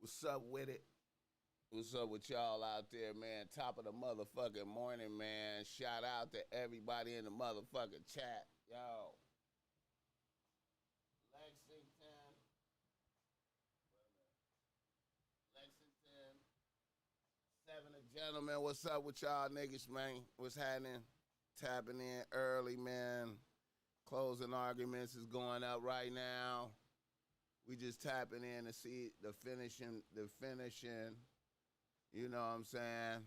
What's up with it? What's up with y'all out there, man? Top of the motherfucking morning, man. Shout out to everybody in the motherfucking chat. Yo. Lexington. Lexington. Seven of gentlemen. What's up with y'all niggas, man? What's happening? Tapping in early, man. Closing arguments is going up right now. We just tapping in to see the finishing. You know what I'm saying?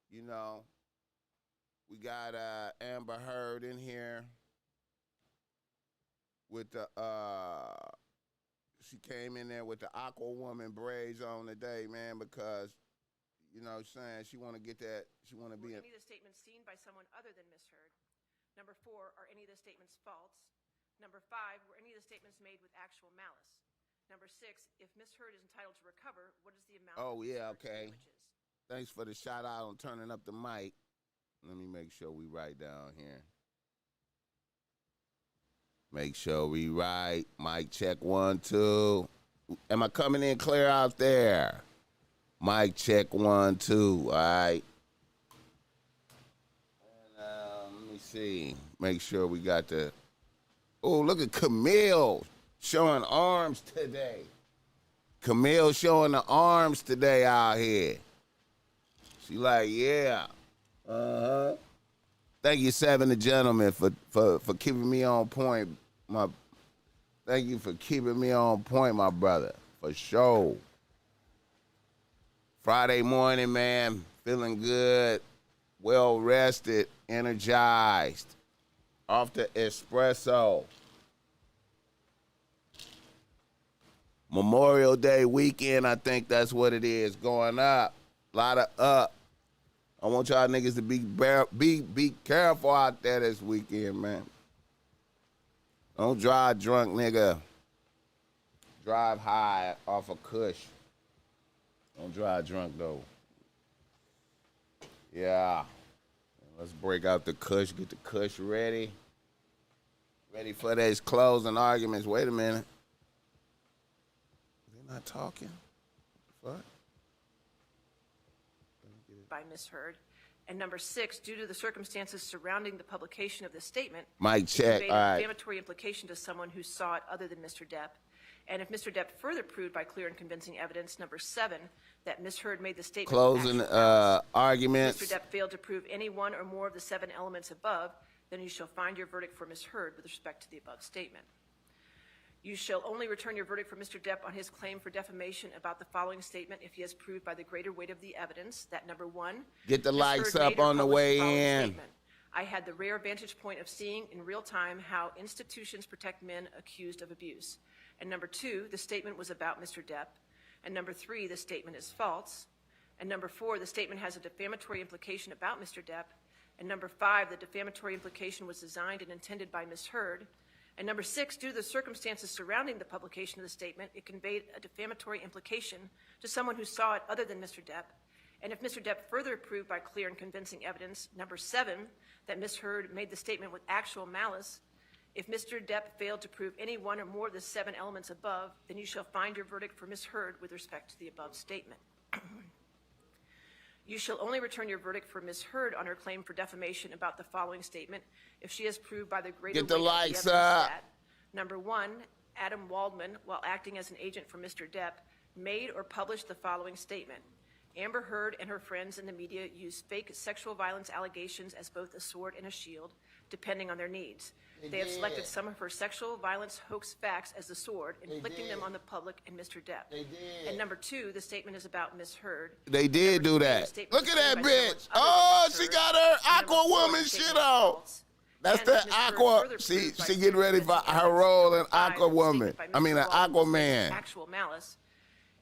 You know, we got Amber Heard in here with the she came in there with the Aqua Woman braids on today, man, because you know what I'm saying, she want to get that, she want to be any of the statements seen by someone other than Ms. Heard? Number 4, are any of the statements false? Number 5, were any of the statements made with actual malice? Number 6, if Ms. Heard is entitled to recover, what is the amount of damages? Thanks for the shout out on turning up the mic. Let me make sure we write down here. Make sure we write. Mic check 1, 2. Am I coming in clear out there? Mic check 1, 2. All right. And, let me see. Make sure we got the. Oh, look at Camille showing arms today. Camille showing the arms today out here. She like, yeah. Uh-huh. Thank you, Seven of Gentlemen, for keeping me on point. Thank you for keeping me on point, my brother. For sure. Friday morning, man. Feeling good. Well rested. Energized. Off the espresso. Memorial Day weekend, I think that's what it is. Going up. A lot of up. I want y'all niggas to be careful out there this weekend, man. Don't drive drunk, nigga. Drive high off a kush. Don't drive drunk, though. Yeah. Let's break out the kush, get the kush ready. Ready for these closing arguments. Wait a minute. They're not talking. What? By Ms. Heard. And number 6, due to the circumstances surrounding the publication of this statement, mic check. All right. Defamatory implication to someone who saw it other than Mr. Depp. And if Mr. Depp further proved by clear and convincing evidence, number 7, that Ms. Heard made the statement. Closing arguments. Mr. Depp failed to prove any one or more of the 7 elements above, then you shall find your verdict for Ms. Heard with respect to the above statement. You shall only return your verdict for Mr. Depp on his claim for defamation about the following statement if he has proved by the greater weight of the evidence that, number 1, get the likes up on the way in. Statement. I had the rare vantage point of seeing in real time how institutions protect men accused of abuse. And number 2, the statement was about Mr. Depp. And number 3, the statement is false. And number 4, the statement has a defamatory implication about Mr. Depp. And number 5, the defamatory implication was designed and intended by Ms. Heard. And number 6, due to the circumstances surrounding the publication of the statement, it conveyed a defamatory implication to someone who saw it other than Mr. Depp. And if Mr. Depp further proved by clear and convincing evidence, number 7, that Ms. Heard made the statement with actual malice, if Mr. Depp failed to prove any one or more of the 7 elements above, then you shall find your verdict for Ms. Heard with respect to the above statement. You shall only return your verdict for Ms. Heard on her claim for defamation about the following statement if she has proved by the greater weight of the evidence that, number 1, Adam Waldman, while acting as an agent for Mr. Depp, made or published the following statement. Amber Heard and her friends in the media use fake sexual violence allegations as both a sword and a shield, depending on their needs. They have selected some of her sexual violence hoax facts as the sword, inflicting them on the public and Mr. Depp. And number 2, the statement is about Ms. Heard. They did do that. Look at that bitch. Oh, she got her Aqua Woman shit on. That's the Aqua. She getting ready for her role in Aqua Woman. I mean, an Aquaman. Actual malice.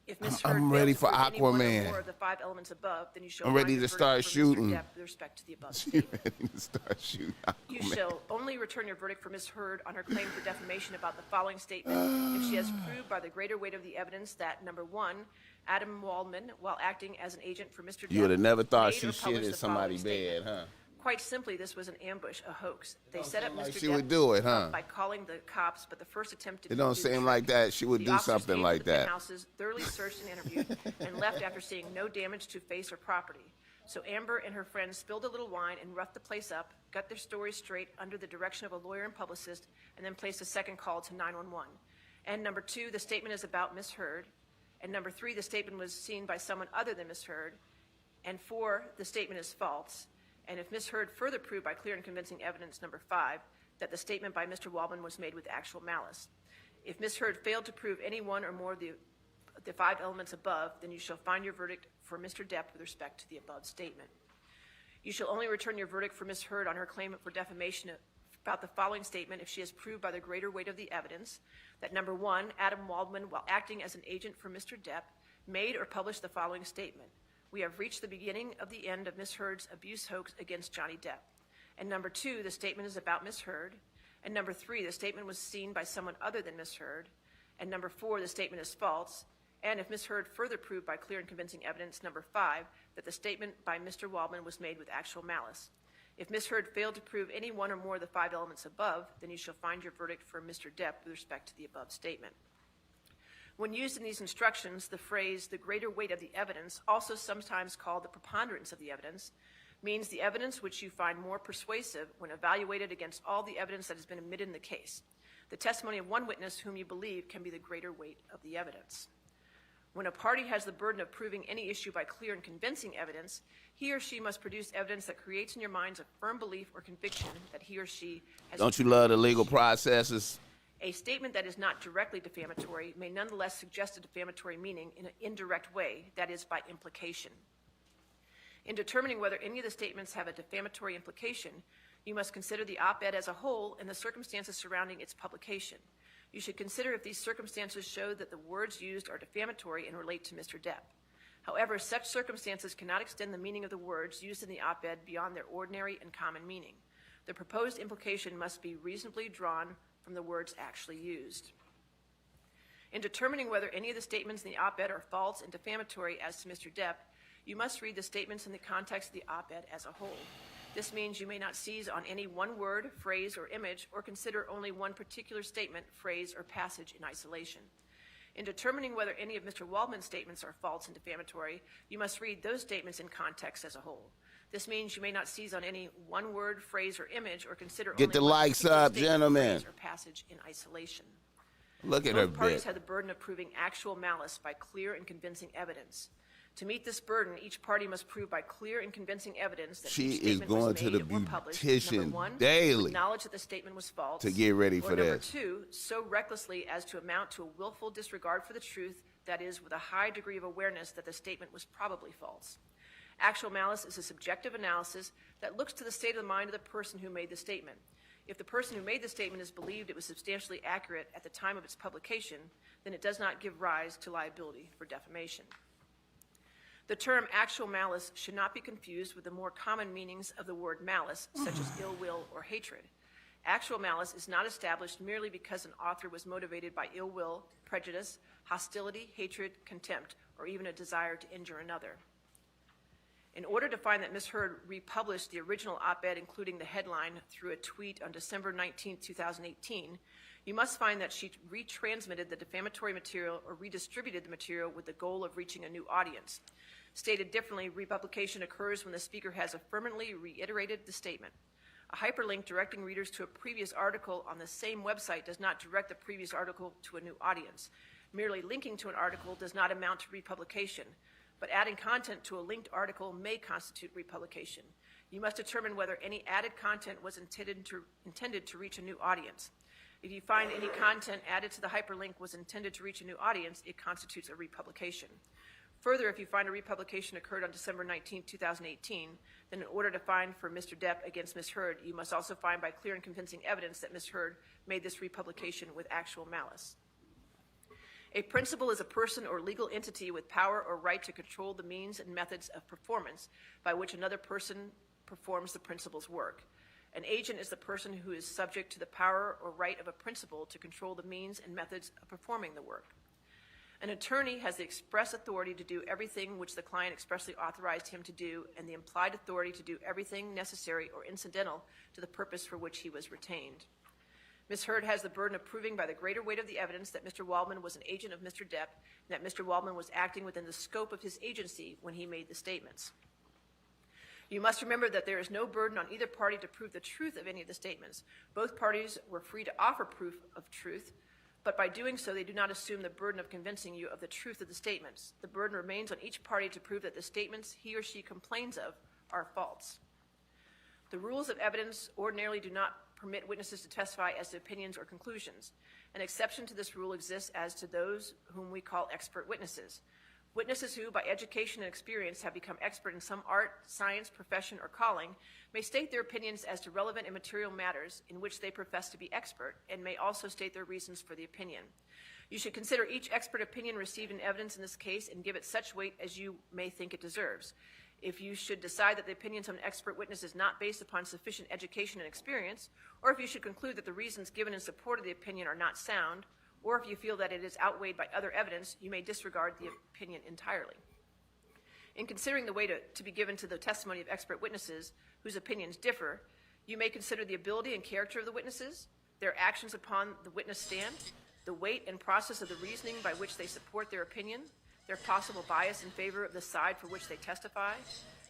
If Ms. Heard I'm ready for Aquaman. More of the 5 elements above, then you shall I'm ready to start shooting. With respect to the above She ready to start shooting Aquaman. You shall only return your verdict for Ms. Heard on her claim for defamation about the following statement if she has proved by the greater weight of the evidence that, number 1, Adam Waldman, while acting as an agent for Mr. Depp, you would have never thought she shit in somebody's bed, huh? Quite simply, this was an ambush, a hoax. They set up like Mr. she Depp would do it, huh? by calling the cops, but the first attempt to It don't do the seem trick. like that she would The do officers something came like to the that. penthouses, thoroughly searched and interviewed, and left after seeing no damage to face or property. So Amber and her friends spilled a little wine and roughed the place up, got their stories straight under the direction of a lawyer and publicist, and then placed a second call to 911. And number 2, the statement is about Miss Heard. And number 3, the statement was seen by someone other than Miss Heard. And 4, the statement is false. And if Miss Heard further proved by clear and convincing evidence, number 5, that the statement by Mr. Waldman was made with actual malice. If Miss Heard failed to prove any one or more of the 5 elements above, then you shall find your verdict for Mr. Depp with respect to the above statement. You shall only return your verdict for Miss Heard on her claim for defamation about the following statement if she has proved by the greater weight of the evidence that, number 1, Adam Waldman, while acting as an agent for Mr. Depp, made or published the following statement: "We have reached the beginning of the end of Miss Heard's abuse hoax against Johnny Depp." And number 2, the statement is about Miss Heard. And number 3, the statement was seen by someone other than Miss Heard. And number 4, the statement is false. And if Miss Heard further proved by clear and convincing evidence, number 5, that the statement by Mr. Waldman was made with actual malice. If Miss Heard failed to prove any one or more of the 5 elements above, then you shall find your verdict for Mr. Depp with respect to the above statement. When used in these instructions, the phrase, "the greater weight of the evidence," also sometimes called the preponderance of the evidence, means the evidence which you find more persuasive when evaluated against all the evidence that has been admitted in the case. The testimony of one witness whom you believe can be the greater weight of the evidence. When a party has the burden of proving any issue by clear and convincing evidence, he or she must produce evidence that creates in your minds a firm belief or conviction that he or she has. Don't you love the legal processes? A statement that is not directly defamatory may nonetheless suggest a defamatory meaning in an indirect way, that is, by implication. In determining whether any of the statements have a defamatory implication, you must consider the op-ed as a whole and the circumstances surrounding its publication. You should consider if these circumstances show that the words used are defamatory and relate to Mr. Depp. However, such circumstances cannot extend the meaning of the words used in the op-ed beyond their ordinary and common meaning. The proposed implication must be reasonably drawn from the words actually used. In determining whether any of the statements in the op-ed are false and defamatory as to Mr. Depp, you must read the statements in the context of the op-ed as a whole. This means you may not seize on any one word, phrase, or image, or consider only one particular statement, phrase, or passage in isolation. In determining whether any of Mr. Waldman's statements are false and defamatory, you must read those statements in context as a whole. This means you may not seize on any one word, phrase, or image, or consider Get only the one likes particular up, statement, gentlemen. phrase, or passage in isolation. Look at her Both parties bit. have the burden of proving actual malice by clear and convincing evidence. To meet this burden, each party must prove by clear and convincing evidence that She each is statement was going to made the or published, beautician number 1, daily with knowledge that the statement was false, to get ready or for number this. 2, so recklessly as to amount to a willful disregard for the truth, that is, with a high degree of awareness that the statement was probably false. Actual malice is a subjective analysis that looks to the state of the mind of the person who made the statement. If the person who made the statement is believed it was substantially accurate at the time of its publication, then it does not give rise to liability for defamation. The term actual malice should not be confused with the more common meanings of the word malice, such as ill will or hatred. Actual malice is not established merely because an author was motivated by ill will, prejudice, hostility, hatred, contempt, or even a desire to injure another. In order to find that Ms. Heard republished the original op-ed, including the headline, through a tweet on December 19, 2018, you must find that she retransmitted the defamatory material or redistributed the material with the goal of reaching a new audience. Stated differently, republication occurs when the speaker has affirmatively reiterated the statement. A hyperlink directing readers to a previous article on the same website does not direct the previous article to a new audience. Merely linking to an article does not amount to republication, but adding content to a linked article may constitute republication. You must determine whether any added content was intended to reach a new audience. If you find any content added to the hyperlink was intended to reach a new audience, it constitutes a republication. Further, if you find a republication occurred on December 19, 2018, then in order to find for Mr. Depp against Ms. Heard, you must also find by clear and convincing evidence that Ms. Heard made this republication with actual malice. A principal is a person or legal entity with power or right to control the means and methods of performance by which another person performs the principal's work. An agent is the person who is subject to the power or right of a principal to control the means and methods of performing the work. An attorney has the express authority to do everything which the client expressly authorized him to do, and the implied authority to do everything necessary or incidental to the purpose for which he was retained. Ms. Heard has the burden of proving by the greater weight of the evidence that Mr. Waldman was an agent of Mr. Depp and that Mr. Waldman was acting within the scope of his agency when he made the statements. You must remember that there is no burden on either party to prove the truth of any of the statements. Both parties were free to offer proof of truth, but by doing so, they do not assume the burden of convincing you of the truth of the statements. The burden remains on each party to prove that the statements he or she complains of are false. The rules of evidence ordinarily do not permit witnesses to testify as to opinions or conclusions. An exception to this rule exists as to those whom we call expert witnesses. Witnesses who, by education and experience, have become expert in some art, science, profession, or calling may state their opinions as to relevant and material matters in which they profess to be expert, and may also state their reasons for the opinion. You should consider each expert opinion received in evidence in this case and give it such weight as you may think it deserves. If you should decide that the opinions of an expert witness is not based upon sufficient education and experience, or if you should conclude that the reasons given in support of the opinion are not sound, or if you feel that it is outweighed by other evidence, you may disregard the opinion entirely. In considering the weight to be given to the testimony of expert witnesses whose opinions differ, you may consider the ability and character of the witnesses, their actions upon the witness stand, the weight and process of the reasoning by which they support their opinion, their possible bias in favor of the side for which they testify,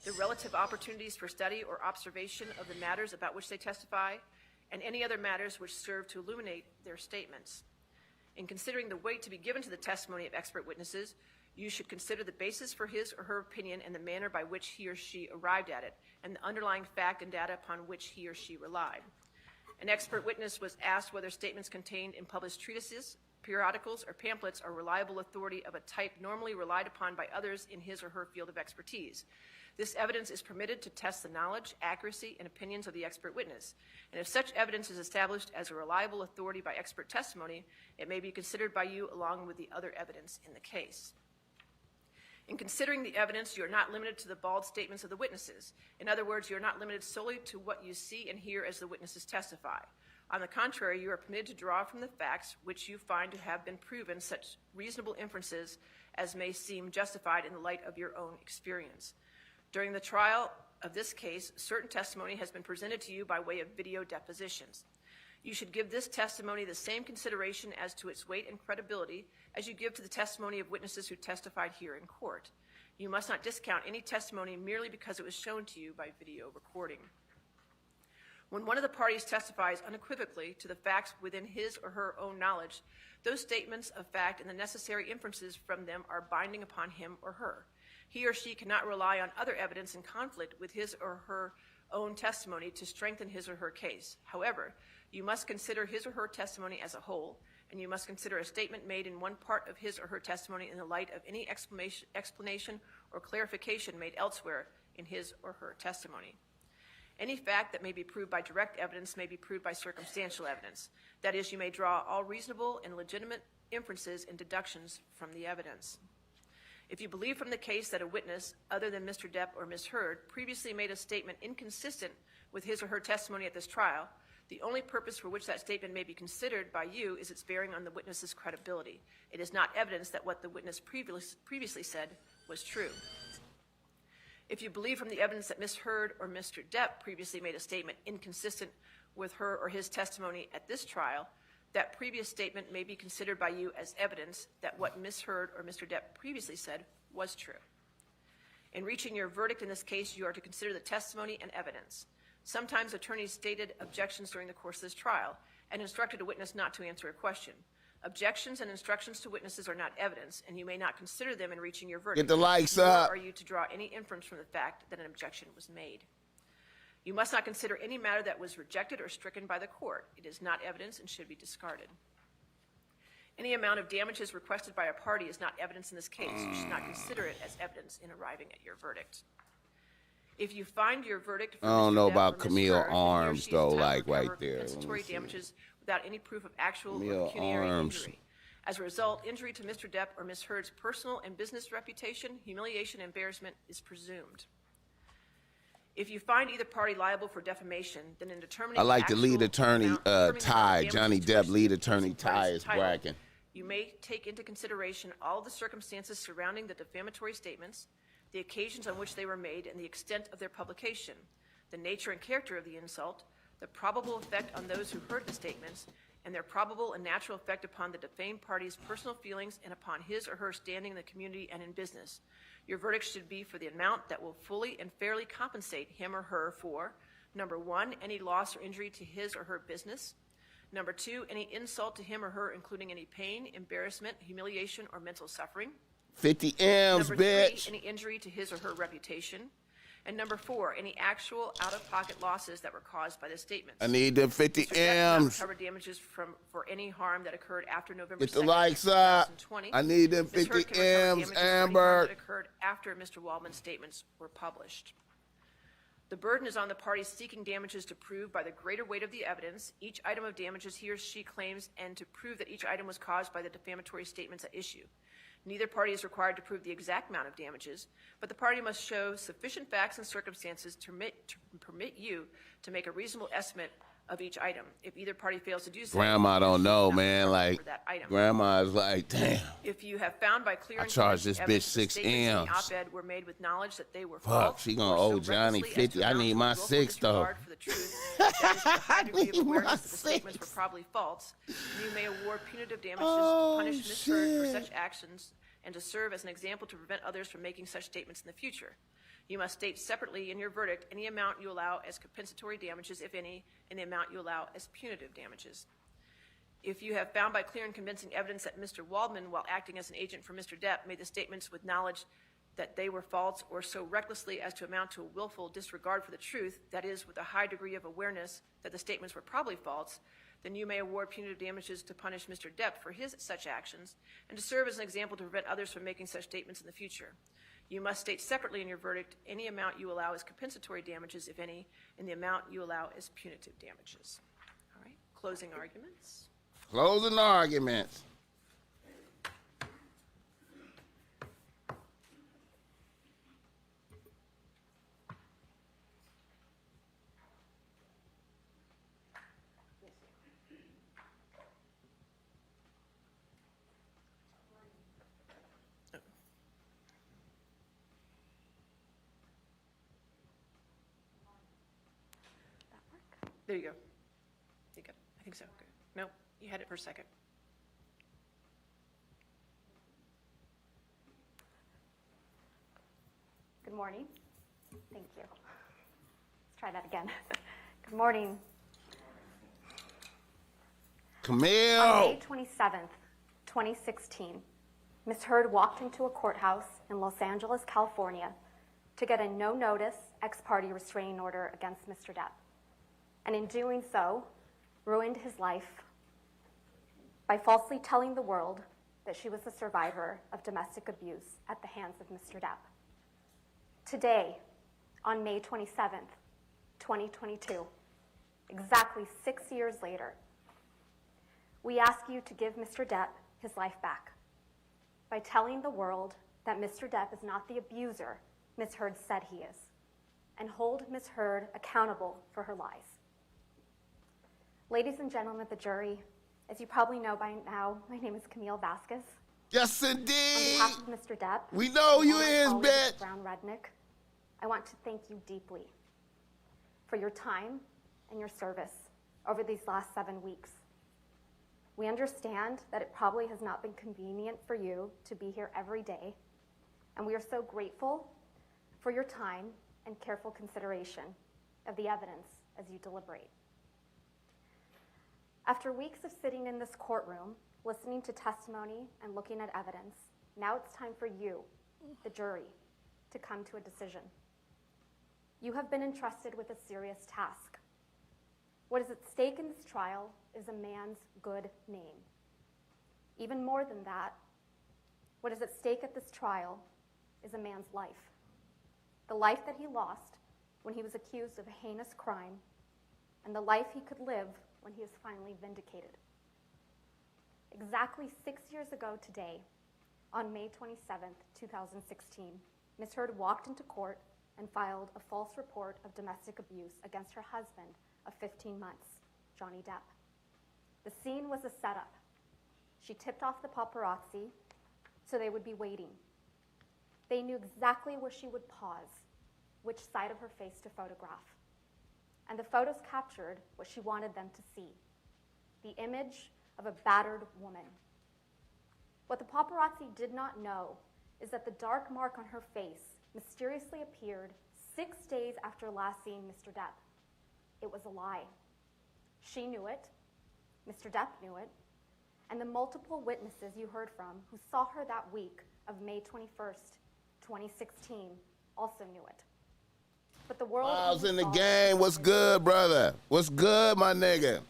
the relative opportunities for study or observation of the matters about which they testify, and any other matters which serve to illuminate their statements. In considering the weight to be given to the testimony of expert witnesses, you should consider the basis for his or her opinion and the manner by which he or she arrived at it, and the underlying fact and data upon which he or she relied. An expert witness was asked whether statements contained in published treatises, periodicals, or pamphlets are reliable authority of a type normally relied upon by others in his or her field of expertise. This evidence is permitted to test the knowledge, accuracy, and opinions of the expert witness. And if such evidence is established as a reliable authority by expert testimony, it may be considered by you along with the other evidence in the case. In considering the evidence, you are not limited to the bald statements of the witnesses. In other words, you are not limited solely to what you see and hear as the witnesses testify. On the contrary, you are permitted to draw from the facts which you find to have been proven such reasonable inferences as may seem justified in the light of your own experience. During the trial of this case, certain testimony has been presented to you by way of video depositions. You should give this testimony the same consideration as to its weight and credibility as you give to the testimony of witnesses who testified here in court. You must not discount any testimony merely because it was shown to you by video recording. When one of the parties testifies unequivocally to the facts within his or her own knowledge, those statements of fact and the necessary inferences from them are binding upon him or her. He or she cannot rely on other evidence in conflict with his or her own testimony to strengthen his or her case. However, you must consider his or her testimony as a whole, and you must consider a statement made in one part of his or her testimony in the light of any explanation or clarification made elsewhere in his or her testimony. Any fact that may be proved by direct evidence may be proved by circumstantial evidence. That is, you may draw all reasonable and legitimate inferences and deductions from the evidence. If you believe from the case that a witness, other than Mr. Depp or Ms. Heard, previously made a statement inconsistent with his or her testimony at this trial, the only purpose for which that statement may be considered by you is its bearing on the witness's credibility. It is not evidence that what the witness previously said was true. If you believe from the evidence that Ms. Heard or Mr. Depp previously made a statement inconsistent with her or his testimony at this trial, that previous statement may be considered by you as evidence that what Ms. Heard or Mr. Depp previously said was true. In reaching your verdict in this case, you are to consider the testimony and evidence. Sometimes attorneys stated objections during the course of this trial and instructed a witness not to answer a question. Objections and instructions to witnesses are not evidence, and you may not consider them in reaching your verdict. Get the likes Nor up. are you to draw any inference from the fact that an objection was made. You must not consider any matter that was rejected or stricken by the court. It is not evidence and should be discarded. Any amount of damages requested by a party is not evidence in this case. You should not consider it as evidence in arriving at your verdict. If you find your verdict for I don't Mr. know Depp about or Ms. Camille Heard, then he or Arms, she is though, entitled to like, right recover there. Let me compensatory see. damages without any proof of actual Camille or pecuniary Arms. injury. As a result, injury to Mr. Depp or Ms. Heard's personal and business reputation, humiliation, and embarrassment is presumed. If you find either party liable for defamation, then in determining I like the the lead actual attorney amount- determining the amount of Ty, damages Johnny to Depp which lead each attorney party Ty is is entitled, bragging. You may take into consideration all the circumstances surrounding the defamatory statements, the occasions on which they were made, and the extent of their publication, the nature and character of the insult, the probable effect on those who heard the statements, and their probable and natural effect upon the defamed party's personal feelings and upon his or her standing in the community and in business. Your verdict should be for the amount that will fully and fairly compensate him or her for, number one, any loss or injury to his or her business. Number two, any insult to him or her, including any pain, embarrassment, humiliation, or mental suffering. 50 M's, Number bitch. three, any injury to his or her reputation. And number four, any actual out-of-pocket losses that were caused by the statements. I need them 50 Mr. Depp cannot M's. recover damages for any harm that occurred after November Get the 2nd, likes up. 2020. I need them Ms. Hurd 50 can recover M's, damages for any harm Amber. that occurred after Mr. Waldman's statements were published. The burden is on the parties seeking damages to prove by the greater weight of the evidence each item of damages he or she claims and to prove that each item was caused by the defamatory statements at issue. Neither party is required to prove the exact amount of damages, but the party must show sufficient facts and circumstances to permit you to make a reasonable estimate of each item. If either party fails to do so, Grandma don't know, man. for Like, that item. grandma's like, damn. If you have found by clear I and charge convincing this bitch evidence that 6 statements in the M's. op-ed were made with knowledge that they were Fuck, false, she gonna or so owe Johnny recklessly as to 50. I amount need to my willful 6 though. disregard for the truth, that is with a high degree of need my awareness that the statements were 6. probably false, you may award punitive damages Oh, to punish Ms. Hurd for shit. such actions and to serve as an example to prevent others from making such statements in the future. You must state separately in your verdict any amount you allow as compensatory damages, if any, and the amount you allow as punitive damages. If you have found by clear and convincing evidence that Mr. Waldman, while acting as an agent for Mr. Depp, made the statements with knowledge that they were false or so recklessly as to amount to a willful disregard for the truth, that is, with a high degree of awareness that the statements were probably false, then you may award punitive damages to punish Mr. Depp for his such actions and to serve as an example to prevent others from making such statements in the future. You must state separately in your verdict any amount you allow as compensatory damages, if any, and the amount you allow as punitive damages. All right, closing arguments. Closing arguments. There you go. You got it. I think so. Good. Nope, you had it for a second. Good morning. Thank you. Let's try that again. Good morning. On May Camille. 27th, 2016, Ms. Hurd walked into a courthouse in Los Angeles, California to get a no-notice ex-parte restraining order against Mr. Depp, and in doing so, ruined his life by falsely telling the world that she was a survivor of domestic abuse at the hands of Mr. Depp. Today, on May 27th, 2022, exactly 6 years later, we ask you to give Mr. Depp his life back by telling the world that Mr. Depp is not the abuser Ms. Hurd said he is, and hold Ms. Hurd accountable for her lies. Ladies and gentlemen of the jury, as you probably know by now, my name is Camille Vasquez. Yes, On indeed. behalf of Mr. Depp, We know and you all my is, colleagues bitch. at Brown Rednick, I want to thank you deeply for your time and your service over these last 7 weeks. We understand that it probably has not been convenient for you to be here every day, and we are so grateful for your time and careful consideration of the evidence as you deliberate. After weeks of sitting in this courtroom, listening to testimony and looking at evidence, now it's time for you, the jury, to come to a decision. You have been entrusted with a serious task. What is at stake in this trial is a man's good name. Even more than that, what is at stake at this trial is a man's life. The life that he lost when he was accused of a heinous crime, and the life he could live when he is finally vindicated. Exactly 6 years ago today, on May 27th, 2016, Ms. Hurd walked into court and filed a false report of domestic abuse against her husband of 15 months, Johnny Depp. The scene was a setup. She tipped off the paparazzi so they would be waiting. They knew exactly where she would pause, which side of her face to photograph. And the photos captured what she wanted them to see, the image of a battered woman. What the paparazzi did not know is that the dark mark on her face mysteriously appeared 6 days after last seeing Mr. Depp. It was a lie. She knew it, Mr. Depp knew it, and the multiple witnesses you heard from who saw her that week of May 21st, 2016, also knew it. But the world Miles in the saw game. What's good, brother? What's good, my nigga?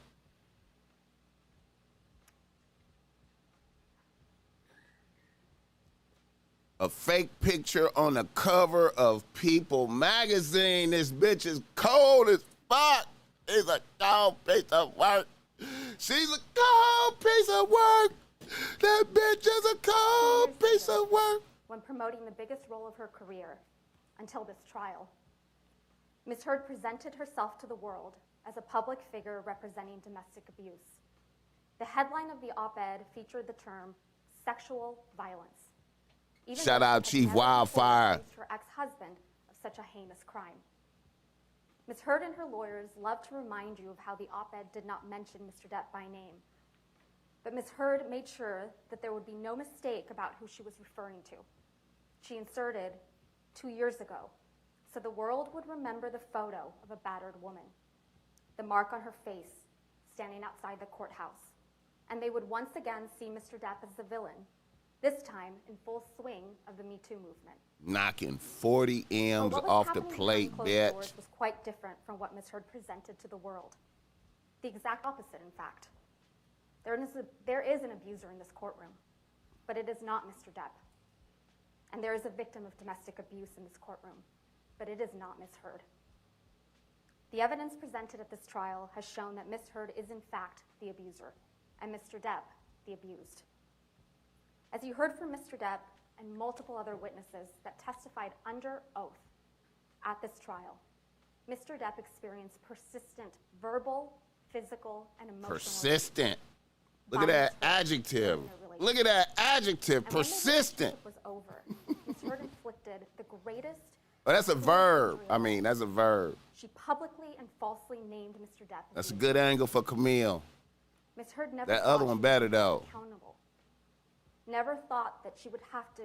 A fake picture on the cover of People magazine. This bitch is cold as fuck. She's a cold piece of work. She's a cold piece of work. That bitch is a cold piece of work. when promoting the biggest role of her career until this trial. Ms. Heard presented herself to the world as a public figure representing domestic abuse. The headline of the op-ed featured the term sexual violence. Even Shout though out she Chief had never before Wildfire. accused her ex-husband of such a heinous crime. Ms. Heard and her lawyers love to remind you of how the op-ed did not mention Mr. Depp by name. But Ms. Heard made sure that there would be no mistake about who she was referring to. She inserted 2 years ago, so the world would remember the photo of a battered woman, the mark on her face standing outside the courthouse, and they would once again see Mr. Depp as the villain, this time in full swing of the Me Too movement. Knocking 40 M's But what was off the happening plate, behind closed bitch. doors was quite different from what Ms. Heard presented to the world. The exact opposite, in fact. There is an abuser in this courtroom, but it is not Mr. Depp. And there is a victim of domestic abuse in this courtroom, but it is not Ms. Heard. The evidence presented at this trial has shown that Ms. Heard is in fact the abuser, and Mr. Depp the abused. As you heard from Mr. Depp and multiple other witnesses that testified under oath at this trial, Mr. Depp experienced persistent verbal, physical, and emotional Persistent. Look at that adjective. Look at that adjective. And when the Persistent. relationship was over, Ms. Heard inflicted the greatest. Oh, that's a physical verb. injury I of mean, all. that's a verb. She publicly and falsely named Mr. Depp. as That's a the good angle for Camille. Ms. Heard never That thought other she one would better, be though. accountable. Never thought that she would have to.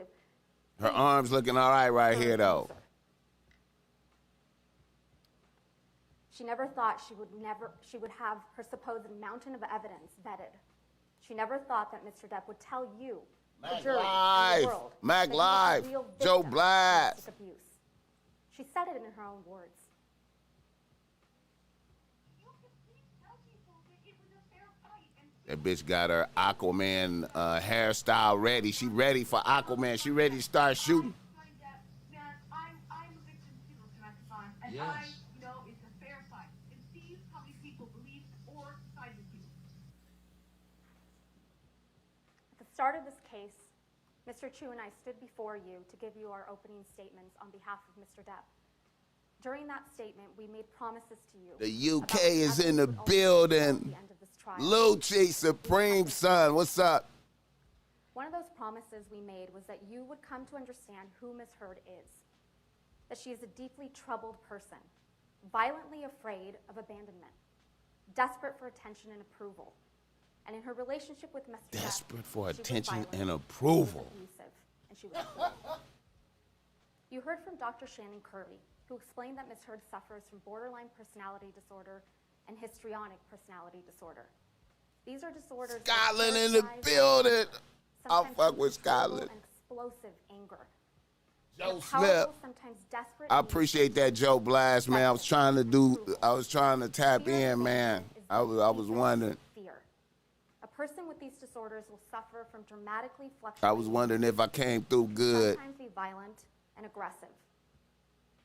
Her arm's looking all right right her here, though. abuser. She never thought she would have her supposed mountain of evidence vetted. She never thought that Mr. Depp would tell you, the Mac jury, and Live. the world, Mac that he was Live. a real Joe victim of Blass. domestic abuse. She said it in her own words. That bitch got her Aquaman hairstyle ready. She ready for Aquaman. She ready to start shooting. I'm a victim too of domestic violence, and I know it's a fair fight. And see how many people believe or side with you. At the start of this case, Mr. Chu and I stood before you to give you our opening statements on behalf of Mr. Depp. During that statement, we made promises to you. The UK about is the in the evidence we ultimately building. saw at the end of this trial. Lucci, Supreme Son, what's up? One of those promises we made was that you would come to understand who Ms. Heard is, that she is a deeply troubled person, violently afraid of abandonment, desperate for attention and approval. And in her relationship with Mr. Depp, Desperate for she was attention violent, and she was approval. abusive, and she was cruel. You heard from Dr. Shannon Curry, who explained that Ms. Heard suffers from borderline personality disorder and histrionic personality disorder. These are disorders that Scotland in the characterize building. I'll sometimes fuck with uncontrollable Scotland. and explosive anger. Joe And a Smith. powerful, sometimes desperate I need appreciate that, Joe Blast, man. I was trying to tap Fear in, man. is I the was deepest wondering. Fear. A person with these disorders will suffer from dramatically I fluctuating. was wondering if I came through good. Sometimes be violent and aggressive.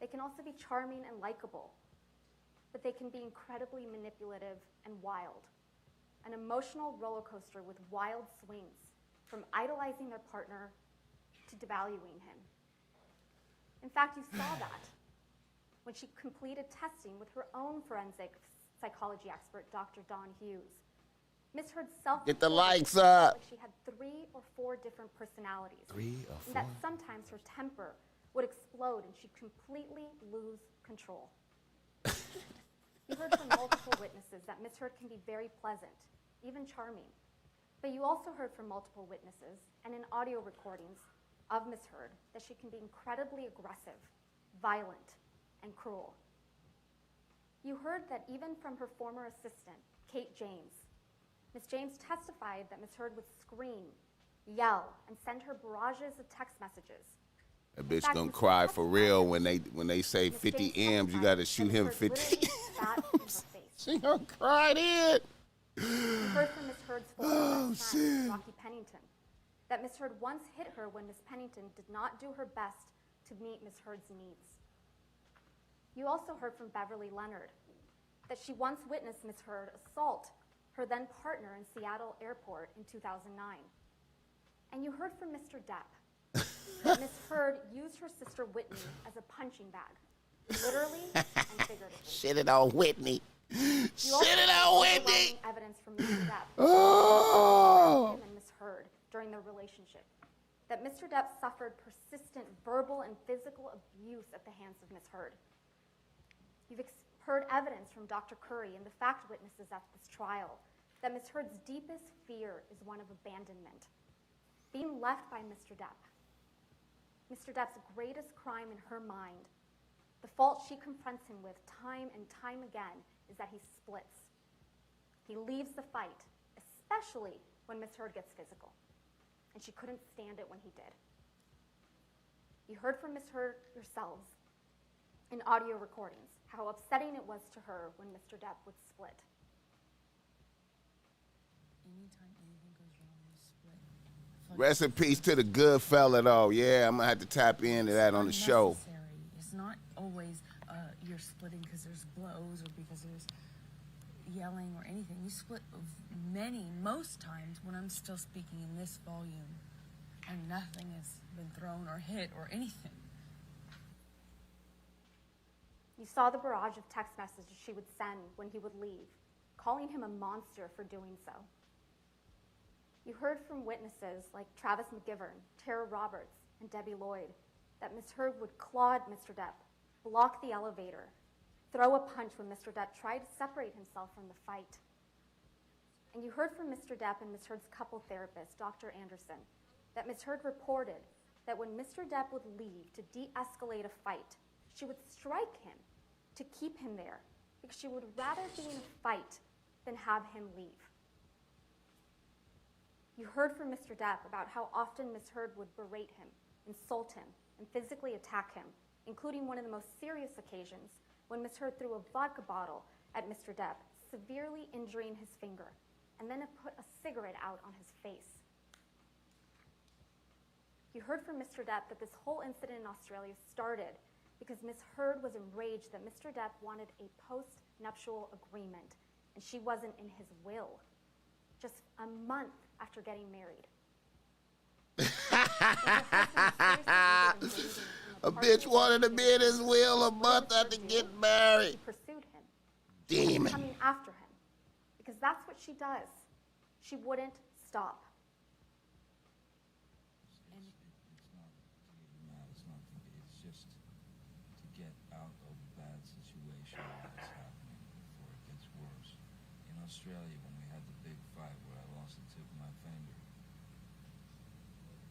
They can also be charming and likable, but they can be incredibly manipulative and wild. An emotional roller coaster with wild swings, from idolizing their partner to devaluing him. In fact, you saw that when she completed testing with her own forensic psychology expert, Dr. Dawn Hughes. Ms. Heard's self Get the likes up. like she had 3 or 4 different personalities. 3 or 4. And that sometimes her temper would explode and she'd completely lose control. You heard from multiple witnesses that Ms. Heard can be very pleasant, even charming. But you also heard from multiple witnesses and in audio recordings of Ms. Heard that she can be incredibly aggressive, violent, and cruel. You heard that even from her former assistant, Kate James, Ms. James testified that Ms. Heard would scream, yell, and send her barrages of text messages. That bitch gonna cry for real when they say 50 M's, you gotta shoot him 50 M's. She gonna cry then. You heard from Ms. Heard's former best friend, Rocky Pennington, that Ms. Heard once hit her when Ms. Pennington did not do her best to meet Ms. Heard's needs. You also heard from Beverly Leonard that she once witnessed Ms. Heard assault her then partner in Seattle Airport in 2009. And you heard from Mr. Depp that Ms. Heard used her sister Whitney as a punching bag, literally and figuratively. Shit it on Whitney. You also Shit it heard on Whitney. overwhelming evidence from Mr. Depp Oh. him and Ms. Heard during their relationship, that Mr. Depp suffered persistent verbal and physical abuse at the hands of Ms. Heard. You've heard evidence from Dr. Curry and the fact witnesses at this trial that Ms. Heard's deepest fear is one of abandonment, being left by Mr. Depp. Mr. Depp's greatest crime in her mind, the fault she confronts him with time and time again, is that he splits. He leaves the fight, especially when Ms. Heard gets physical, and she couldn't stand it when he did. You heard from Ms. Heard yourselves in audio recordings how upsetting it was to her when Mr. Depp would split. Anytime anything goes wrong, you split. Rest in peace to the good fella, though. Yeah, I'm gonna have to tap into that on the show. Unnecessary. It's not always you're splitting because there's blows or because there's yelling or anything. You split most times when I'm still speaking in this volume and nothing has been thrown or hit or anything. You saw the barrage of text messages she would send when he would leave, calling him a monster for doing so. You heard from witnesses like Travis McGivern, Tara Roberts, and Debbie Lloyd that Ms. Heard would claw at Mr. Depp, block the elevator, throw a punch when Mr. Depp tried to separate himself from the fight. And you heard from Mr. Depp and Ms. Heard's couple therapist, Dr. Anderson, that Ms. Heard reported that when Mr. Depp would leave to de-escalate a fight, she would strike him to keep him there because she would rather be in a fight than have him leave. You heard from Mr. Depp about how often Ms. Heard would berate him, insult him, and physically attack him, including one of the most serious occasions when Ms. Heard threw a vodka bottle at Mr. Depp, severely injuring his finger, and then put a cigarette out on his face. You heard from Mr. Depp that this whole incident in Australia started because Ms. Heard was enraged that Mr. Depp wanted a post-nuptial agreement, and she wasn't in his will, just a month after getting married. A bitch wanted to be in his will a month after getting married. She pursued him. Demon. Coming after him. Because that's what she does. She wouldn't stop. It's just to get out of a bad situation that's happening before it gets worse. In Australia, when we had the big fight where I lost the tip of my finger,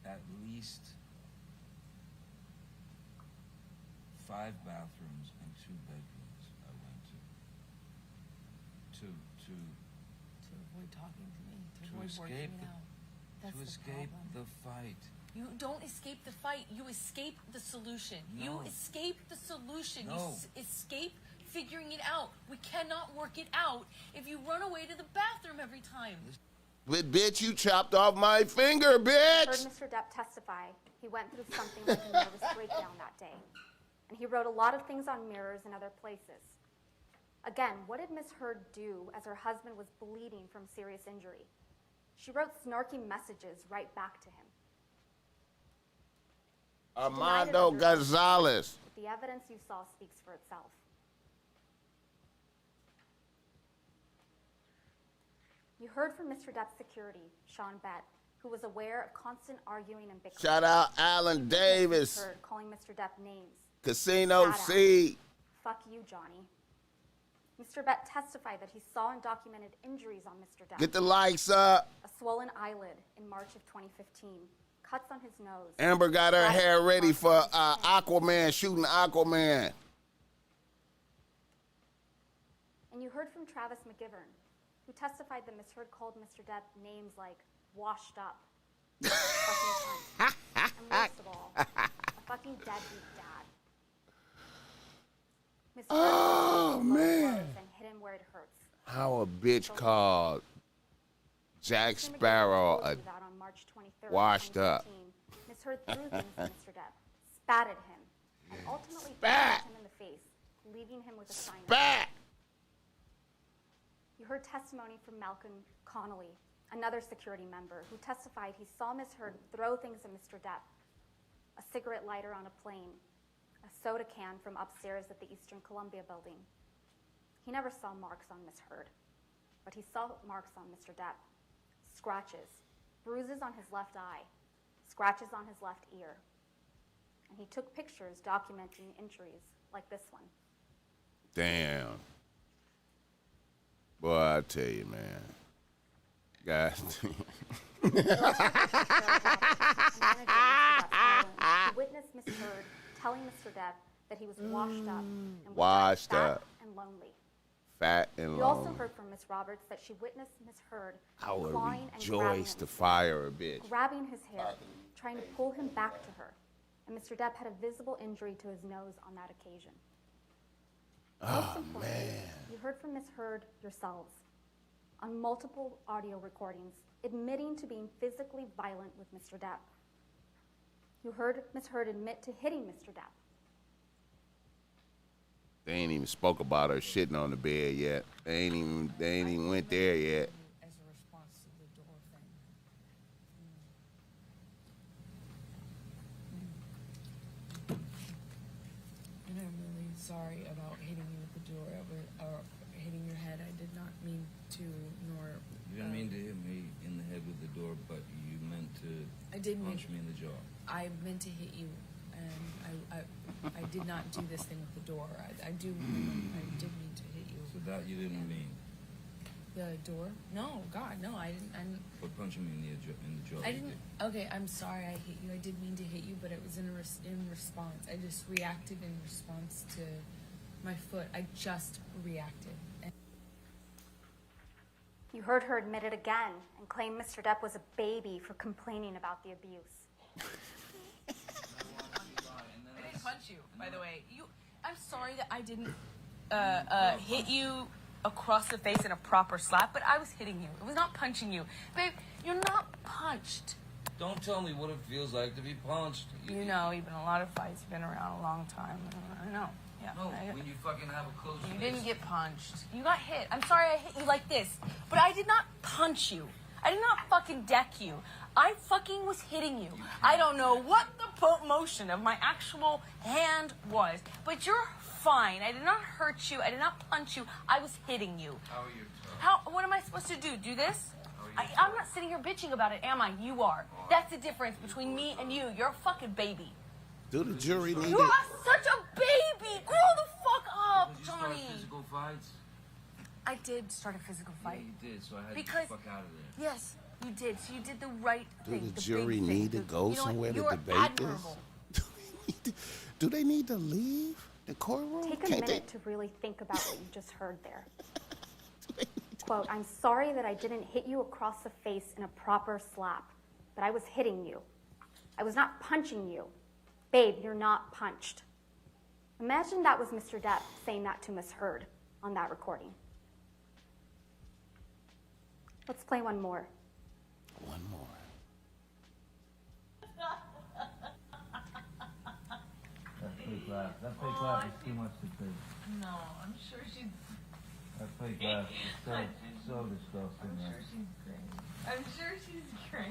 at least 5 bathrooms and 2 bedrooms I went to To avoid talking to me, to avoid escape working it out. That's to the escape problem. the fight. You don't escape the fight. You escape the solution. You No. escape the solution. No. You escape figuring it out. We cannot work it out if you run away to the bathroom every time. But bitch, you chopped off my finger, Heard bitch. Mr. Depp testify. He went through something like a nervous breakdown that day. And he wrote a lot of things on mirrors and other places. Again, what did Ms. Heard do as her husband was bleeding from serious injury? She wrote snarky messages right back to him. Armando Gonzalez. But the evidence you saw speaks for itself. You heard from Mr. Depp's security, Sean Bett, who was aware of constant arguing and bickering. Shout out Alan Davis. Heard calling Mr. Depp names. Casino Bad C. Fuck you, Johnny. Mr. Bett testified that he saw and documented injuries on Mr. Depp. Get the likes up. A swollen eyelid in March of 2015. Cuts on his nose. Amber got her hair ready for Aquaman, shooting Aquaman. And you heard from Travis McGivern, who testified that Ms. Heard called Mr. Depp names like washed up, fucking cunt, and worst of all, a fucking deadbeat dad. Ms. Heard Oh, man. and hit him where it hurts. How a bitch called Jack Mr. McGivern Sparrow told a you that on March 23rd, washed up. 2015, Ms. Heard threw things at Mr. Depp, spat at him, and ultimately Spat. punched him in the face, leaving him with a sign. Back. You heard testimony from Malcolm Connolly, another security member, who testified he saw Ms. Heard throw things at Mr. Depp, a cigarette lighter on a plane, a soda can from upstairs at the Eastern Columbia building. He never saw marks on Ms. Heard, but he saw marks on Mr. Depp, scratches, bruises on his left eye, scratches on his left ear. And he took pictures documenting injuries like this one. Damn. Boy, I tell you, man. God. He witnessed Ms. Heard telling Mr. Depp that he was washed up and was Washed fat up. and lonely. Fat and You also long. heard from Ms. Roberts that she witnessed Ms. Heard I would clawing and grabbing rejoice him, to fire a bitch. grabbing his hair, trying to pull him back to her. And Mr. Depp had a visible injury to his nose on that occasion. Most importantly, you heard from Ms. Heard yourselves on multiple audio recordings admitting to being physically violent with Mr. Depp. You heard Ms. Heard admit to hitting Mr. Depp. They ain't even spoke about her shitting on the bed yet. They ain't even went there yet. As a response to the door thing. And I'm really sorry about hitting you with the door or hitting your head. I did not mean to, nor. You didn't mean to hit me in the head with the door, but you meant to I did punch me in the jaw. I meant to hit you, and I did not do this thing with the door. I did mean to hit you. So that you didn't mean. The door? No, God, no, I didn't. But punching me in the jaw. I you didn't. did. Okay, I'm sorry I hit you. I did mean to hit you, but it was in response. I just reacted in response to my foot. I just reacted. You heard her admit it again and claim Mr. Depp was a baby for complaining about the abuse. I didn't punch you, by the way. I'm sorry that I didn't hit you across the face in a proper slap, but I was hitting you. It was not punching you. Babe, you're not punched. Don't tell me what it feels like to be punched. You know, you've been in a lot of fights. You've been around a long time. I know. Yeah. No, when you fucking have a close You face. didn't get punched. You got hit. I'm sorry I hit you like this, but I did not punch you. I did not fucking deck you. I fucking was hitting you. I don't know what the motion of my actual hand was, but you're fine. I did not hurt you. I did not punch you. I was hitting you. How are you? What am I supposed to do? Do this? I'm not sitting here bitching about it, am I? You are. That's the difference between me and you. You're a fucking baby. Do the jury need You it? are such a baby. Grow the fuck up, Did you start Johnny. physical fights? I did start a physical fight. Yeah, you did, so I had to Because- get the fuck out of there. Yes, you did. So you did the right Do thing. the big jury thing. need to go You know what? somewhere to You are debate admirable. this? Do they need to leave the courtroom? Take a Can't minute to really think about what you just heard there. Quote, I'm sorry that I didn't hit you across the face in a proper slap, but I was hitting you. I was not punching you. Babe, you're not punched. Imagine that was Mr. Depp saying that to Miss Heard on that recording. Let's play one more. One more. That fake laugh is too much to take. No, I'm sure she's. That fake laugh is so disgusting. I'm sure she's great.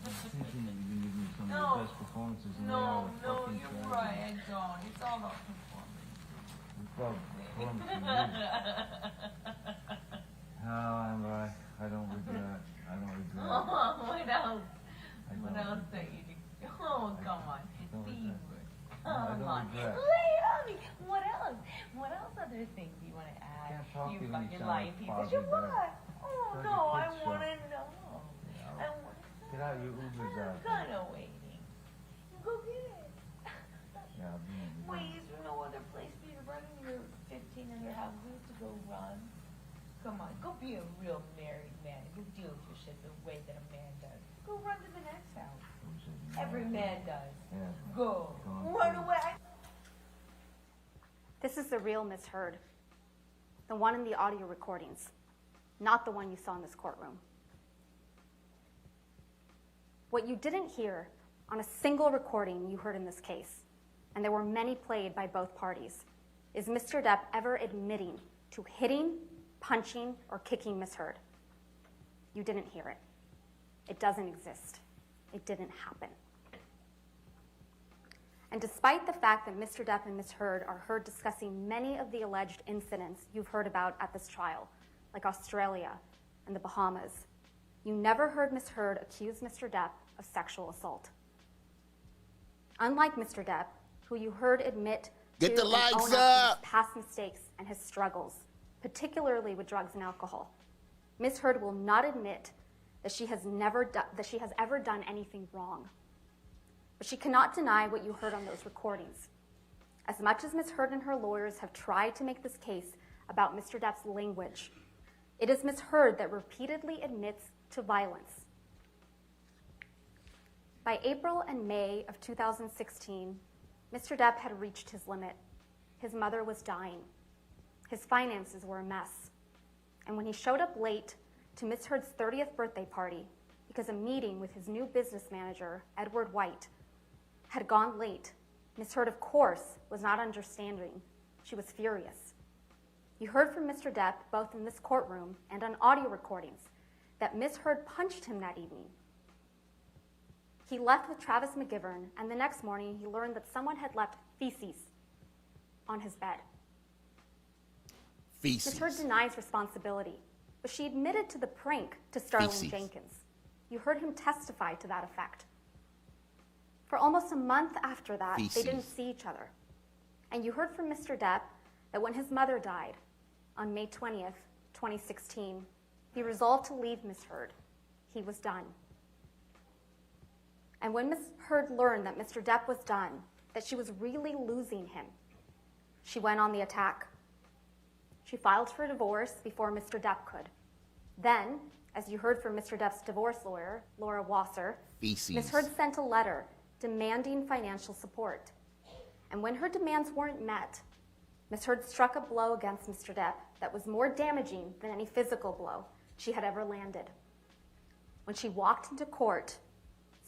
I'm thinking that you can give me some of the best performances in No, the fucking you're tragedy. right. I don't. It's all about performance. It's about performance. How am I Oh, Like no, a I kid's show. want to know. Yeah, I want Get out, your Uber's out. I'm kind of waiting. Go get it. Yeah, I'll be in the Wait, is there no other place for you to run in your 1500 houses to go run? Come on, go be a real married man. Go deal with your shit the way that a man does. Go run to the next house. Every man does. Yeah. Go. Go Run on. away. This is the real Miss Heard, the one in the audio recordings, not the one you saw in this courtroom. What you didn't hear on a single recording you heard in this case, and there were many played by both parties, is Mr. Depp ever admitting to hitting, punching, or kicking Miss Heard. You didn't hear it. It doesn't exist. It didn't happen. And despite the fact that Mr. Depp and Ms. Heard are heard discussing many of the alleged incidents you've heard about at this trial, like Australia and the Bahamas, you never heard Ms. Heard accuse Mr. Depp of sexual assault. Unlike Mr. Depp, who you heard admit Get to the and likes own up up. to his past mistakes and his struggles, particularly with drugs and alcohol, Ms. Heard will not admit that she has ever done anything wrong. But she cannot deny what you heard on those recordings. As much as Ms. Heard and her lawyers have tried to make this case about Mr. Depp's language, it is Ms. Heard that repeatedly admits to violence. By April and May of 2016, Mr. Depp had reached his limit. His mother was dying. His finances were a mess. And when he showed up late to Ms. Heard's 30th birthday party because a meeting with his new business manager, Edward White, had gone late, Ms. Heard, of course, was not understanding. She was furious. You heard from Mr. Depp, both in this courtroom and on audio recordings, that Ms. Heard punched him that evening. He left with Travis McGivern, and the next morning he learned that someone had left feces on his bed. Feces. Ms. Heard denies responsibility, but she admitted to the prank to Starling Feces. Jenkins. You heard him testify to that effect. For almost a month after that, Feces. they didn't see each other. And you heard from Mr. Depp that when his mother died on May 20th, 2016, he resolved to leave Ms. Heard. He was done. And when Ms. Heard learned that Mr. Depp was done, that she was really losing him, she went on the attack. She filed for divorce before Mr. Depp could. Then, as you heard from Mr. Depp's divorce lawyer, Laura Wasser, Feces. Ms. Heard sent a letter demanding financial support. And when her demands weren't met, Ms. Heard struck a blow against Mr. Depp that was more damaging than any physical blow she had ever landed. When she walked into court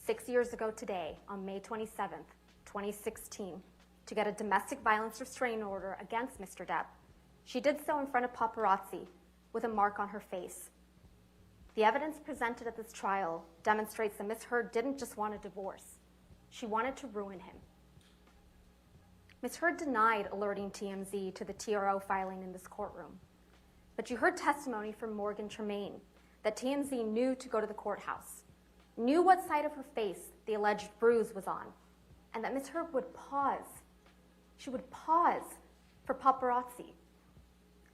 6 years ago today, on May 27th, 2016, to get a domestic violence restraining order against Mr. Depp, she did so in front of paparazzi with a mark on her face. The evidence presented at this trial demonstrates that Ms. Heard didn't just want a divorce. She wanted to ruin him. Ms. Heard denied alerting TMZ to the TRO filing in this courtroom. But you heard testimony from Morgan Tremaine that TMZ knew to go to the courthouse, knew what side of her face the alleged bruise was on, and that Ms. Heard would pause. She would pause for paparazzi,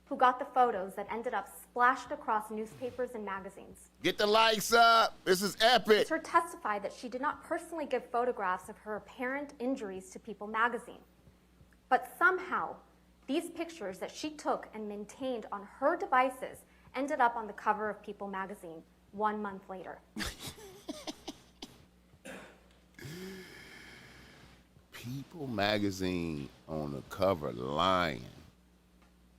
who got the photos that ended up splashed across newspapers and magazines. Get the likes up. This is epic. Ms. Heard testified that she did not personally give photographs of her apparent injuries to People magazine. But somehow, these pictures that she took and maintained on her devices ended up on the cover of People magazine 1 month later. People magazine on the cover lying,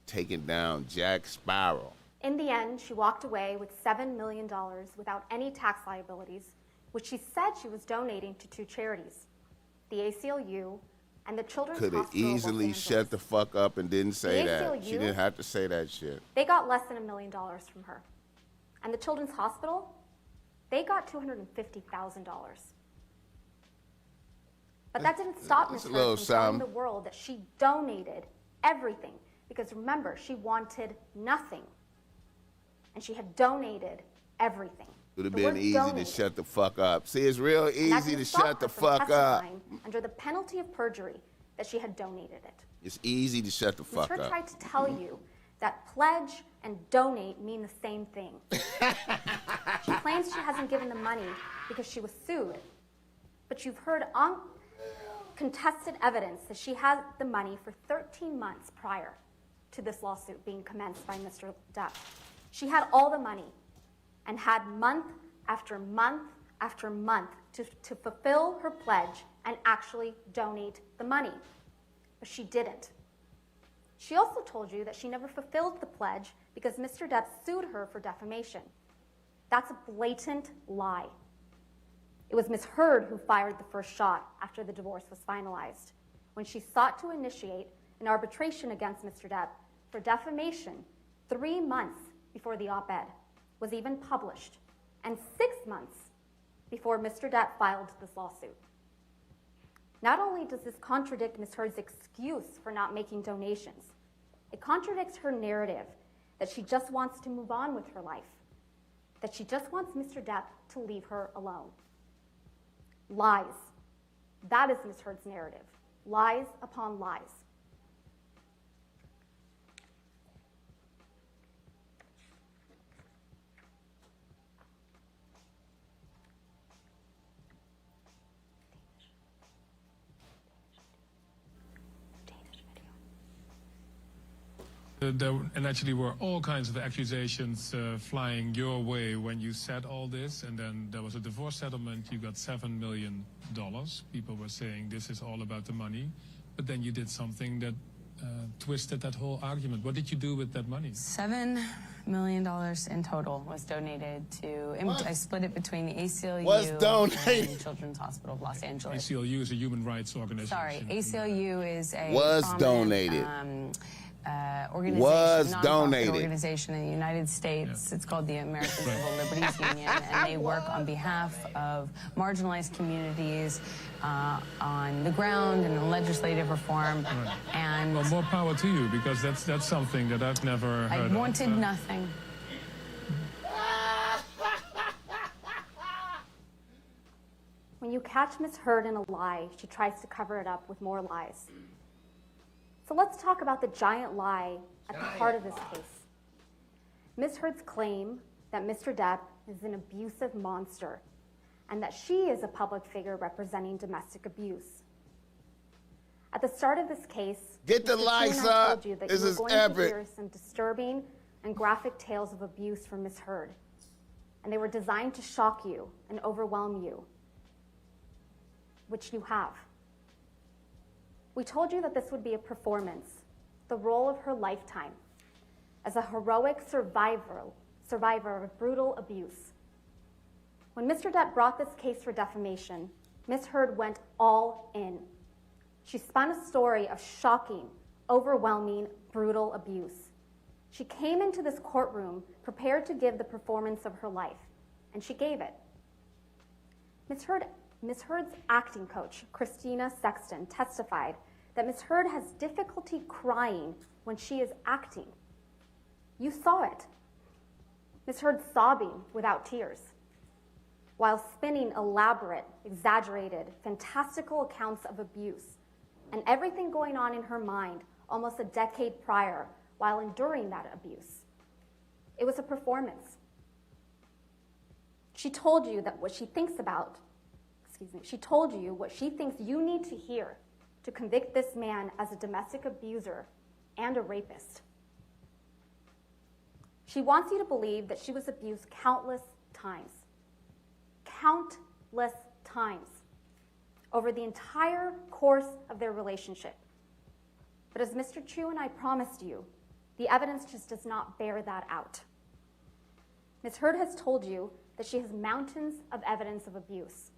taking down Jack Sparrow. In the end, she walked away with $7 million without any tax liabilities, which she said she was donating to 2 charities, the ACLU and the Children's Could have Hospital of Los easily Angeles. shut the fuck up and didn't say The that. ACLU? She didn't have to say that shit. They got less than $1 million from her. And the Children's Hospital, they got $250,000. But that didn't stop Ms. That's a Heard little from telling the something. world that she donated everything. Because remember, she wanted nothing. And she had donated everything. It would have The been word easy donated. to shut the fuck up. See, it's real And that easy didn't to stop shut the her from fuck up. testifying under the penalty of perjury that she had donated it. It's easy to shut the Ms. fuck Heard up. tried to tell you that pledge and donate mean the same thing. She claims she hasn't given the money because she was sued, but you've heard uncontested evidence that she had the money for 13 months prior to this lawsuit being commenced by Mr. Depp. She had all the money and had month after month after month to fulfill her pledge and actually donate the money, but she didn't. She also told you that she never fulfilled the pledge because Mr. Depp sued her for defamation. That's a blatant lie. It was Ms. Heard who fired the first shot after the divorce was finalized, when she sought to initiate an arbitration against Mr. Depp for defamation 3 months before the op-ed was even published, and 6 months before Mr. Depp filed this lawsuit. Not only does this contradict Ms. Heard's excuse for not making donations, it contradicts her narrative that she just wants to move on with her life, that she just wants Mr. Depp to leave her alone. Lies. That is Ms. Heard's narrative. Lies upon lies. There actually were all kinds of accusations flying your way when you said all this, and then there was a divorce settlement. You got $7 million. People were saying this is all about the money, but then you did something that twisted that whole argument. What did you do with that money? $7 million in total was donated to. I split it between the ACLU and Children's Hospital of Los Angeles. ACLU is a human rights organization. Sorry, ACLU is a donated. Organization in the United States. Yeah. It's called the American Civil Liberties Union, and they work on behalf of marginalized communities on the ground and in legislative reform. Right. And well, more power to you, because that's something that I've never heard of. I wanted nothing. When you catch Ms. Heard in a lie, she tries to cover it up with more lies. So let's talk about the giant lie at the heart of this case. Ms. Heard's claim that Mr. Depp is an abusive monster and that she is a public figure representing domestic abuse. At the start of this case, get the lights up. Told you that you were going to hear some disturbing and graphic tales of abuse from Ms. Heard, and they were designed to shock you and overwhelm you, which you have. We told you that this would be a performance, the role of her lifetime, as a heroic survivor of brutal abuse. When Mr. Depp brought this case for defamation, Ms. Heard went all in. She spun a story of shocking, overwhelming, brutal abuse. She came into this courtroom prepared to give the performance of her life, and she gave it. Ms. Heard's acting coach, Christina Sexton, testified that Ms. Heard has difficulty crying when she is acting. You saw it. Ms. Heard sobbing without tears, while spinning elaborate, exaggerated, fantastical accounts of abuse and everything going on in her mind almost a decade prior while enduring that abuse. It was a performance. She told you that what she thinks she told you what she thinks you need to hear to convict this man as a domestic abuser and a rapist. She wants you to believe that she was abused countless times over the entire course of their relationship. But as Mr. Chu and I promised you, the evidence just does not bear that out. Ms. Heard has told you that she has mountains of evidence of abuse,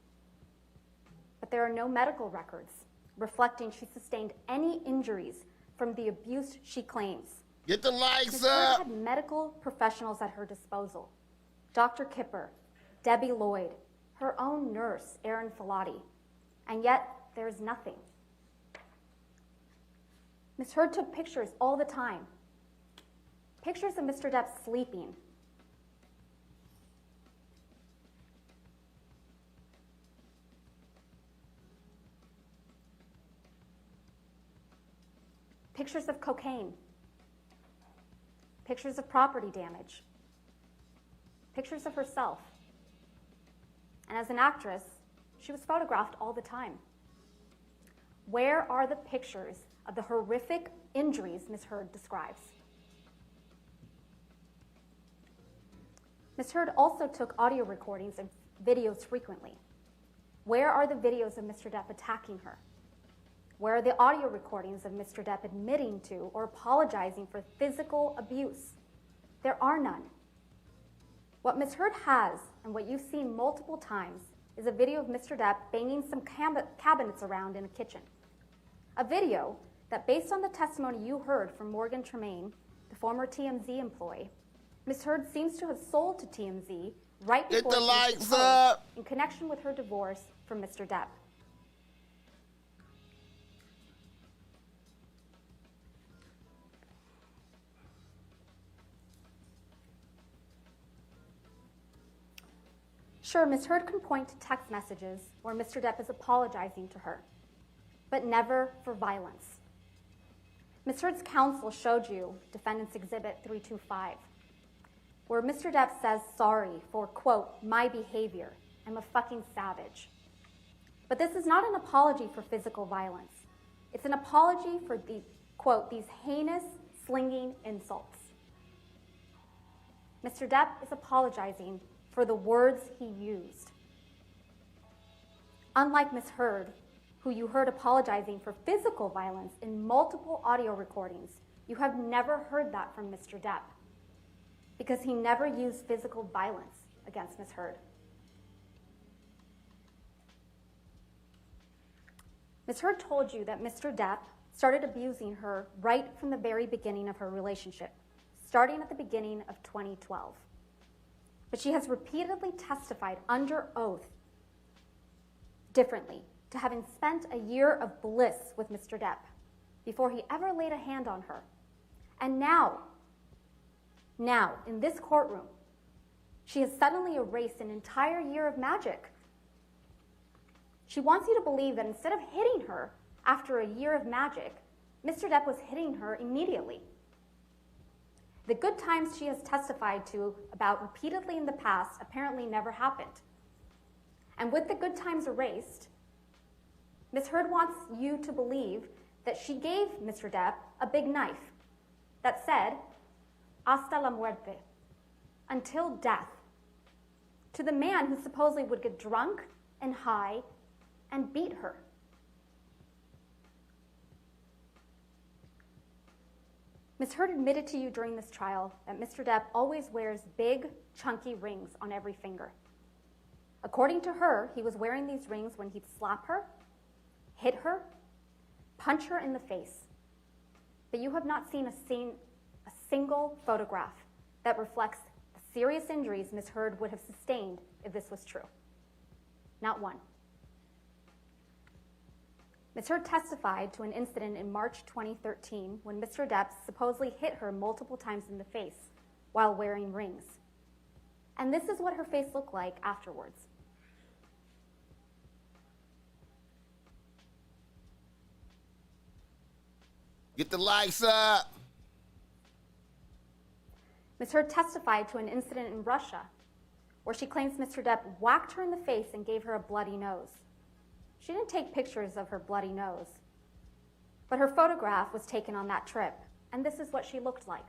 but there are no medical records reflecting she sustained any injuries from the abuse she claims. Get the lights Ms. up! Heard had medical professionals at her disposal. Dr. Kipper, Debbie Lloyd, her own nurse, Erin Filati, and yet there is nothing. Ms. Heard took pictures all the time. Pictures of Mr. Depp sleeping. Pictures of cocaine. pictures of property damage, pictures of herself. And as an actress, she was photographed all the time. Where are the pictures of the horrific injuries Ms. Heard describes? Ms. Heard also took audio recordings and videos frequently. Where are the videos of Mr. Depp attacking her? Where are the audio recordings of Mr. Depp admitting to or apologizing for physical abuse? There are none. What Ms. Heard has, and what you've seen multiple times, is a video of Mr. Depp banging some cabinets around in a kitchen. A video that, based on the testimony you heard from Morgan Tremaine, the former TMZ employee, Ms. Heard seems to have sold to TMZ right before she was deposed in connection with her divorce from Mr. Depp. Sure, Ms. Heard can point to text messages where Mr. Depp is apologizing to her, but never for violence. Ms. Heard's counsel showed you Defendant's Exhibit 325, where Mr. Depp says sorry for, quote, my behavior. I'm a fucking savage. But this is not an apology for physical violence. It's an apology for the, quote, these heinous, slinging insults. Mr. Depp is apologizing for the words he used. Unlike Ms. Heard, who you heard apologizing for physical violence in multiple audio recordings, you have never heard that from Mr. Depp, because he never used physical violence against Ms. Heard. Ms. Heard told you that Mr. Depp started abusing her right from the very beginning of her relationship, starting at the beginning of 2012. But she has repeatedly testified under oath differently to having spent a year of bliss with Mr. Depp before he ever laid a hand on her. And now, in this courtroom, she has suddenly erased an entire year of magic. She wants you to believe that instead of hitting her after a year of magic, Mr. Depp was hitting her immediately. The good times she has testified to about repeatedly in the past apparently never happened. And with the good times erased, Ms. Heard wants you to believe that she gave Mr. Depp a big knife that said, hasta la muerte, until death, to the man who supposedly would get drunk and high and beat her. Ms. Heard admitted to you during this trial that Mr. Depp always wears big, chunky rings on every finger. According to her, he was wearing these rings when he'd slap her, hit her, punch her in the face. But you have not seen a single photograph that reflects the serious injuries Ms. Heard would have sustained if this was true. Not one. Ms. Heard testified to an incident in March 2013 when Mr. Depp supposedly hit her multiple times in the face while wearing rings. And this is what her face looked like afterwards. Get the likes up. Ms. Heard testified to an incident in Russia where she claims Mr. Depp whacked her in the face and gave her a bloody nose. She didn't take pictures of her bloody nose, but her photograph was taken on that trip, and this is what she looked like.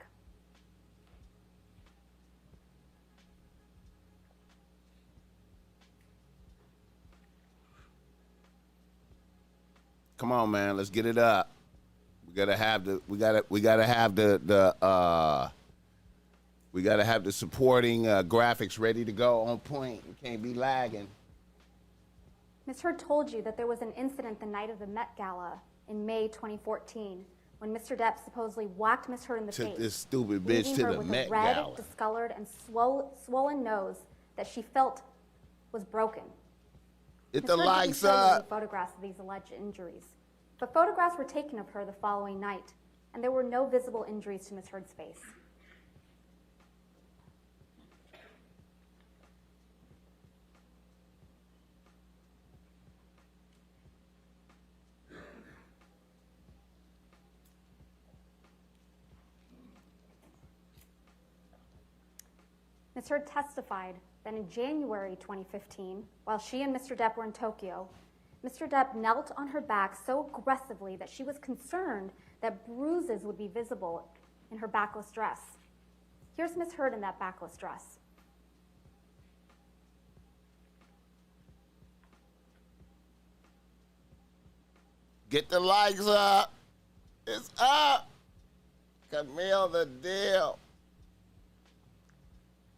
Come on, man, let's get it up. We gotta have the supporting graphics ready to go on point. We can't be lagging. Ms. Heard told you that there was an incident the night of the Met Gala in May 2014 when Mr. Depp supposedly whacked Ms. Heard in the face. Took this stupid bitch to the Met Gala. Leaving her with a red, discolored, and swollen nose that she felt was broken. Get Ms. the Heard didn't likes show you any up. photographs of these alleged injuries, but photographs were taken of her the following night, and there were no visible injuries to Ms. Heard's face. Ms. Heard testified that in January 2015, while she and Mr. Depp were in Tokyo, Mr. Depp knelt on her back so aggressively that she was concerned that bruises would be visible in her backless dress. Here's Ms. Heard in that backless dress. Get the likes up. It's up. Camille the deal.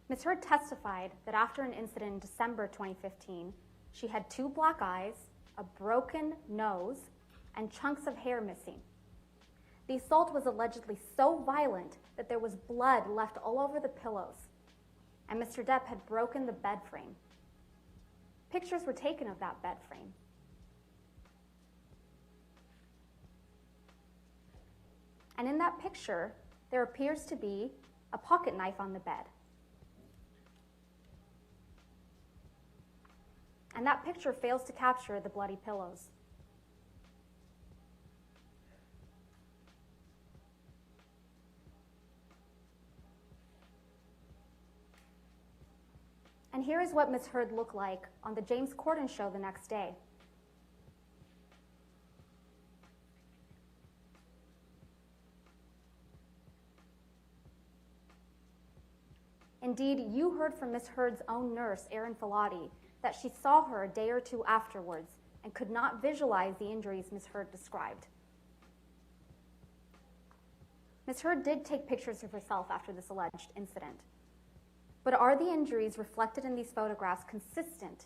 Ms. Heard testified that after an incident in December 2015, she had 2 black eyes, a broken nose, and chunks of hair missing. The assault was allegedly so violent that there was blood left all over the pillows, and Mr. Depp had broken the bed frame. Pictures were taken of that bed frame. And in that picture, there appears to be a pocket knife on the bed. And that picture fails to capture the bloody pillows. And here is what Ms. Heard looked like on the James Corden show the next day. Indeed, you heard from Ms. Heard's own nurse, Erin Filati, that she saw her a day or two afterwards and could not visualize the injuries Ms. Heard described. Ms. Heard did take pictures of herself after this alleged incident. But are the injuries reflected in these photographs consistent?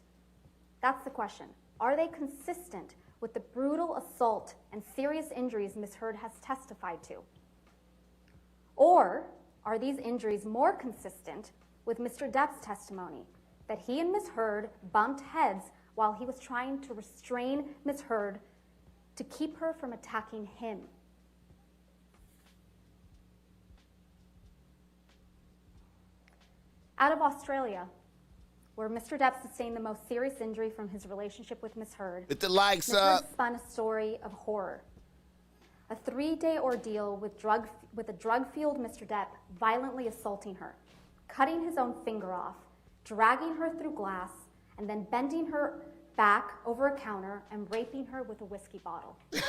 That's the question. Are they consistent with the brutal assault and serious injuries Ms. Heard has testified to? Or are these injuries more consistent with Mr. Depp's testimony that he and Ms. Heard bumped heads while he was trying to restrain Ms. Heard to keep her from attacking him? Out of Australia, where Mr. Depp sustained the most serious injury from his relationship with Ms. Heard, Get the likes Ms. Heard up. spun a story of horror. A 3-day ordeal with a drug-fueled Mr. Depp violently assaulting her, cutting his own finger off, dragging her through glass, and then bending her back over a counter and raping her with a whiskey bottle. She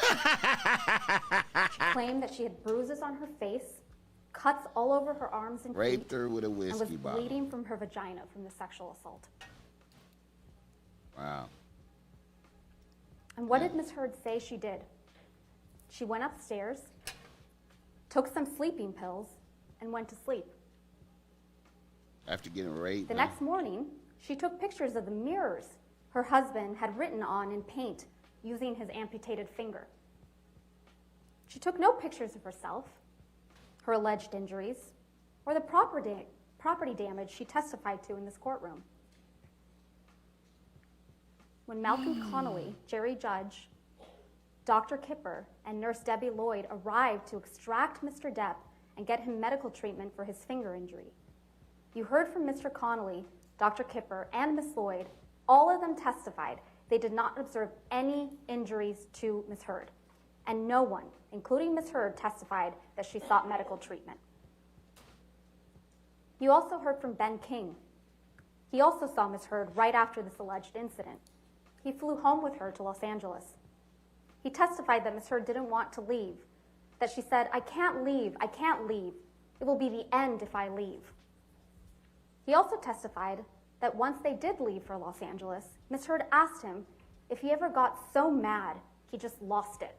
claimed that she had bruises on her face, cuts all over her arms and feet, Raped her with a and was whiskey bottle. bleeding from her vagina from the sexual assault. Wow. And what did Ms. Heard say she did? She went upstairs, took some sleeping pills, and went to sleep. After getting raped. The next morning, she took pictures of the mirrors her husband had written on in paint using his amputated finger. She took no pictures of herself, her alleged injuries, or the property damage she testified to in this courtroom. When Malcolm Connolly, Jerry Judge, Dr. Kipper, and Nurse Debbie Lloyd arrived to extract Mr. Depp and get him medical treatment for his finger injury, you heard from Mr. Connolly, Dr. Kipper, and Ms. Lloyd. All of them testified they did not observe any injuries to Ms. Heard, and no one, including Ms. Heard, testified that she sought medical treatment. You also heard from Ben King. He also saw Ms. Heard right after this alleged incident. He flew home with her to Los Angeles. He testified that Ms. Heard didn't want to leave, that she said, I can't leave. It will be the end if I leave. He also testified that once they did leave for Los Angeles, Ms. Heard asked him if he ever got so mad he just lost it.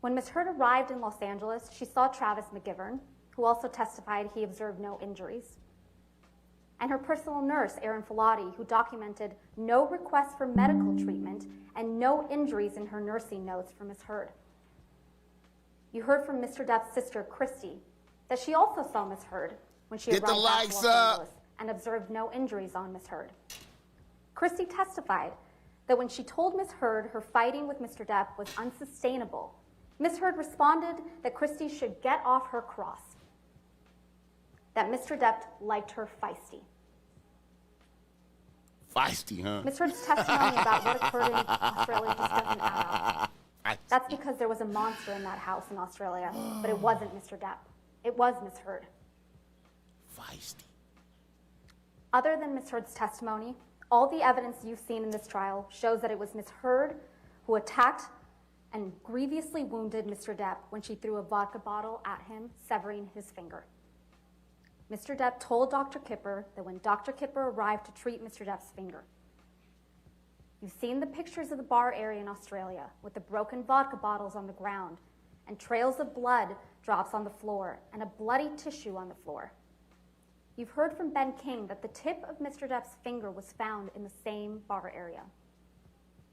When Ms. Heard arrived in Los Angeles, she saw Travis McGivern, who also testified he observed no injuries, and her personal nurse, Erin Filati, who documented no requests for medical treatment and no injuries in her nursing notes for Ms. Heard. You heard from Mr. Depp's sister, Christy, that she also saw Ms. Heard when she arrived back to Los Angeles and observed no injuries on Ms. Heard. Christy testified that when she told Ms. Heard her fighting with Mr. Depp was unsustainable, Ms. Heard responded that Christy should get off her cross, that Mr. Depp liked her feisty. Feisty, huh? Ms. Heard's testimony about what occurred in Australia just doesn't add up. That's because there was a monster in that house in Australia, but it wasn't Mr. Depp. It was Ms. Heard. Feisty. Other than Ms. Heard's testimony, all the evidence you've seen in this trial shows that it was Ms. Heard who attacked and grievously wounded Mr. Depp when she threw a vodka bottle at him, severing his finger. Mr. Depp told Dr. Kipper that when Dr. Kipper arrived to treat Mr. Depp's finger. You've seen the pictures of the bar area in Australia with the broken vodka bottles on the ground and trails of blood drops on the floor and a bloody tissue on the floor. You've heard from Ben King that the tip of Mr. Depp's finger was found in the same bar area.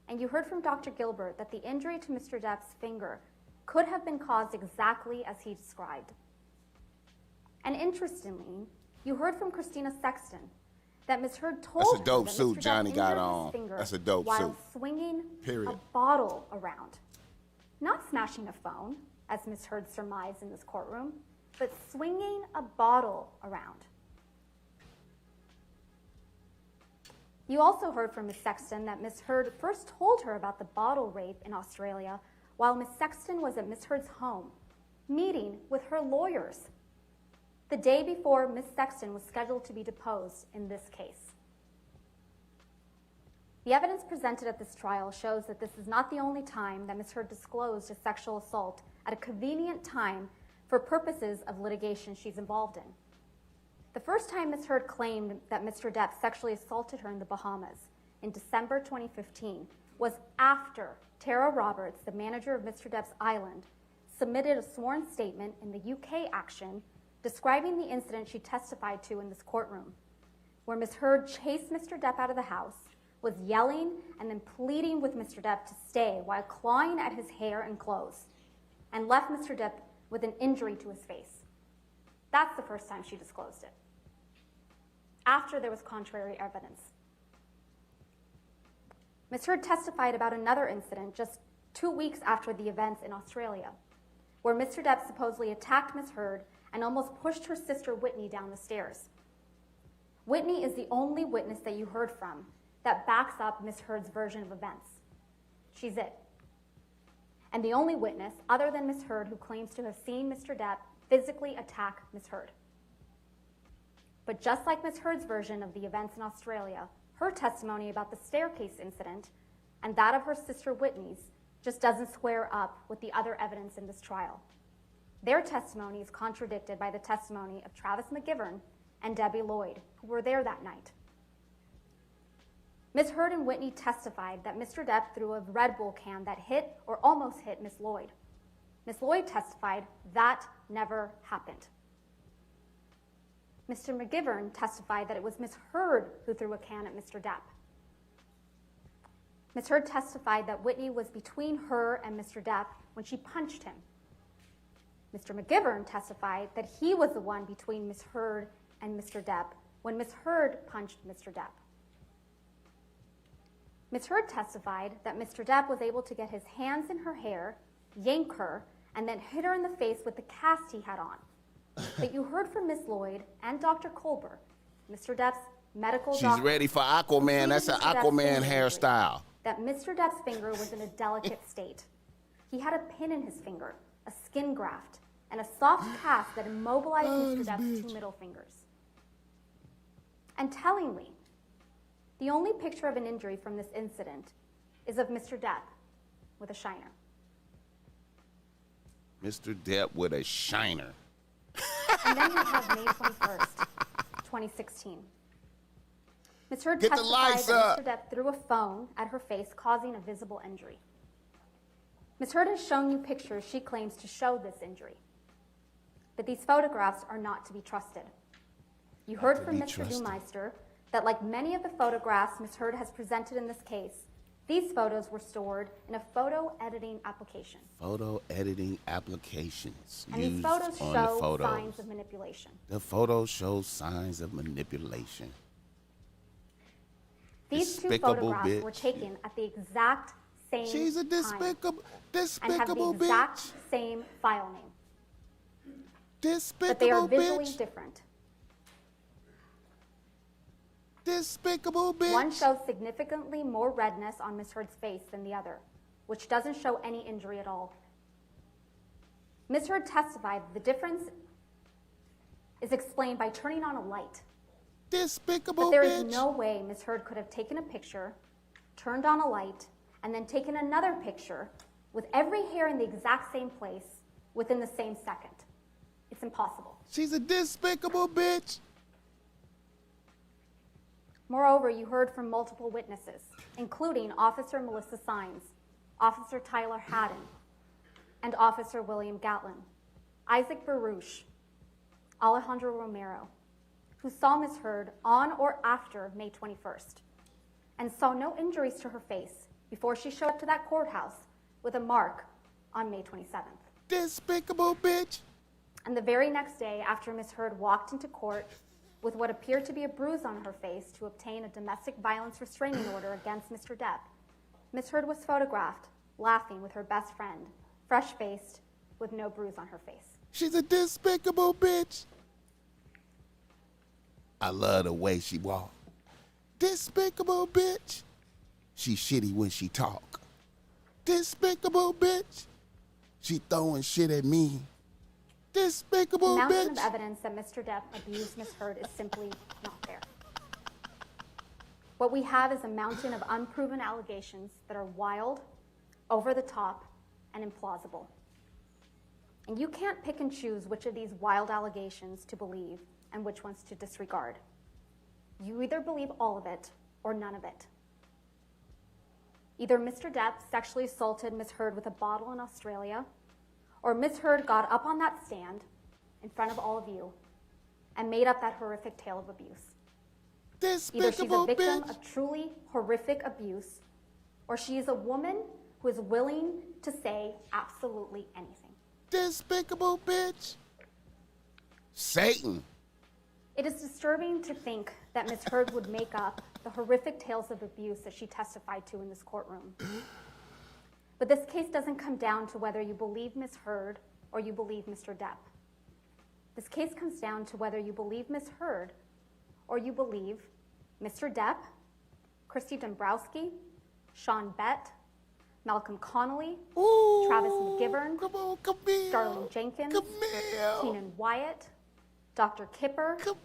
And you heard from Dr. Gilbert that the injury to Mr. Depp's finger could have been caused exactly as he described. And interestingly, you heard from Christina Sexton that Ms. Heard told That's a dope her that suit Mr. Johnny Depp got injured on. his finger That's a dope while suit. swinging Period. a bottle around. Not smashing a phone, as Ms. Heard surmised in this courtroom, but swinging a bottle around. You also heard from Ms. Sexton that Ms. Heard first told her about the bottle rape in Australia while Ms. Sexton was at Ms. Heard's home, meeting with her lawyers, the day before Ms. Sexton was scheduled to be deposed in this case. The evidence presented at this trial shows that this is not the only time that Ms. Heard disclosed a sexual assault at a convenient time for purposes of litigation she's involved in. The first time Ms. Heard claimed that Mr. Depp sexually assaulted her in the Bahamas in December 2015 was after Tara Roberts, the manager of Mr. Depp's island, submitted a sworn statement in the UK action describing the incident she testified to in this courtroom, where Ms. Heard chased Mr. Depp out of the house, was yelling and then pleading with Mr. Depp to stay while clawing at his hair and clothes, and left Mr. Depp with an injury to his face. That's the first time she disclosed it, after there was contrary evidence. Ms. Heard testified about another incident just 2 weeks after the events in Australia, where Mr. Depp supposedly attacked Ms. Heard and almost pushed her sister Whitney down the stairs. Whitney is the only witness that you heard from that backs up Ms. Heard's version of events. She's it. And the only witness, other than Ms. Heard, who claims to have seen Mr. Depp physically attack Ms. Heard. But just like Ms. Heard's version of the events in Australia, her testimony about the staircase incident and that of her sister Whitney's just doesn't square up with the other evidence in this trial. Their testimony is contradicted by the testimony of Travis McGivern and Debbie Lloyd, who were there that night. Ms. Heard and Whitney testified that Mr. Depp threw a Red Bull can that hit or almost hit Ms. Lloyd. Ms. Lloyd testified that never happened. Mr. McGivern testified that it was Ms. Heard who threw a can at Mr. Depp. Ms. Heard testified that Whitney was between her and Mr. Depp when she punched him. Mr. McGivern testified that he was the one between Ms. Heard and Mr. Depp when Ms. Heard punched Mr. Depp. Ms. Heard testified that Mr. Depp was able to get his hands in her hair, yank her, and then hit her in the face with the cast he had on. But you heard from Ms. Lloyd and Dr. Colbert, Mr. Depp's medical doctor. She's ready for Aquaman. That's an Aquaman hairstyle. That Mr. Depp's finger was in a delicate state. He had a pin in his finger, a skin graft, and a soft cast that immobilized Mr. Depp's two middle fingers. And tellingly, the only picture of an injury from this incident is of Mr. Depp with a shiner. Mr. Depp with a shiner. And then we have May 21st, 2016. Ms. Heard Get the testified lights that up. Mr. Depp threw a phone at her face, causing a visible injury. Ms. Heard has shown you pictures she claims to show this injury. But these photographs are not to be trusted. You heard from Mr. Dumeister that like many of the photographs Ms. Heard has presented in this case, these photos were stored in a photo editing application. Photo editing applications And these used photos on show the photos. signs of manipulation. The photos show signs of manipulation. These two Despicable photographs bitch. were taken at the exact same She's a time despicable and have the bitch. exact same file name. Despicable But they are visually bitch. different. Despicable bitch. One shows significantly more redness on Ms. Heard's face than the other, which doesn't show any injury at all. Ms. Heard testified the difference is explained by turning on a light. Despicable But there bitch. is no way Ms. Heard could have taken a picture, turned on a light, and then taken another picture with every hair in the exact same place within the same second. It's impossible. She's a despicable bitch. Moreover, you heard from multiple witnesses, including Officer Melissa Sines, Officer Tyler Haddon, and Officer William Gatlin, Isaac Baruch, Alejandro Romero, who saw Ms. Heard on or after May 21st and saw no injuries to her face before she showed up to that courthouse with a mark on May 27th. Despicable bitch. And the very next day, after Ms. Heard walked into court with what appeared to be a bruise on her face to obtain a domestic violence restraining order against Mr. Depp, Ms. Heard was photographed laughing with her best friend, fresh-faced, with no bruise on her face. She's a despicable bitch. I love the way she walk. Despicable bitch. She shitty when she talk. Despicable bitch. She throwing shit at me. Despicable The mountain bitch. of evidence that Mr. Depp abused Ms. Heard is simply not there. What we have is a mountain of unproven allegations that are wild, over the top, and implausible. And you can't pick and choose which of these wild allegations to believe and which ones to disregard. You either believe all of it or none of it. Either Mr. Depp sexually assaulted Ms. Heard with a bottle in Australia, or Ms. Heard got up on that stand in front of all of you and made up that horrific tale of abuse. Either she's a victim of truly horrific abuse, or she is a woman who is willing to say absolutely anything. Despicable bitch. Satan. It is disturbing to think that Ms. Heard would make up the horrific tales of abuse that she testified to in this courtroom. But this case doesn't come down to whether you believe Ms. Heard or you believe Mr. Depp. This case comes down to whether you believe Ms. Heard or you believe Mr. Depp, Christy Dombrowski, Sean Bett, Malcolm Connolly, Ooh, Travis McGivern, come on, Camille. Starling Jenkins, Camille. Keenan Wyatt, Dr. Kipper, Camille.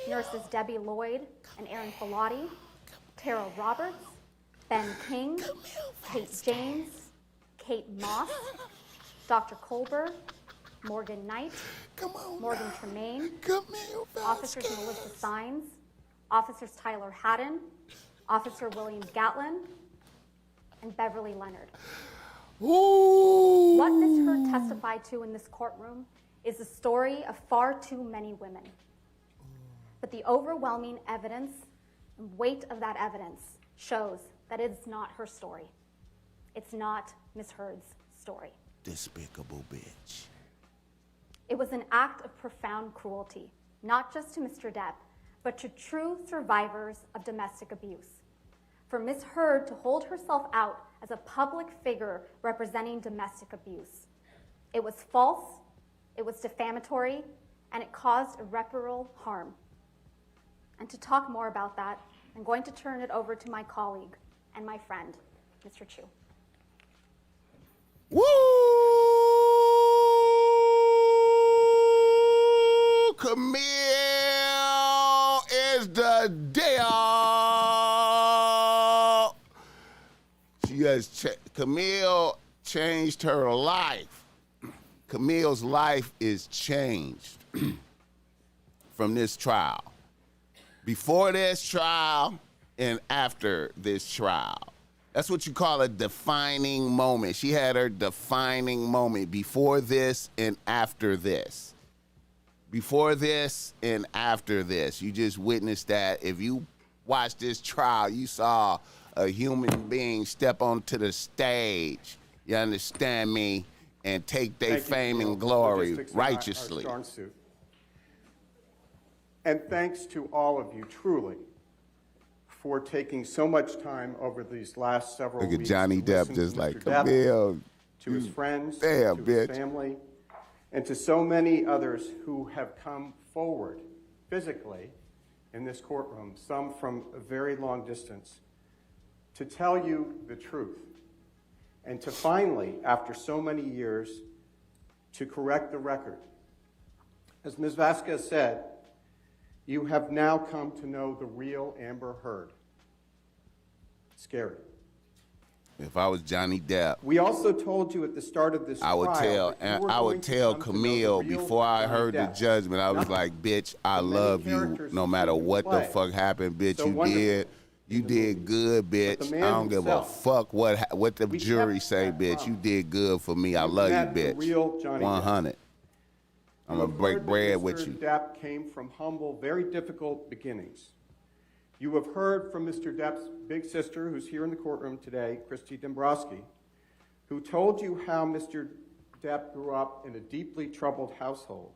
nurses Debbie Lloyd and Aaron Filati, Tara Roberts, Ben King, Kate James, Kate Moss, Dr. Colbert, Morgan Knight, Morgan now. Tremaine, Camille Officers Vasquez. Melissa Sines, Officers Tyler Haddon, Officer William Gatlin, and Beverly Leonard. Ooh. What Ms. Heard testified to in this courtroom is the story of far too many women. But the overwhelming evidence and weight of that evidence shows that it's not her story. It's not Ms. Heard's story. Despicable bitch. It was an act of profound cruelty, not just to Mr. Depp, but to true survivors of domestic abuse. For Ms. Heard to hold herself out as a public figure representing domestic abuse. It was false, it was defamatory, and it caused irreparable harm. And to talk more about that, I'm going to turn it over to my colleague and my friend, Mr. Chu. Woo! Camille is the deal. Camille changed her life. Camille's life is changed from this trial. Before this trial and after this trial. That's what you call a defining moment. She had her defining moment before this and after this. Before this and after this. You just witnessed that. If you watched this trial, you saw a human being step onto the stage, you understand me, and take their fame and glory righteously. Our suit. And thanks to all of you, truly, for taking so much time over these last several Look at weeks Johnny to Depp listen just to like, Mr. Depp, Camille. to his friends, Damn, to bitch. his family, and to so many others who have come forward physically in this courtroom, some from a very long distance, to tell you the truth, and to finally, after so many years, to correct the record. As Ms. Vasquez said, You have now come to know the real Amber Heard. Scary. If I was Johnny Depp, We also told you at the start of this I would trial that you were going to tell come to know the Camille real before I Johnny heard the Depp. judgment, I was Nothing. like, bitch, I The many love you characters no that matter you what the play. fuck happened, bitch. So You wonderful did. You in the did movie. good, But the bitch. man I don't give a himself, fuck what the we jury kept say, that bitch. promise. You did good for me. I You love you, met the bitch. real Johnny Depp. 100. I'm You gonna have break heard that bread with Mr. you. Depp came from humble, very difficult beginnings. You have heard from Mr. Depp's big sister, who's here in the courtroom today, Christy Dombrowski, who told you how Mr. Depp grew up in a deeply troubled household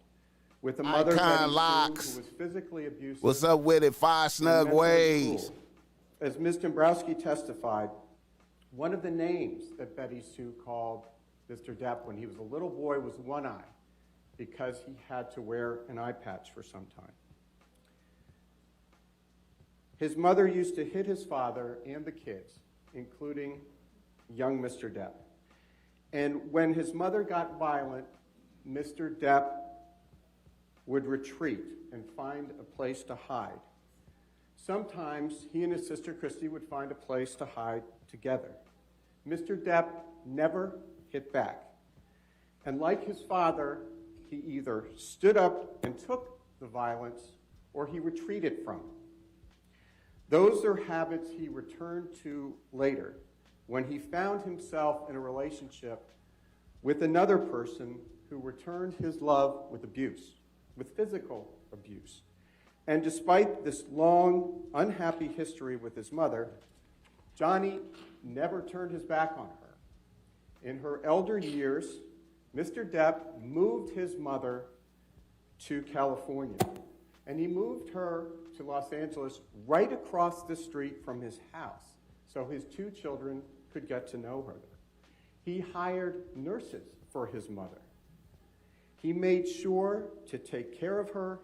with a mother, Icon Betty Sue, Locks. who was physically abusive. What's up with it? Five and snug mentally ways. cruel. As Ms. Dombrowski testified, one of the names that Betty Sue called Mr. Depp when he was a little boy was One Eye, because he had to wear an eye patch for some time. His mother used to hit his father and the kids, including young Mr. Depp. And when his mother got violent, Mr. Depp would retreat and find a place to hide. Sometimes he and his sister Christy would find a place to hide together. Mr. Depp never hit back. And like his father, he either stood up and took the violence or he retreated from it. Those are habits he returned to later when he found himself in a relationship with another person who returned his love with abuse, with physical abuse. And despite this long, unhappy history with his mother, Johnny never turned his back on her. In her elder years, Mr. Depp moved his mother to California, and he moved her to Los Angeles right across the street from his house so his two children could get to know her there. He hired nurses for his mother. He made sure to take care of her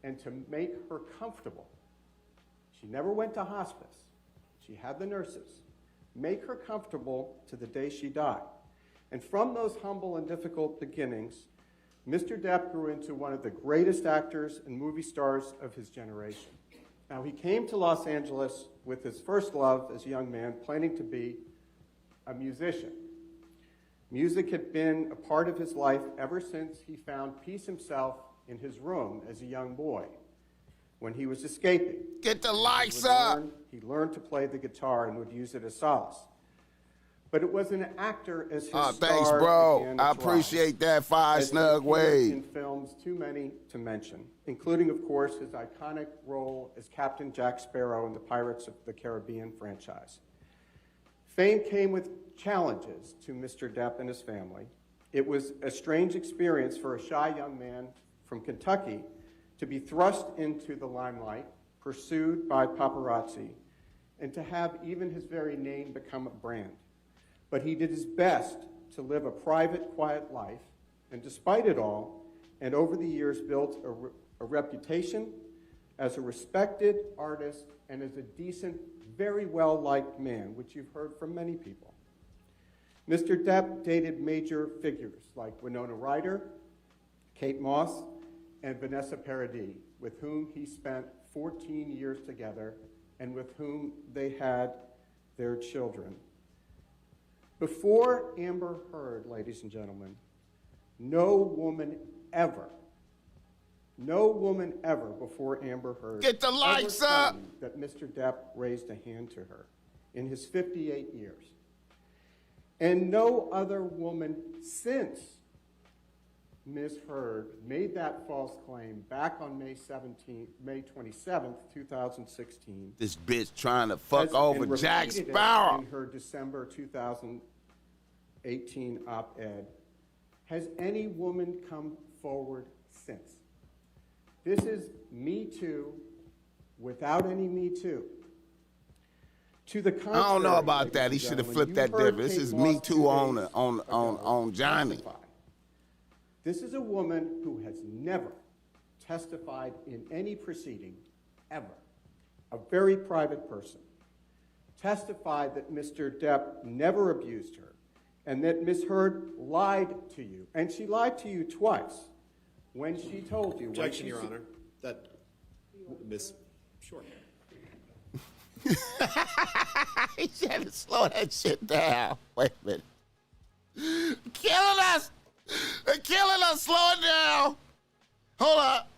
and to make her comfortable. She never went to hospice. She had the nurses make her comfortable to the day she died. And from those humble and difficult beginnings, Mr. Depp grew into one of the greatest actors and movie stars of his generation. Now, he came to Los Angeles with his first love as a young man, planning to be a musician. Music had been a part of his life ever since he found peace himself in his room as a young boy when he was escaping. Get the lights up. He learned to play the guitar and would use it as solace. But it was an actor as his Thanks, star bro. began to I rise, appreciate that. Five as he snug appeared ways. in films too many to mention, including, of course, his iconic role as Captain Jack Sparrow in the Pirates of the Caribbean franchise. Fame came with challenges to Mr. Depp and his family. It was a strange experience for a shy young man from Kentucky to be thrust into the limelight, pursued by paparazzi, and to have even his very name become a brand. But he did his best to live a private, quiet life, and despite it all, and over the years built a reputation as a respected artist and as a decent, very well-liked man, which you've heard from many people. Mr. Depp dated major figures like Winona Ryder, Kate Moss, and Vanessa Paradis, with whom he spent 14 years together and with whom they had their children. Before Amber Heard, ladies and gentlemen, no woman ever before Amber Heard Get the lights up. claimed that Mr. Depp raised a hand to her in his 58 years. And no other woman since Ms. Heard made that false claim back on May 27th, 2016. This bitch trying to fuck over Jack Sparrow. In her December 2018 op-ed. Has any woman come forward since? This is Me Too without any Me Too. To the contrary, I don't know about that. He ladies and should have gentlemen, flipped that you heard different. This Kate is Moss Me Too 2 on days on Johnny. testify. This is a woman who has never testified in any proceeding, ever. A very private person. Testified that Mr. Depp never abused her and that Ms. Heard lied to you. And she lied to you twice when she told you. Objection, Your Honor. Miss Short. He said to slow that shit down. Wait a minute. Killing us. They're killing us. Slow it down. Hold up.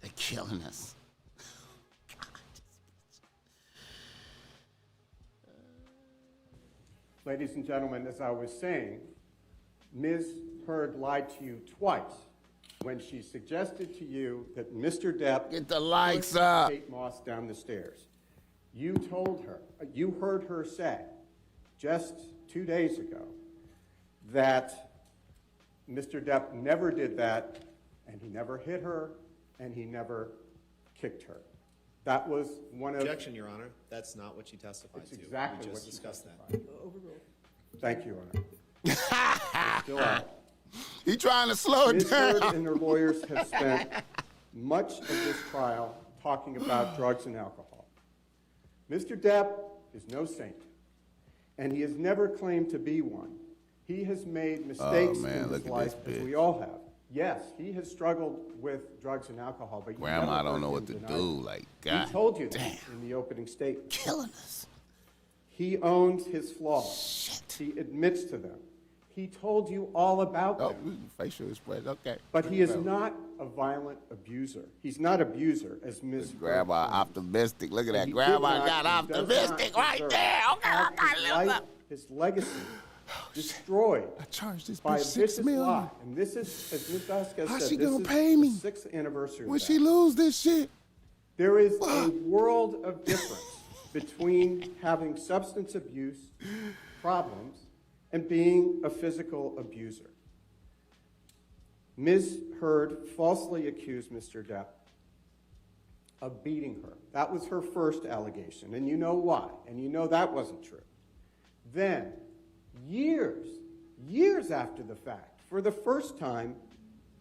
They're killing us. Ladies and gentlemen, as I was saying, Ms. Heard lied to you twice when she suggested to you that Mr. Depp Get the lights pushed up. Kate Moss down the stairs. You told her, you heard her say just 2 days ago that Mr. Depp never did that, and he never hit her, and he never kicked her. That was one of... Objection, Your Honor. That's not what she testified It's to. exactly We what just she discussed testified. that. Overruled. Thank you, Your Honor. Still out. He trying to slow it Ms. Heard down. and her lawyers have spent much of this trial talking about drugs and alcohol. Mr. Depp is no saint, and he has never claimed to be one. He has made mistakes in his look at life, this as bitch. we all have. Yes, he has struggled with drugs and alcohol, but you Grandma never don't heard know him what to deny do. it. Like, God He told you damn. that in the opening statement. Killing us. He owns his flaws. Shit. He admits to them. He told you all about Oh, them. facial expression. Okay. But he is not a violent abuser. He's not abuser, as Ms. Grandma Heard claims. optimistic. Look at that. He Grandma did got not and does optimistic not right deserve there. to Okay, have okay, his look life, up. his legacy destroyed I charged this by bitch a $6 vicious million. lie. And this is, as Ms. Vasquez How said, she this gonna is pay me? the 6th anniversary of When that. she lose this shit? There is a world of difference between having substance abuse problems and being a physical abuser. Ms. Heard falsely accused Mr. Depp of beating her. That was her first allegation, and you know why, and you know that wasn't true. Then, years after the fact, for the first time,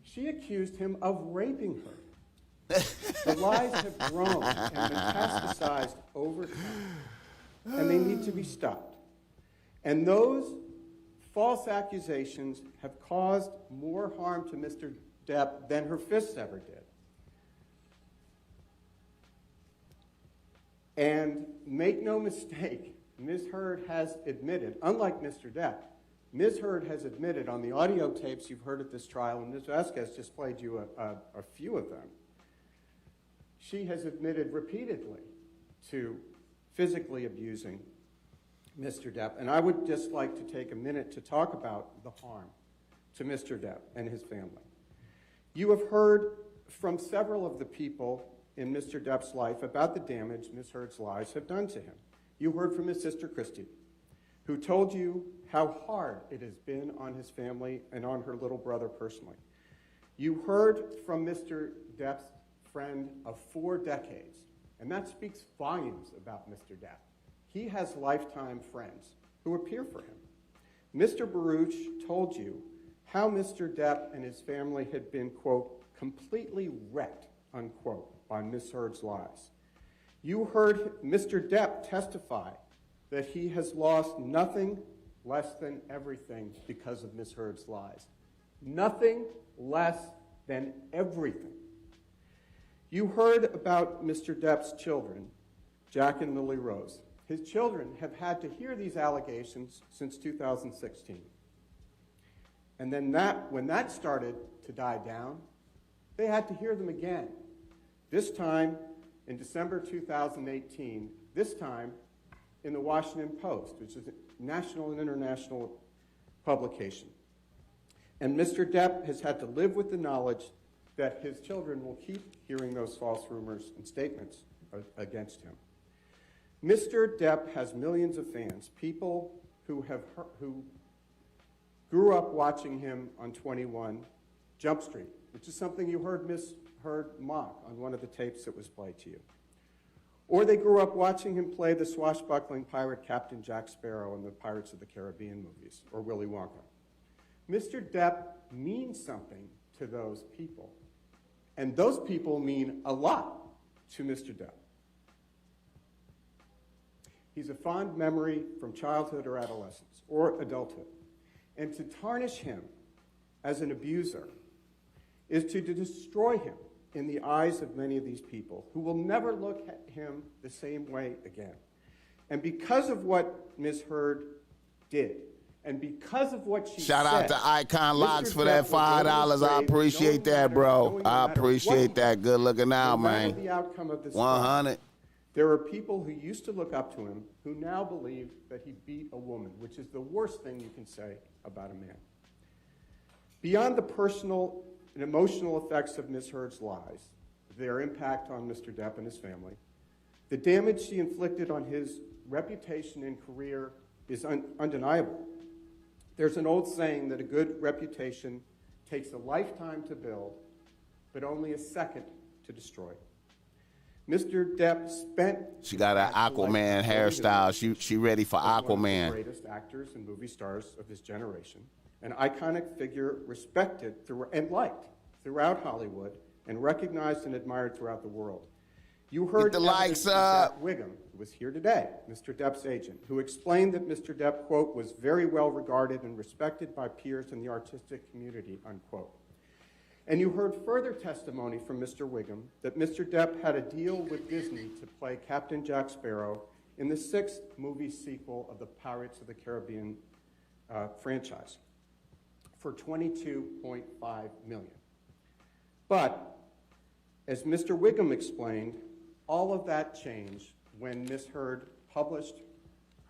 she accused him of raping her. The lies have grown and metastasized over time, and they need to be stopped. And those false accusations have caused more harm to Mr. Depp than her fists ever did. And make no mistake, Ms. Heard has admitted, unlike Mr. Depp, Ms. Heard has admitted on the audio tapes you've heard at this trial, and Ms. Vasquez just played you a few of them, she has admitted repeatedly to physically abusing Mr. Depp. And I would just like to take a minute to talk about the harm to Mr. Depp and his family. You have heard from several of the people in Mr. Depp's life about the damage Ms. Heard's lies have done to him. You heard from his sister, Christy, who told you how hard it has been on his family and on her little brother personally. You heard from Mr. Depp's friend of 4 decades, and that speaks volumes about Mr. Depp. He has lifetime friends who appear for him. Mr. Baruch told you how Mr. Depp and his family had been, quote, completely wrecked, unquote, by Ms. Heard's lies. You heard Mr. Depp testify that he has lost nothing less than everything because of Ms. Heard's lies. Nothing less than everything. You heard about Mr. Depp's children, Jack and Lily Rose. His children have had to hear these allegations since 2016. And then when that started to die down, they had to hear them again. This time in December 2018, this time in the Washington Post, which is a national and international publication. And Mr. Depp has had to live with the knowledge that his children will keep hearing those false rumors and statements against him. Mr. Depp has millions of fans, people who grew up watching him on 21 Jump Street, which is something you heard Ms. Heard mock on one of the tapes that was played to you. Or they grew up watching him play the swashbuckling pirate Captain Jack Sparrow in the Pirates of the Caribbean movies, or Willy Wonka. Mr. Depp means something to those people, and those people mean a lot to Mr. Depp. He's a fond memory from childhood or adolescence or adulthood. And to tarnish him as an abuser is to destroy him in the eyes of many of these people who will never look at him the same way again. And because of what Ms. Heard did, and because of what she Shout said, out to Icon Mr. Locks for Depp that will go to his $5. I grave appreciate that, bro. I appreciate that. Good looking out, no matter man. the outcome of this 100. trial, there are people who used to look up to him who now believe that he beat a woman, which is the worst thing you can say about a man. Beyond the personal and emotional effects of Ms. Heard's lies, their impact on Mr. Depp and his family, the damage she inflicted on his reputation and career is undeniable. There's an old saying that a good reputation takes a lifetime to build, but only a second to destroy. Mr. Depp spent... She got an Aquaman hairstyle. She ready for Aquaman. One of the Aquaman. greatest actors and movie stars of his generation. An iconic figure respected and liked throughout Hollywood and recognized and admired throughout the world. You heard the likes of up. Jack Wiggum, who was here today, Mr. Depp's agent, who explained that Mr. Depp, quote, was very well regarded and respected by peers in the artistic community, unquote. And you heard further testimony from Mr. Wiggum that Mr. Depp had a deal with Disney to play Captain Jack Sparrow in the 6th movie sequel of the Pirates of the Caribbean franchise for $22.5 million. But, as Mr. Wiggum explained, all of that changed when Ms. Heard published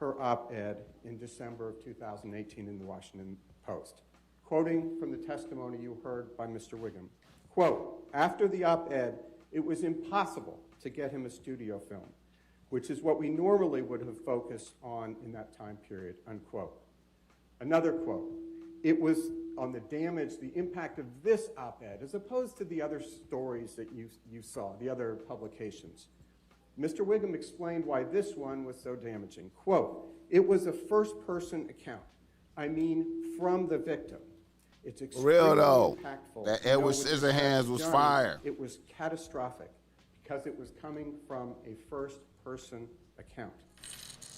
her op-ed in December of 2018 in the Washington Post. Quoting from the testimony you heard by Mr. Wiggum, quote, after the op-ed, it was impossible to get him a studio film, which is what we normally would have focused on in that time period, unquote. Another quote, it was on the damage, the impact of this op-ed, as opposed to the other stories that you saw, the other publications. Mr. Wiggum explained why this one was so damaging. Quote, it was a first-person account. I mean, from the victim. It's extremely Real though, impactful. that Edward Scissorhands was fire. It was catastrophic because it was coming from a first-person account.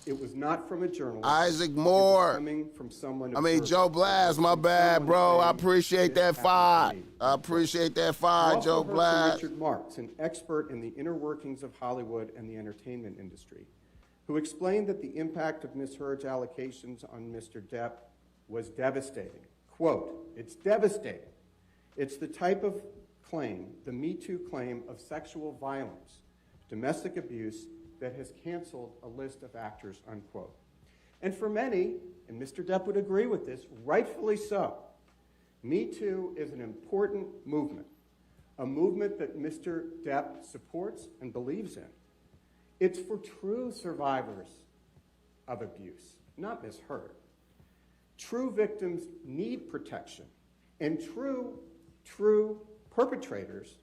It was not from a journalist. Isaac It Moore. was coming from someone. Joe Blast, my bad, bro. I appreciate that $5. I appreciate that $5, Joe Blast. Richard Marks, an expert in the inner workings of Hollywood and the entertainment industry, who explained that the impact of Ms. Heard's allocations on Mr. Depp was devastating. Quote, it's devastating. It's the type of claim, the Me Too claim of sexual violence, domestic abuse, that has canceled a list of actors, unquote. And for many, and Mr. Depp would agree with this, rightfully so, Me Too is an important movement, a movement that Mr. Depp supports and believes in. It's for true survivors of abuse, not Ms. Heard. True victims need protection, and true perpetrators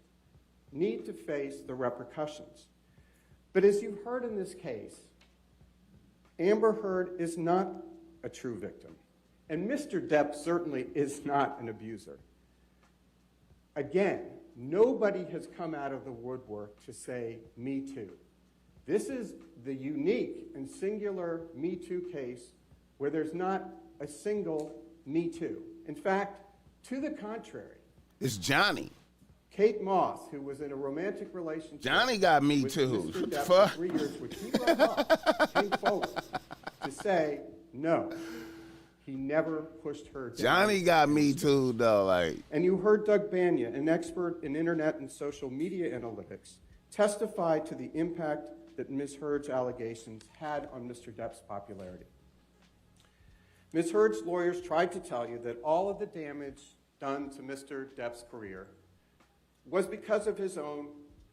need to face the repercussions. But as you've heard in this case, Amber Heard is not a true victim, and Mr. Depp certainly is not an abuser. Again, nobody has come out of the woodwork to say, Me Too. This is the unique and singular Me Too case where there's not a single Me Too. In fact, to the contrary. It's Johnny. Kate Moss, who was in a romantic relationship. Johnny got Me with Too. Mr. What the Depp fuck? for 3 years, which he broke off, came forward to say, no, he never pushed her down. Johnny got Me Too, though. Like, And you heard Doug Banya, an expert in internet and social media analytics, testify to the impact that Ms. Heard's allegations had on Mr. Depp's popularity. Ms. Heard's lawyers tried to tell you that all of the damage done to Mr. Depp's career was because of his own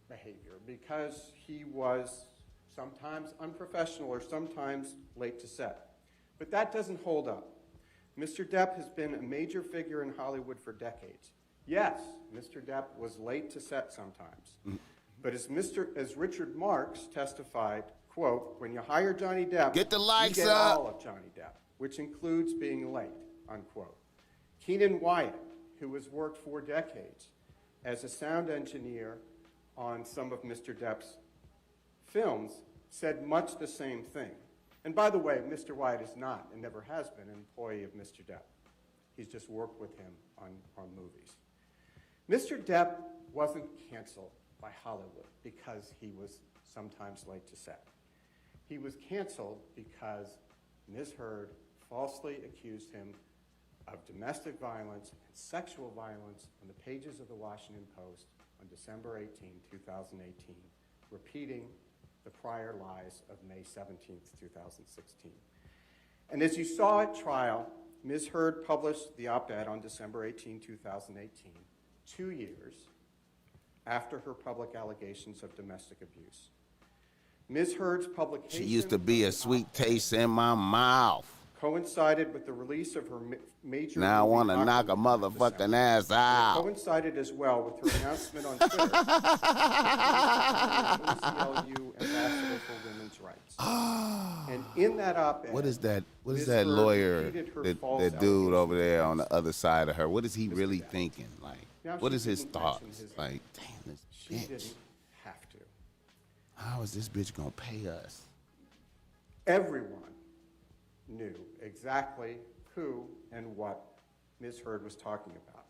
behavior, because he was sometimes unprofessional or sometimes late to set. But that doesn't hold up. Mr. Depp has been a major figure in Hollywood for decades. Yes, Mr. Depp was late to set sometimes. But as Richard Marks testified, quote, when you hire Johnny Depp, get the likes you get up. all of Johnny Depp, which includes being late, unquote. Keenan Wyatt, who has worked for decades as a sound engineer on some of Mr. Depp's films, said much the same thing. And by the way, Mr. Wyatt is not and never has been an employee of Mr. Depp. He's just worked with him on movies. Mr. Depp wasn't canceled by Hollywood because he was sometimes late to set. He was canceled because Ms. Heard falsely accused him of domestic violence and sexual violence on the pages of the Washington Post on December 18, 2018, repeating the prior lies of May 17, 2016. And as you saw at trial, Ms. Heard published the op-ed on December 18, 2018, 2 years after her public allegations of domestic abuse. Ms. Heard's publication... She used to be a sweet taste in my mouth. ...coincided with the release of her major... Now I want to knock a motherfucking ass out. It coincided as well with her announcement on Twitter ACLU Ambassador for Women's Rights. And in that op-ed... What is that Ms. that Heard lawyer, repeated her that false dude allegations over there on the against other side of her? What is he Mr. really Depp. thinking? Like, Now, what she is his didn't mention thoughts? his Like, name. damn, this She bitch. didn't have to. How is this bitch gonna pay us? Everyone knew exactly who and what Ms. Heard was talking about.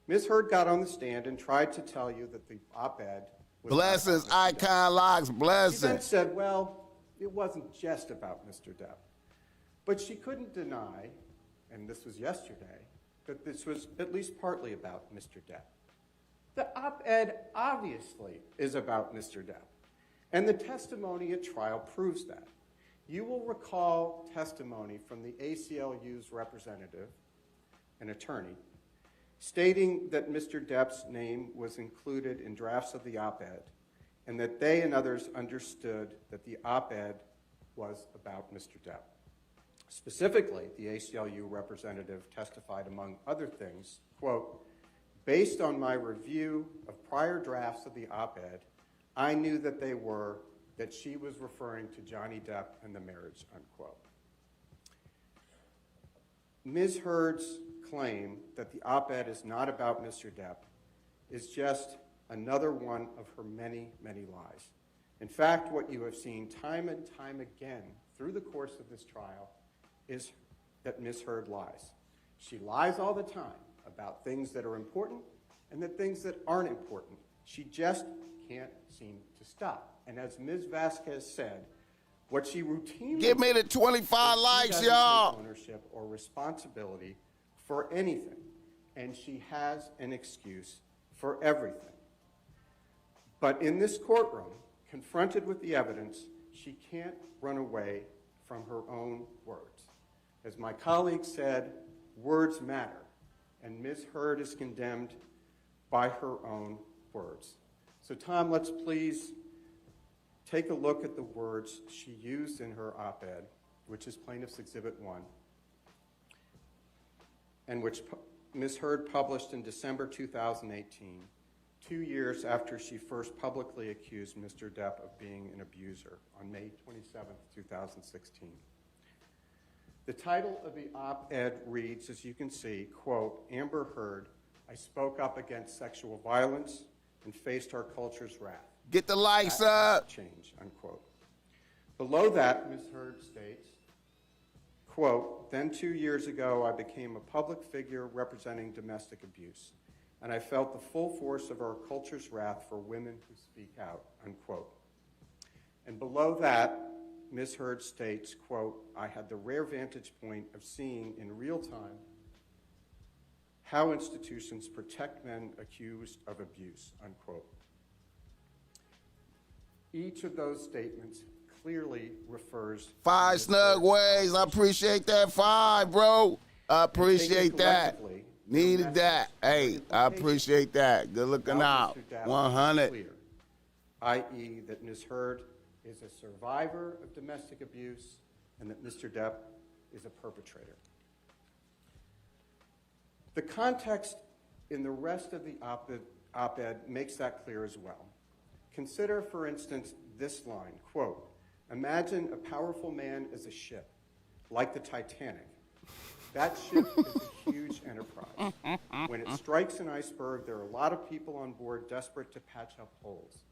Ms. Heard got on the stand and tried to tell you that the op-ed was Blessings, about Mr. Depp. icon locks, She then blessings. said, well, it wasn't just about Mr. Depp. But she couldn't deny, and this was yesterday, that this was at least partly about Mr. Depp. The op-ed obviously is about Mr. Depp, and the testimony at trial proves that. You will recall testimony from the ACLU's representative, an attorney, stating that Mr. Depp's name was included in drafts of the op-ed and that they and others understood that the op-ed was about Mr. Depp. Specifically, the ACLU representative testified, among other things, quote, based on my review of prior drafts of the op-ed, I knew that that she was referring to Johnny Depp and the marriage, unquote. Ms. Heard's claim that the op-ed is not about Mr. Depp is just another one of her many, many lies. In fact, what you have seen time and time again through the course of this trial is that Ms. Heard lies. She lies all the time about things that are important and that things that aren't important. She just can't seem to stop. And as Ms. Vasquez said, what she routinely Give me the 25 is likes, she doesn't y'all. take ownership or responsibility for anything, and she has an excuse for everything. But in this courtroom, confronted with the evidence, she can't run away from her own words. As my colleague said, words matter, and Ms. Heard is condemned by her own words. So Tom, let's please take a look at the words she used in her op-ed, which is Plaintiff's Exhibit 1, and which Ms. Heard published in December 2018, 2 years after she first publicly accused Mr. Depp of being an abuser on May 27, 2016. The title of the op-ed reads, as you can see, quote, Amber Heard, I spoke up against sexual violence and faced our culture's wrath. Get the likes That has up. to change, unquote. Below that, Ms. Heard states, quote, then 2 years ago, I became a public figure representing domestic abuse, and I felt the full force of our culture's wrath for women who speak out, unquote. And below that, Ms. Heard states, quote, I had the rare vantage point of seeing in real time how institutions protect men accused of abuse, unquote. Each of those statements clearly refers to 5 Ms. snug Heard's ways. I allegations. appreciate that 5, bro. I appreciate that. collectively, Needed the that. message Hey, and I implications appreciate that. Good looking about out. Mr. Depp is 100. clear, i.e. that Ms. Heard is a survivor of domestic abuse and that Mr. Depp is a perpetrator. The context in the rest of the op-ed makes that clear as well. Consider, for instance, this line, quote, imagine a powerful man as a ship, like the Titanic. That ship is a huge enterprise. When it strikes an iceberg, there are a lot of people on board desperate to patch up holes.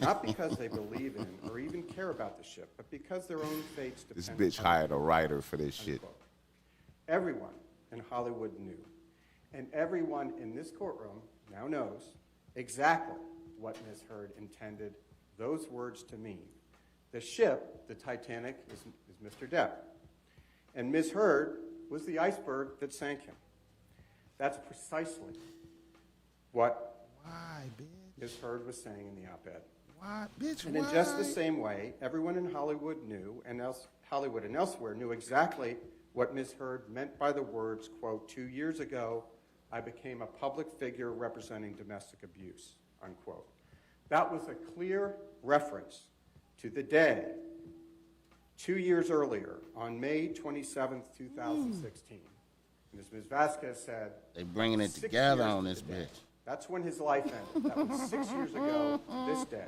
Not because they believe in or even care about the ship, but because their own fates depend on This bitch hired a writer for this shit. unquote. Everyone in Hollywood knew, and everyone in this courtroom now knows exactly what Ms. Heard intended those words to mean. The ship, the Titanic, is Mr. Depp. And Ms. Heard was the iceberg that sank him. That's precisely what Ms. Heard was saying in the op-ed. Why, bitch, And in just the same way, everyone in Hollywood knew, and Hollywood and elsewhere knew exactly what Ms. Heard meant by the words, quote, 2 years ago, I became a public figure representing domestic abuse, unquote. That was a clear reference to the day 2 years earlier, on May 27th, 2016. And as Ms. Vasquez said, they bringing it 6 together years on to this the day. bitch. That's when his life ended. That was 6 years ago this day,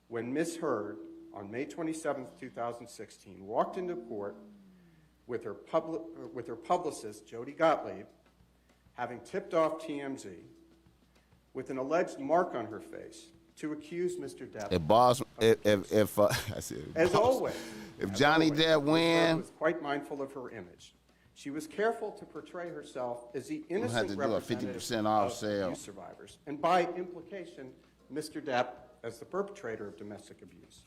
when Ms. Heard, on May 27th, 2016, walked into court with her publicist, Jody Gottlieb, having tipped off TMZ, with an alleged mark on her face to accuse Mr. Depp. As always, if Johnny Depp Ms. Heard win, was quite mindful of her image. She was careful to portray herself as the have innocent to do a representative 50% off of sale. abuse survivors, and by implication, Mr. Depp as the perpetrator of domestic abuse.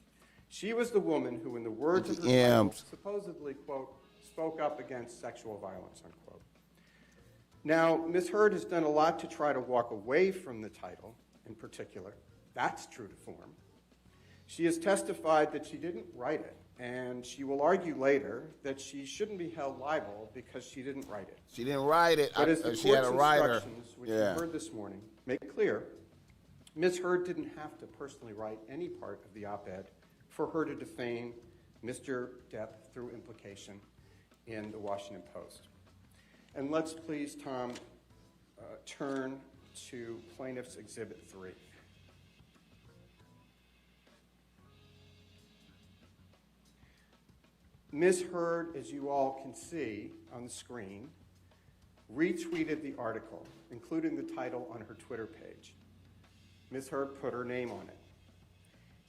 She was the woman who, in the words of her title, supposedly, quote, spoke up against sexual violence, unquote. Now, Ms. Heard has done a lot to try to walk away from the title in particular. That's true to form. She has testified that she didn't write it, and she will argue later that she shouldn't be held liable because she didn't write it. she didn't write it. But as the She had court's a writer. instructions, which you heard this morning, make clear, Ms. Heard didn't have to personally write any part of the op-ed for her to defame Mr. Depp through implication in the Washington Post. And let's please, Tom, turn to Plaintiff's Exhibit 3. Ms. Heard, as you all can see on the screen, retweeted the article, including the title on her Twitter page. Ms. Heard put her name on it.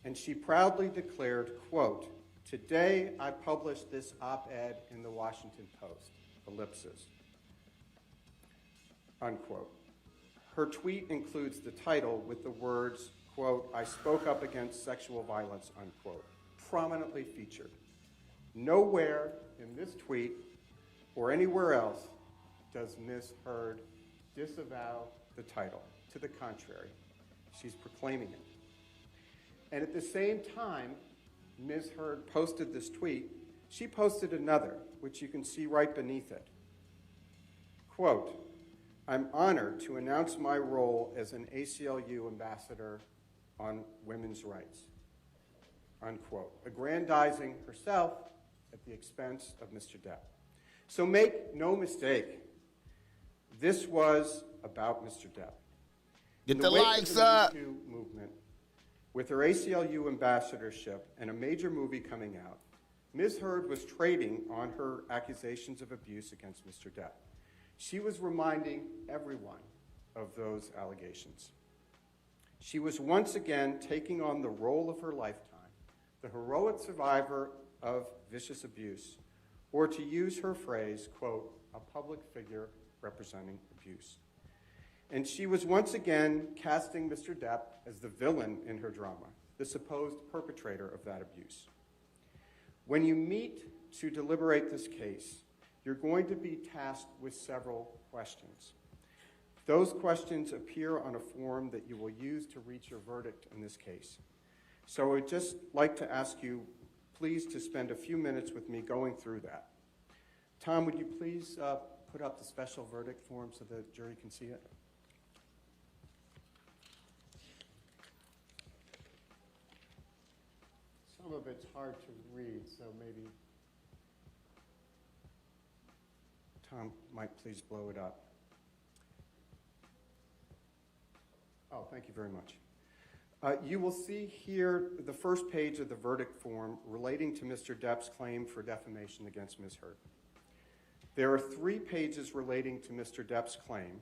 And she proudly declared, quote, today I published this op-ed in the Washington Post, ellipsis, unquote. Her tweet includes the title with the words, quote, I spoke up against sexual violence, unquote, prominently featured. Nowhere in this tweet or anywhere else does Ms. Heard disavow the title. To the contrary, she's proclaiming it. And at the same time Ms. Heard posted this tweet, she posted another, which you can see right beneath it. Quote, I'm honored to announce my role as an ACLU ambassador on women's rights, unquote, aggrandizing herself at the expense of Mr. Depp. So make no mistake, this was about Mr. Depp. Get the likes up. Me Too movement, with her ACLU ambassadorship and a major movie coming out, Ms. Heard was trading on her accusations of abuse against Mr. Depp. She was reminding everyone of those allegations. She was once again taking on the role of her lifetime, the heroic survivor of vicious abuse, or to use her phrase, quote, a public figure representing abuse. And she was once again casting Mr. Depp as the villain in her drama, the supposed perpetrator of that abuse. When you meet to deliberate this case, you're going to be tasked with several questions. Those questions appear on a form that you will use to reach your verdict in this case. So I would just like to ask you, please, to spend a few minutes with me going through that. Tom, would you please put up the special verdict form so the jury can see it? Some of it's hard to read, so maybe Tom might please blow it up. Oh, thank you very much. You will see here the first page of the verdict form relating to Mr. Depp's claim for defamation against Ms. Heard. There are 3 pages relating to Mr. Depp's claim,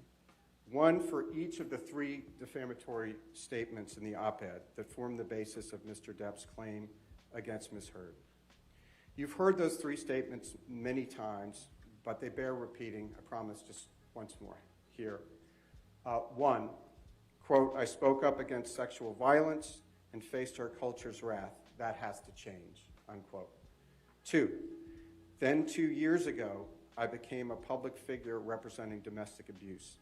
one for each of the 3 defamatory statements in the op-ed that form the basis of Mr. Depp's claim against Ms. Heard. You've heard those 3 statements many times, but they bear repeating, I promise, just once more here. One, quote, I spoke up against sexual violence and faced our culture's wrath. That has to change, unquote. Two, then 2 years ago, I became a public figure representing domestic abuse,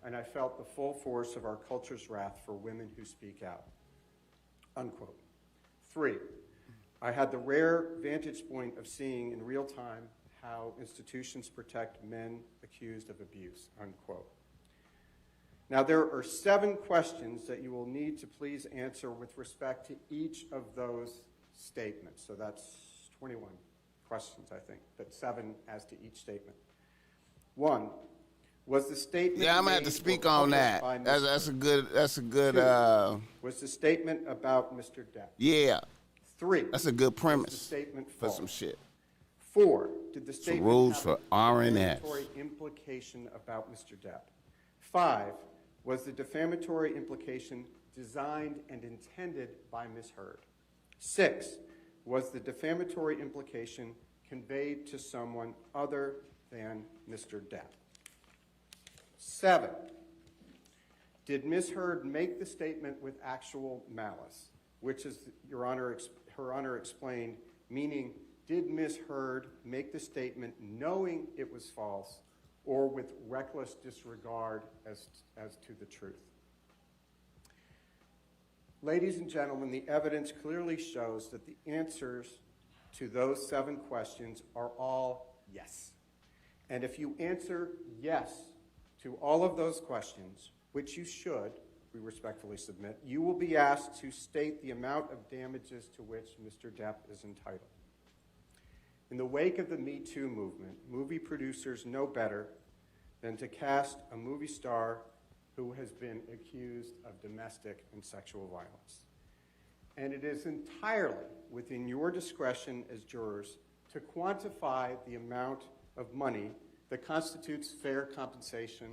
and I felt the full force of our culture's wrath for women who speak out, unquote. Three, I had the rare vantage point of seeing in real time how institutions protect men accused of abuse, unquote. Now, there are 7 questions that you will need to please answer with respect to each of those statements. So that's 21 questions, I think, but 7 as to each statement. 1, was the statement Yeah, I'm gonna have to speak on that. That's a good. 2, was the statement about Mr. Depp? Yeah. 3, That's a good premise was the statement for false? some shit. 4, did the statement rules have for a R&S. defamatory implication about Mr. Depp? 5, was the defamatory implication designed and intended by Ms. Heard? 6, was the defamatory implication conveyed to someone other than Mr. Depp? 7, did Ms. Heard make the statement with actual malice, which is, Her Honor explained, meaning did Ms. Heard make the statement knowing it was false or with reckless disregard as to the truth? Ladies and gentlemen, the evidence clearly shows that the answers to those 7 questions are all yes. And if you answer yes to all of those questions, which you should, we respectfully submit, you will be asked to state the amount of damages to which Mr. Depp is entitled. In the wake of the Me Too movement, movie producers know better than to cast a movie star who has been accused of domestic and sexual violence. And it is entirely within your discretion as jurors to quantify the amount of money that constitutes fair compensation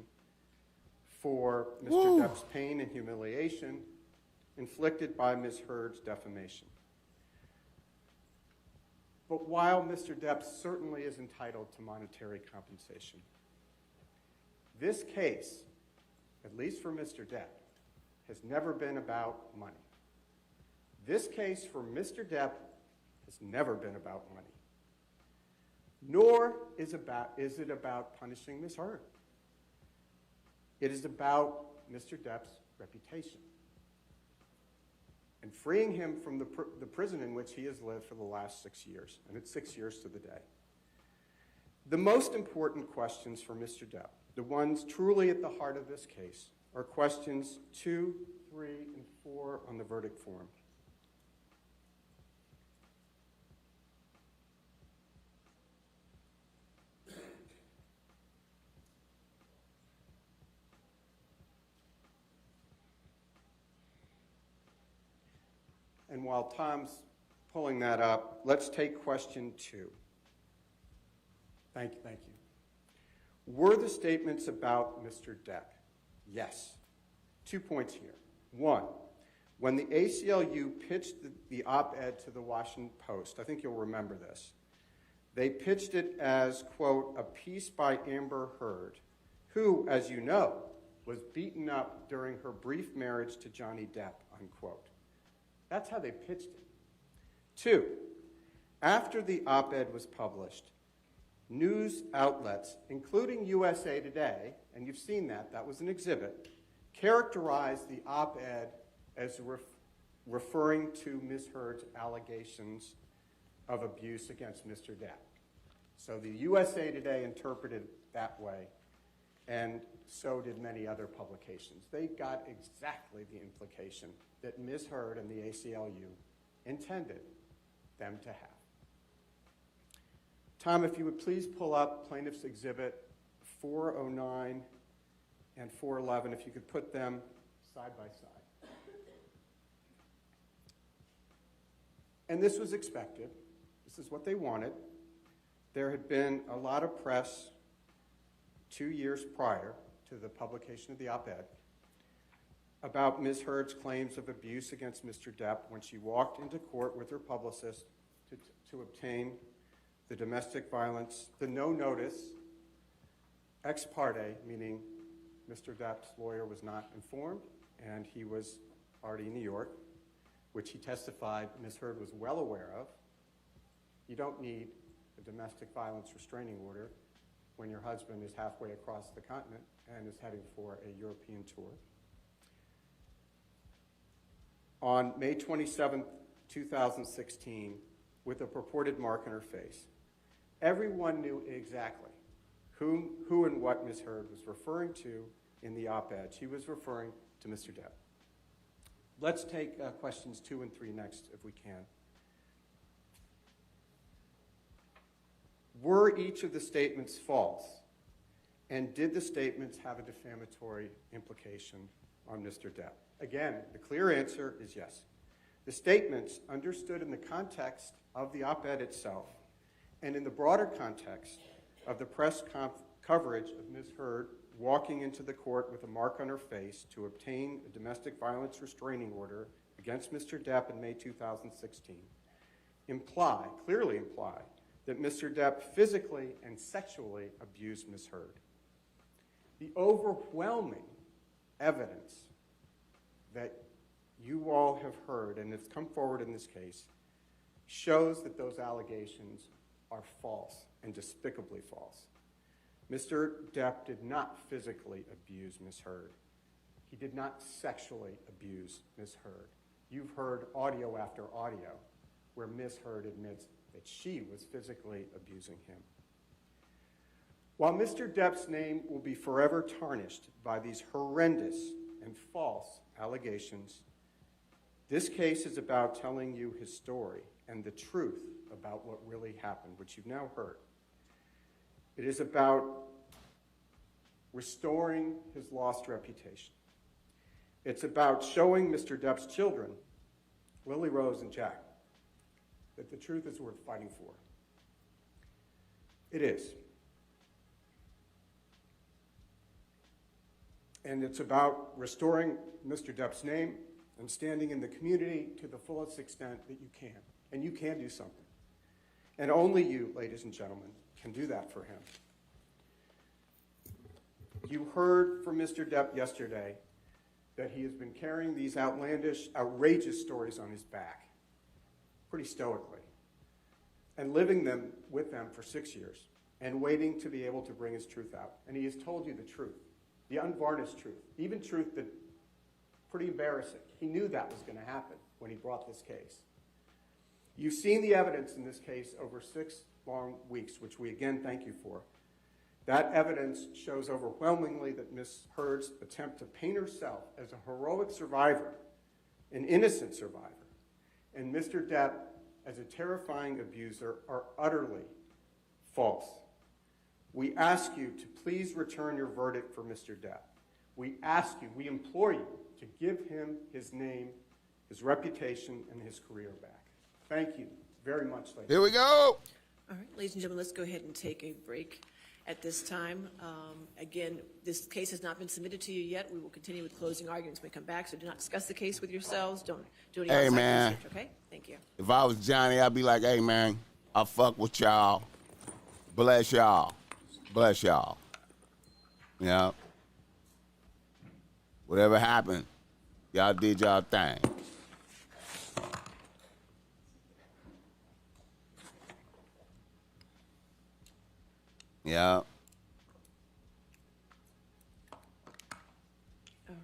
for Mr. Depp's pain and humiliation inflicted by Ms. Heard's defamation. But while Mr. Depp certainly is entitled to monetary compensation, this case, at least for Mr. Depp, has never been about money. This case for Mr. Depp has never been about money. Nor is it about punishing Ms. Heard. It is about Mr. Depp's reputation and freeing him from the prison in which he has lived for the last 6 years, and it's 6 years to the day. The most important questions for Mr. Depp, the ones truly at the heart of this case, are questions 2, 3, and 4 on the verdict form. And while Tom's pulling that up, let's take question 2. Thank you. Were the statements about Mr. Depp? Yes. 2 points here. 1, when the ACLU pitched the op-ed to the Washington Post, I think you'll remember this, they pitched it as, quote, a piece by Amber Heard, who, as you know, was beaten up during her brief marriage to Johnny Depp, unquote. That's how they pitched it. 2, after the op-ed was published, news outlets, including USA Today, and you've seen that was an exhibit, characterized the op-ed as referring to Ms. Heard's allegations of abuse against Mr. Depp. So the USA Today interpreted it that way, and so did many other publications. They got exactly the implication that Ms. Heard and the ACLU intended them to have. Tom, if you would please pull up Plaintiff's Exhibit 409 and 411, if you could put them side by side. And this was expected. This is what they wanted. There had been a lot of press 2 years prior to the publication of the op-ed about Ms. Heard's claims of abuse against Mr. Depp when she walked into court with her publicist to obtain the domestic violence, the no-notice, ex parte, meaning Mr. Depp's lawyer was not informed, and he was already in New York, which he testified Ms. Heard was well aware of. You don't need a domestic violence restraining order when your husband is halfway across the continent and is heading for a European tour. On May 27, 2016, with a purported mark on her face, everyone knew exactly who and what Ms. Heard was referring to in the op-ed. She was referring to Mr. Depp. Let's take questions 2 and 3 next, if we can. Were each of the statements false? And did the statements have a defamatory implication on Mr. Depp? Again, the clear answer is yes. The statements, understood in the context of the op-ed itself and in the broader context of the press coverage of Ms. Heard walking into the court with a mark on her face to obtain a domestic violence restraining order against Mr. Depp in May 2016, clearly imply that Mr. Depp physically and sexually abused Ms. Heard. The overwhelming evidence that you all have heard, and it's come forward in this case, shows that those allegations are false and despicably false. Mr. Depp did not physically abuse Ms. Heard. He did not sexually abuse Ms. Heard. You've heard audio after audio where Ms. Heard admits that she was physically abusing him. While Mr. Depp's name will be forever tarnished by these horrendous and false allegations, this case is about telling you his story and the truth about what really happened, which you've now heard. It is about restoring his lost reputation. It's about showing Mr. Depp's children, Lily Rose and Jack, that the truth is worth fighting for. It is. And it's about restoring Mr. Depp's name and standing in the community to the fullest extent that you can. And you can do something. And only you, ladies and gentlemen, can do that for him. You heard from Mr. Depp yesterday that he has been carrying these outlandish, outrageous stories on his back, pretty stoically, and living with them for 6 years, and waiting to be able to bring his truth out. And he has told you the truth, the unvarnished truth, even truth that pretty embarrassing. He knew that was going to happen when he brought this case. You've seen the evidence in this case over 6 long weeks, which we again thank you for. That evidence shows overwhelmingly that Ms. Heard's attempt to paint herself as a heroic survivor, an innocent survivor, and Mr. Depp as a terrifying abuser are utterly false. We ask you to please return your verdict for Mr. Depp. We ask you, we implore you to give him his name, his reputation, and his career back. Thank you very much, ladies. Here we go. All right, ladies and gentlemen, let's go ahead and take a break at this time. Again, this case has not been submitted to you yet. We will continue with closing arguments when we come back, so do not discuss the case with yourselves. Don't do any outside research, okay? Thank you. If I was Johnny, I'd be like, hey, man, I fuck with y'all. Bless y'all. Bless y'all. You know? Whatever happened, y'all did y'all thing. Yeah. All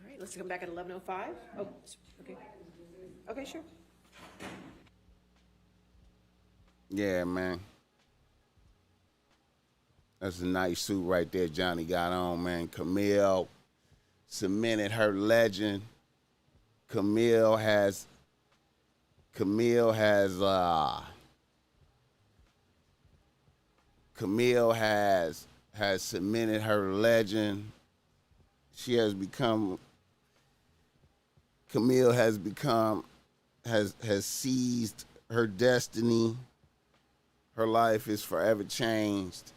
right, let's come back at 11:05. Oh, okay. Okay, sure. Yeah, man. That's a nice suit right there Johnny got on, man. Camille cemented her legend. Camille has cemented her legend. Camille has seized her destiny. Her life is forever changed.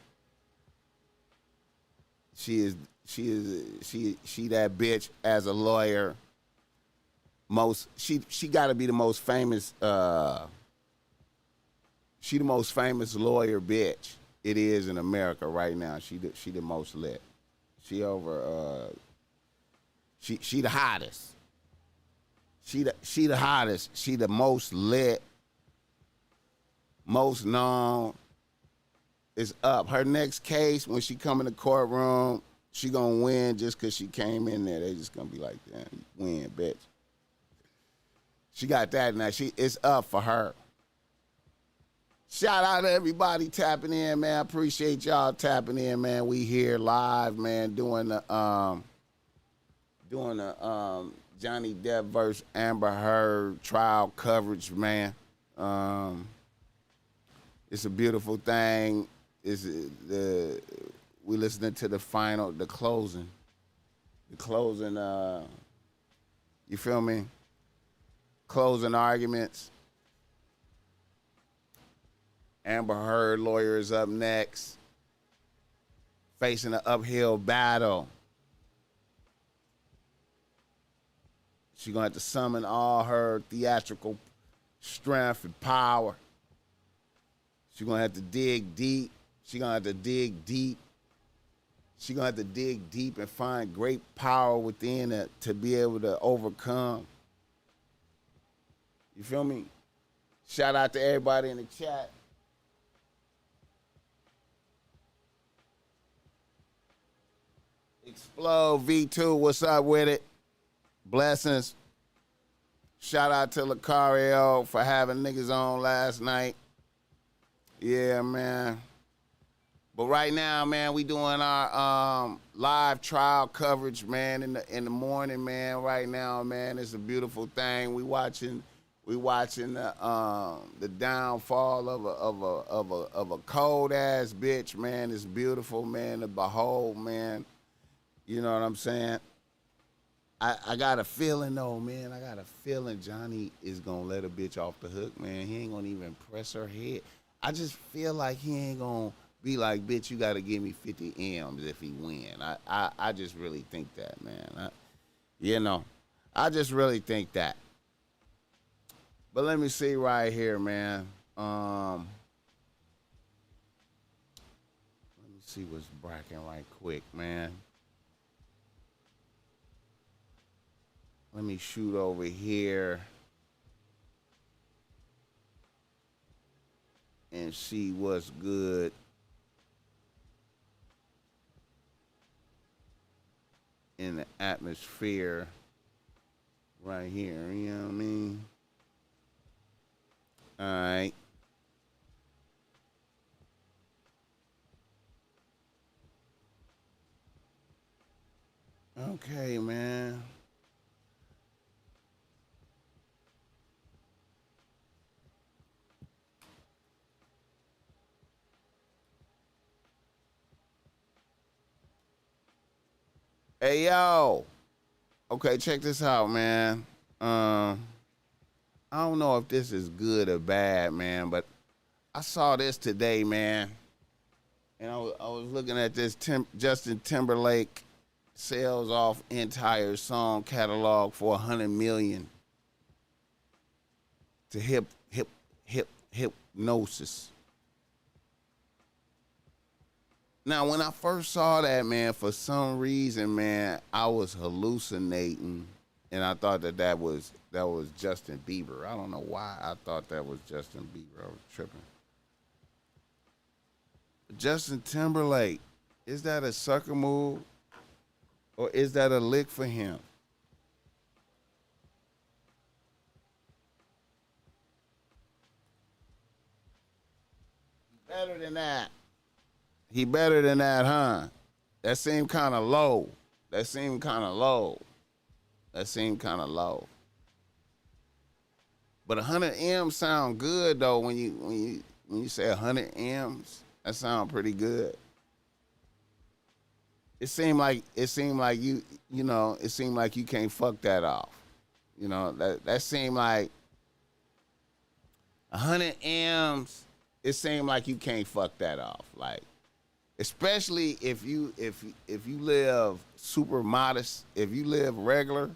She that bitch as a lawyer. She got to be the most famous. She the most famous lawyer bitch it is in America right now. She the most lit. She over She the hottest. She the hottest. She the most lit, most known. Is up. Her next case, when she come in the courtroom, she gonna win just because she came in there. They just gonna be like, damn, you win, bitch. She got that now. It's up for her. Shout out to everybody tapping in, man. I appreciate y'all tapping in, man. We here live, man, doing the Johnny Depp versus Amber Heard trial coverage, man. It's a beautiful thing. We listening to the closing. You feel me? Closing arguments. Amber Heard lawyer is up next, facing an uphill battle. She's going to have to summon all her theatrical strength and power. She's going to have to dig deep. She's going to have to dig deep. She's going to have to dig deep and find great power within it to be able to overcome. You feel me? Shout out to everybody in the chat. Explode V2, what's up with it? Blessings. Shout out to Lucario for having niggas on last night. Yeah, man. But right now, man, we doing our live trial coverage, man, in the morning, man. Right now, man, it's a beautiful thing. We watching the downfall of a cold ass bitch, man. It's beautiful, man, to behold, man. You know what I'm saying? I got a feeling, though, man. I got a feeling Johnny is going to let a bitch off the hook, man. He ain't going to even press her head. I just feel like he ain't going to be like, bitch, you got to give me 50 M's if he win. I just really think that, man. I just really think that. But let me see right here, man. Let me see what's bracking right quick, man. Let me shoot over here and see what's good. In the atmosphere right here, you know what I mean? All right. Okay, man. Hey, yo. Okay, check this out, man. I don't know if this is good or bad, man, but I saw this today, man. And I was looking at this Justin Timberlake sells off entire song catalog for $100 million to hypnosis. Now, when I first saw that, man, for some reason, man, I was hallucinating, and I thought that was Justin Bieber. I don't know why I thought that was Justin Bieber. I was tripping. Justin Timberlake, is that a sucker move, or is that a lick for him? Better than that. He better than that, huh? That seemed kind of low. That seemed kind of low. But 100 M's sound good though. When you say 100 M's, that sound pretty good. It seemed like you can't fuck that off. You know, that seemed like 100 M's. It seemed like you can't fuck that off. Like, especially if you live super modest, if you live regular,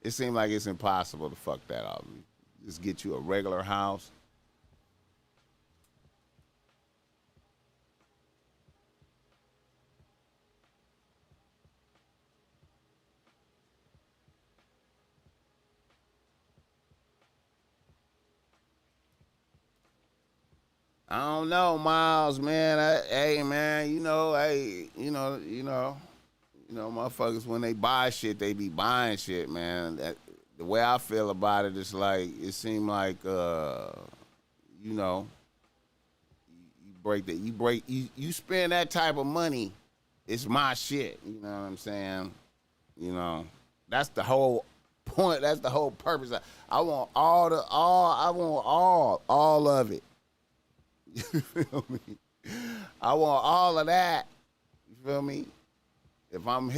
it seems like it's impossible to fuck that off. Just get you a regular house. I don't know, Miles, man. Hey, man, motherfuckers, when they buy shit, they be buying shit, man. The way I feel about it is like, it seemed like, you spend that type of money, it's my shit. You know what I'm saying? That's the whole point. That's the whole purpose. I want all of it. You feel me? I want all of that. You feel me? If I'm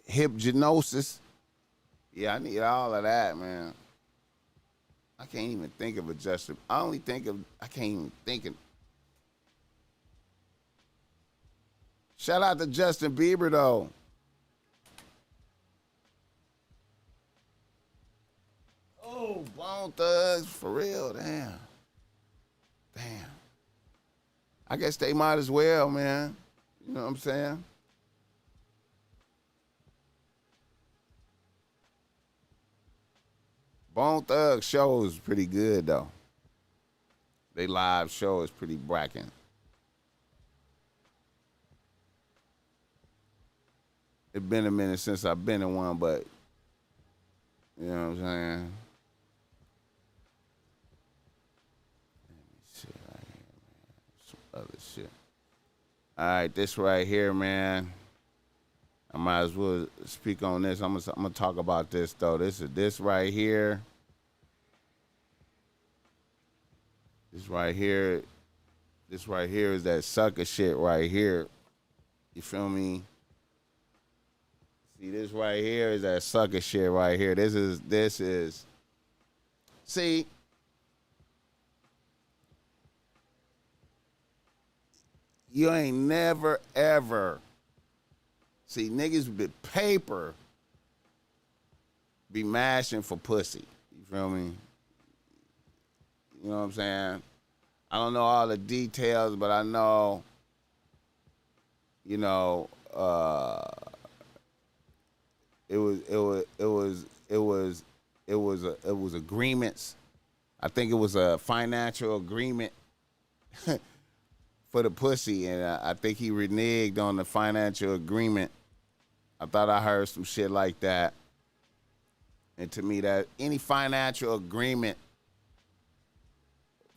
hypnosis, yeah, I need all of that, man. I can't even think of a Justin. I can't even think of. Shout out to Justin Bieber, though. Oh, Bone Thugs, for real, damn. I guess they might as well, man. You know what I'm saying? Bone Thugs show is pretty good, though. They live show is pretty bracking. It's been a minute since I've been in one, but you know what I'm saying? Other shit. All right, this right here, man. I might as well speak on this. I'm gonna talk about this though. This right here. This right here is that sucker shit right here. You feel me? See, this right here is that sucker shit right here. This is. See. You ain't never, ever see niggas with paper be mashing for pussy. You feel me? You know what I'm saying? I don't know all the details, but I know, it was agreements. I think it was a financial agreement for the pussy, and I think he reneged on the financial agreement. I thought I heard some shit like that. And to me, that any financial agreement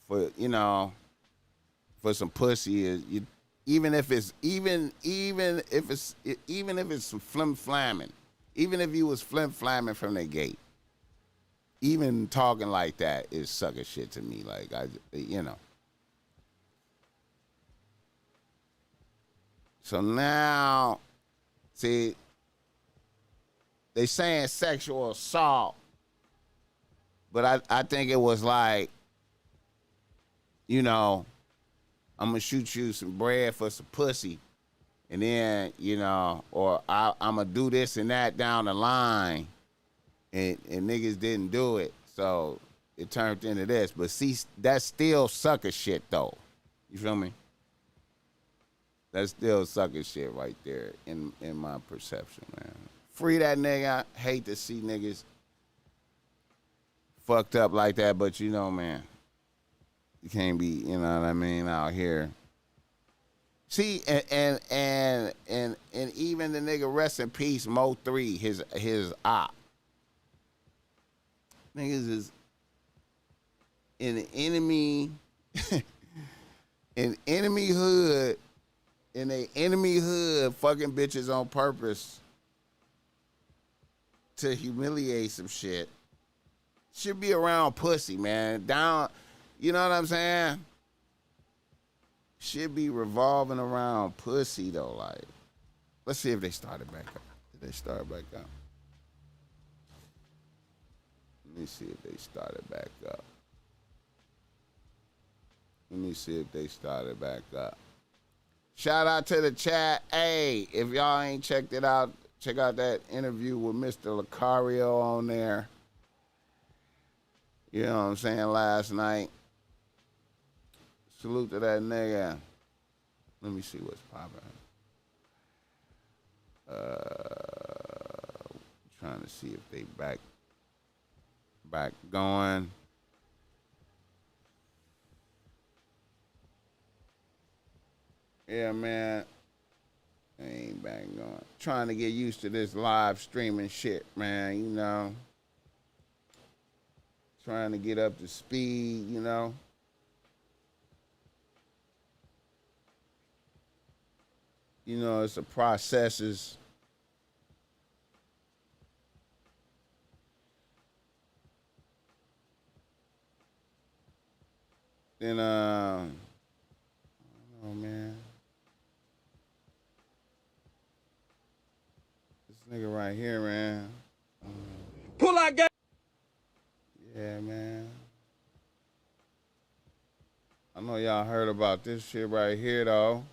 for some pussy is even if it's flim flamming, even if you was flim flamming from the gate, even talking like that is sucker shit to me. Like So now, see, they saying sexual assault, but I think it was like, I'm gonna shoot you some bread for some pussy, and then, or I'm gonna do this and that down the line, and niggas didn't do it, so it turned into this. But see, that's still sucker shit, though. You feel me? That's still sucker shit right there in my perception, man. Free that nigga. I hate to see niggas fucked up like that, but man, you can't be, you know what I mean, out here. See, and even the nigga, rest in peace, Mo 3, his op. Niggas is in the enemy, in enemy hood. In they enemy hood, fucking bitches on purpose to humiliate some shit. Should be around pussy, man. Down, you know what I'm saying? Should be revolving around pussy, though. Like, let's see if they started back up. Did they start back up? Let me see if they started back up. Let me see if they started back up. Shout out to the chat. Hey, if y'all ain't checked it out, check out that interview with Mr. Lucario on there. You know what I'm saying, last night. Salute to that nigga. Let me see what's popping. Trying to see if they back going. Yeah, man. I ain't back going. Trying to get used to this live streaming shit, man, you know. Trying to get up to speed, you know. You know, it's a processes. Then, I don't know, man. This nigga right here, man. Pull out game. Yeah, man. I know y'all heard about this shit right here, though.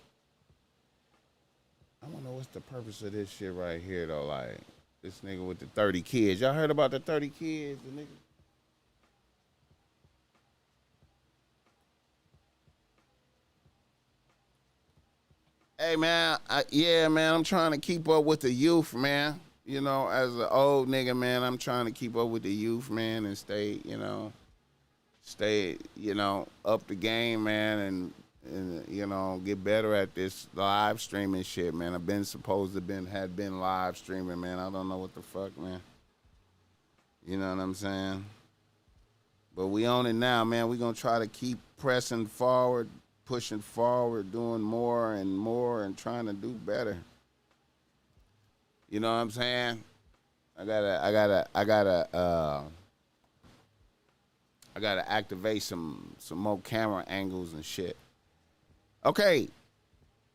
I don't know what's the purpose of this shit right here, though. Like, this nigga with the 30 kids. Y'all heard about the 30 kids? The nigga? Hey, man. Yeah, man. I'm trying to keep up with the youth, man. You know, as an old nigga, man, I'm trying to keep up with the youth, man, and stay, up the game, man, and get better at this live streaming shit, man. I've been had been live streaming, man. I don't know what the fuck, man. You know what I'm saying? But we on it now, man. We gonna try to keep pressing forward, pushing forward, doing more and trying to do better. You know what I'm saying? I gotta activate some more camera angles and shit. Okay.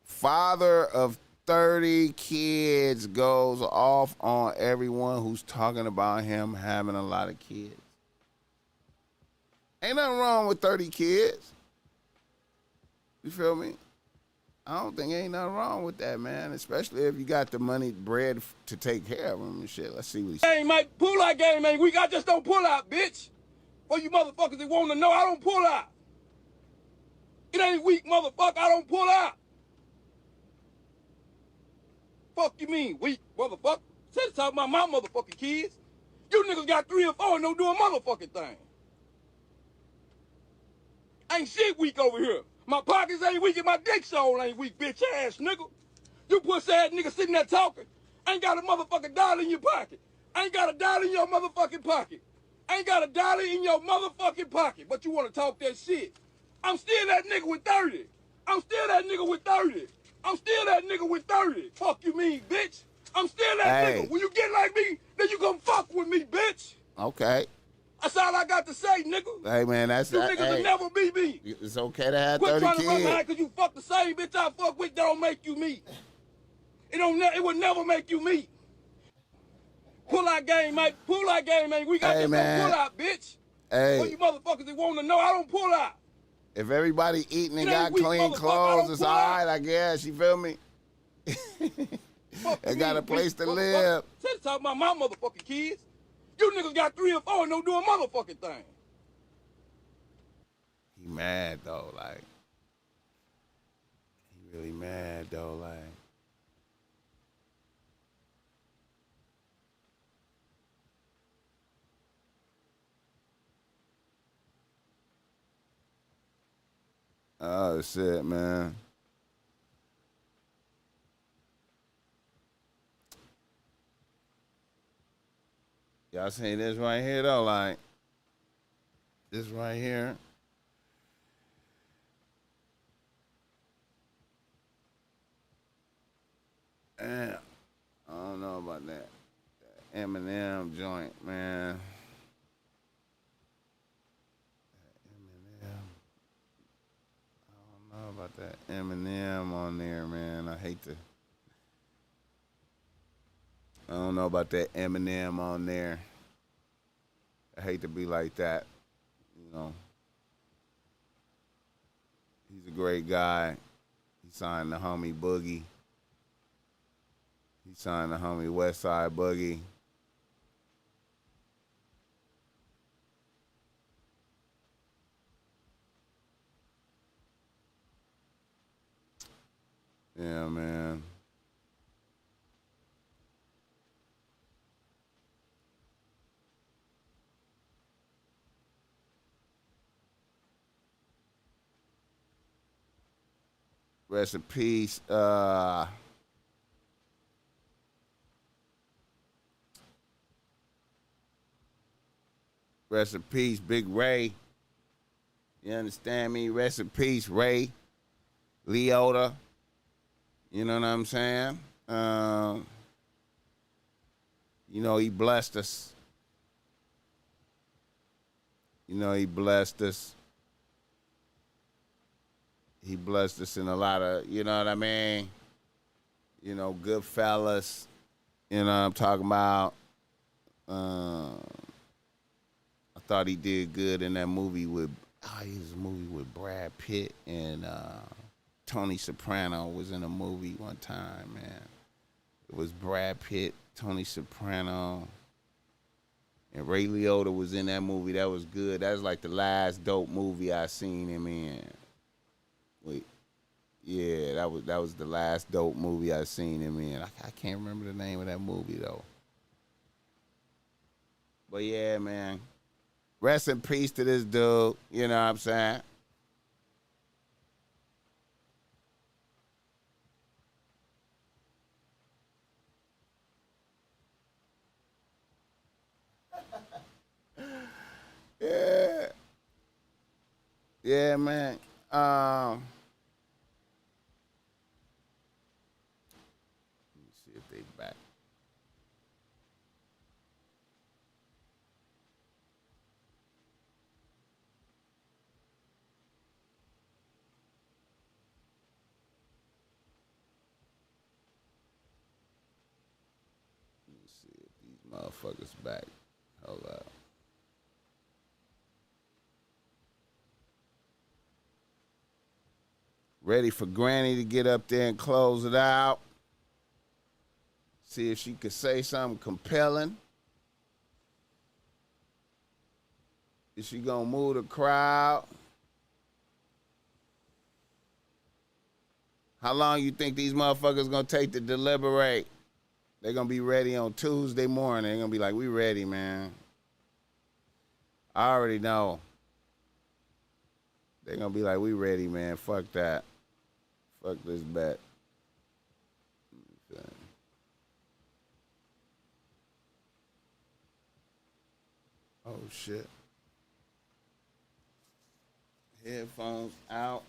Father of 30 kids goes off on everyone who's talking about him having a lot of kids. Ain't nothing wrong with 30 kids. You feel me? I don't think ain't nothing wrong with that, man. Especially if you got the money, bread to take care of them and shit. Let's see what he says. Game, mate. Pull out game, man. I just don't pull out, bitch. For you motherfuckers that want to know, I don't pull out. It ain't weak, motherfucker. I don't pull out. Fuck you mean, weak, motherfucker? Instead of talking about my motherfucking kids, you niggas got 3 or 4 and don't do a motherfucking thing. Ain't shit weak over here. My pockets ain't weak and my dick soul ain't weak, bitch ass nigga. You pussy ass nigga sitting there talking. Ain't got a motherfucking dollar in your pocket. Ain't got a dollar in your motherfucking pocket. Ain't got a dollar in your motherfucking pocket. But you want to talk that shit. I'm still that nigga with 30. I'm still that nigga with 30. I'm still that nigga with 30. Fuck you mean, bitch. I'm still that nigga. When you get like me, then you gonna fuck with me, bitch. Okay. That's all I got to say, nigga. Hey, man, that's you niggas will never be me. It's okay to have Quit 30 trying kids. to run behind because you fuck the same bitch I fuck with that don't make you me. It would never make you me. Pull out game, mate. Pull out game, man. Don't pull out, bitch. Hey. For you motherfuckers that want to know, I don't pull out. If everybody eating and got clean clothes, it's all right, I guess. You feel me? They got a place to live. Instead of talking about my motherfucking kids, you niggas got 3 or 4 and don't do a motherfucking thing. He mad, though, like. He really mad, though, like. Oh, shit, man. Y'all see this right here, though, like. This right here. Damn. I don't know about that. That Eminem joint, man. I don't know about that Eminem on there, man. I don't know about that Eminem on there. I hate to be like that, you know. He's a great guy. He signed the homie Boogie. He signed the homie Westside Boogie. Yeah, man. Rest in peace. Rest in peace, Big Ray. You understand me? Rest in peace, Ray Liotta. You know what I'm saying? You know, he blessed us. You know, he blessed us. He blessed us in a lot of, you know what I mean? You know, Goodfellas. You know what I'm talking about? I thought he did good in that movie with, he was a movie with Brad Pitt and Tony Soprano was in a movie one time, man. It was Brad Pitt, Tony Soprano, and Ray Liotta was in that movie. That was good. That was like the last dope movie I seen him in. Wait, yeah, that was the last dope movie I seen him in. I can't remember the name of that movie though. But yeah, man. Rest in peace to this dude. You know what I'm saying? Yeah. Yeah, man. Let me see if they back. Let me see if these motherfuckers back. Hold up. Ready for Granny to get up there and close it out. See if she could say something compelling. Is she gonna move the crowd? How long you think these motherfuckers gonna take to deliberate? They're gonna be ready on Tuesday morning. They're gonna be like, we ready, man. I already know. They're gonna be like, we ready, man. Fuck that. Fuck this bet. Oh, shit. Headphones out.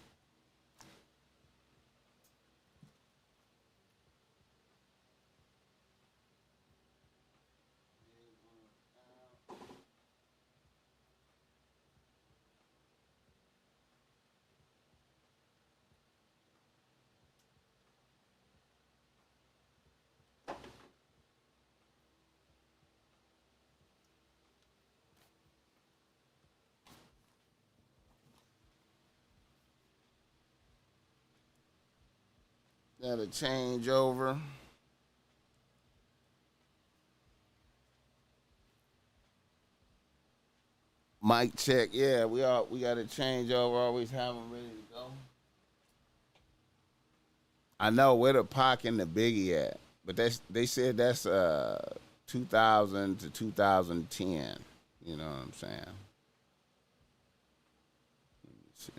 That'll change over. Mic check. Yeah, we got to change over. Always have them ready to go. I know where the Pac and the Biggie at, but they said that's 2000 to 2010. You know what I'm saying? Let me see.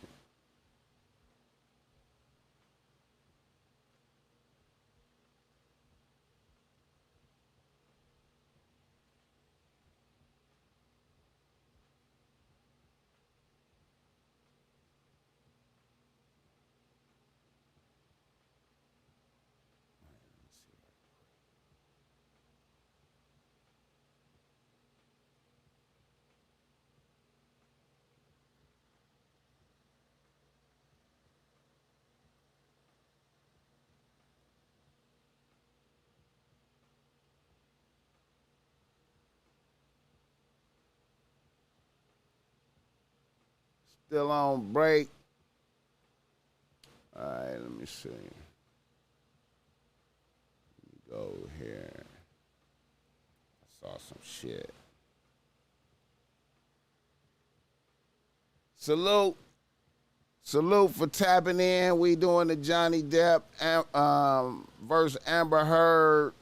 Still on break. All right, let me see. Let me go here. I saw some shit. Salute for tapping in. We doing the Johnny Depp versus Amber Heard.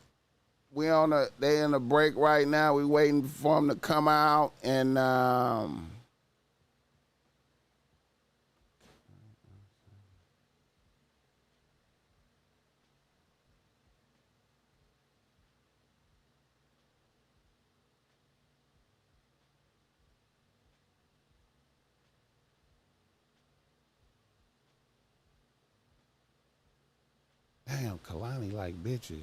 They in a break right now. We waiting for them to come out and Damn, Kalani like bitches.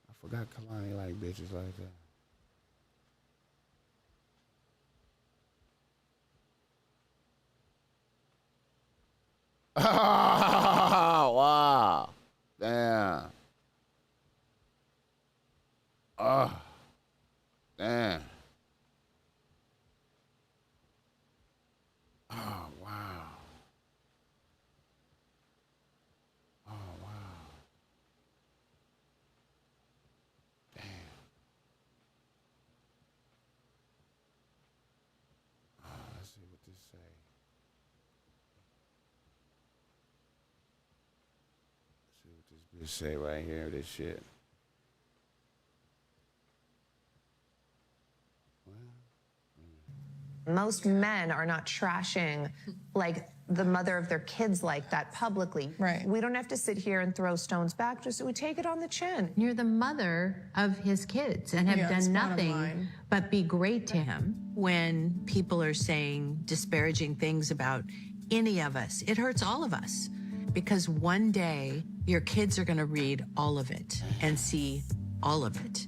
I forgot Kalani like bitches like that. Oh, wow. Damn. Oh, damn. Oh, wow. Oh, wow. Damn. Oh, let's see what this say. Let's see what this bitch say right here, this shit. Most men are not trashing like the mother of their kids like that publicly. Right. We don't have to sit here and throw stones back, just we take it on the chin. You're the mother of his kids and have Yes, done bottom nothing line. but be great to him. When people are saying disparaging things about any of us, it hurts all of us because one day your kids are going to read all of it and see all of it.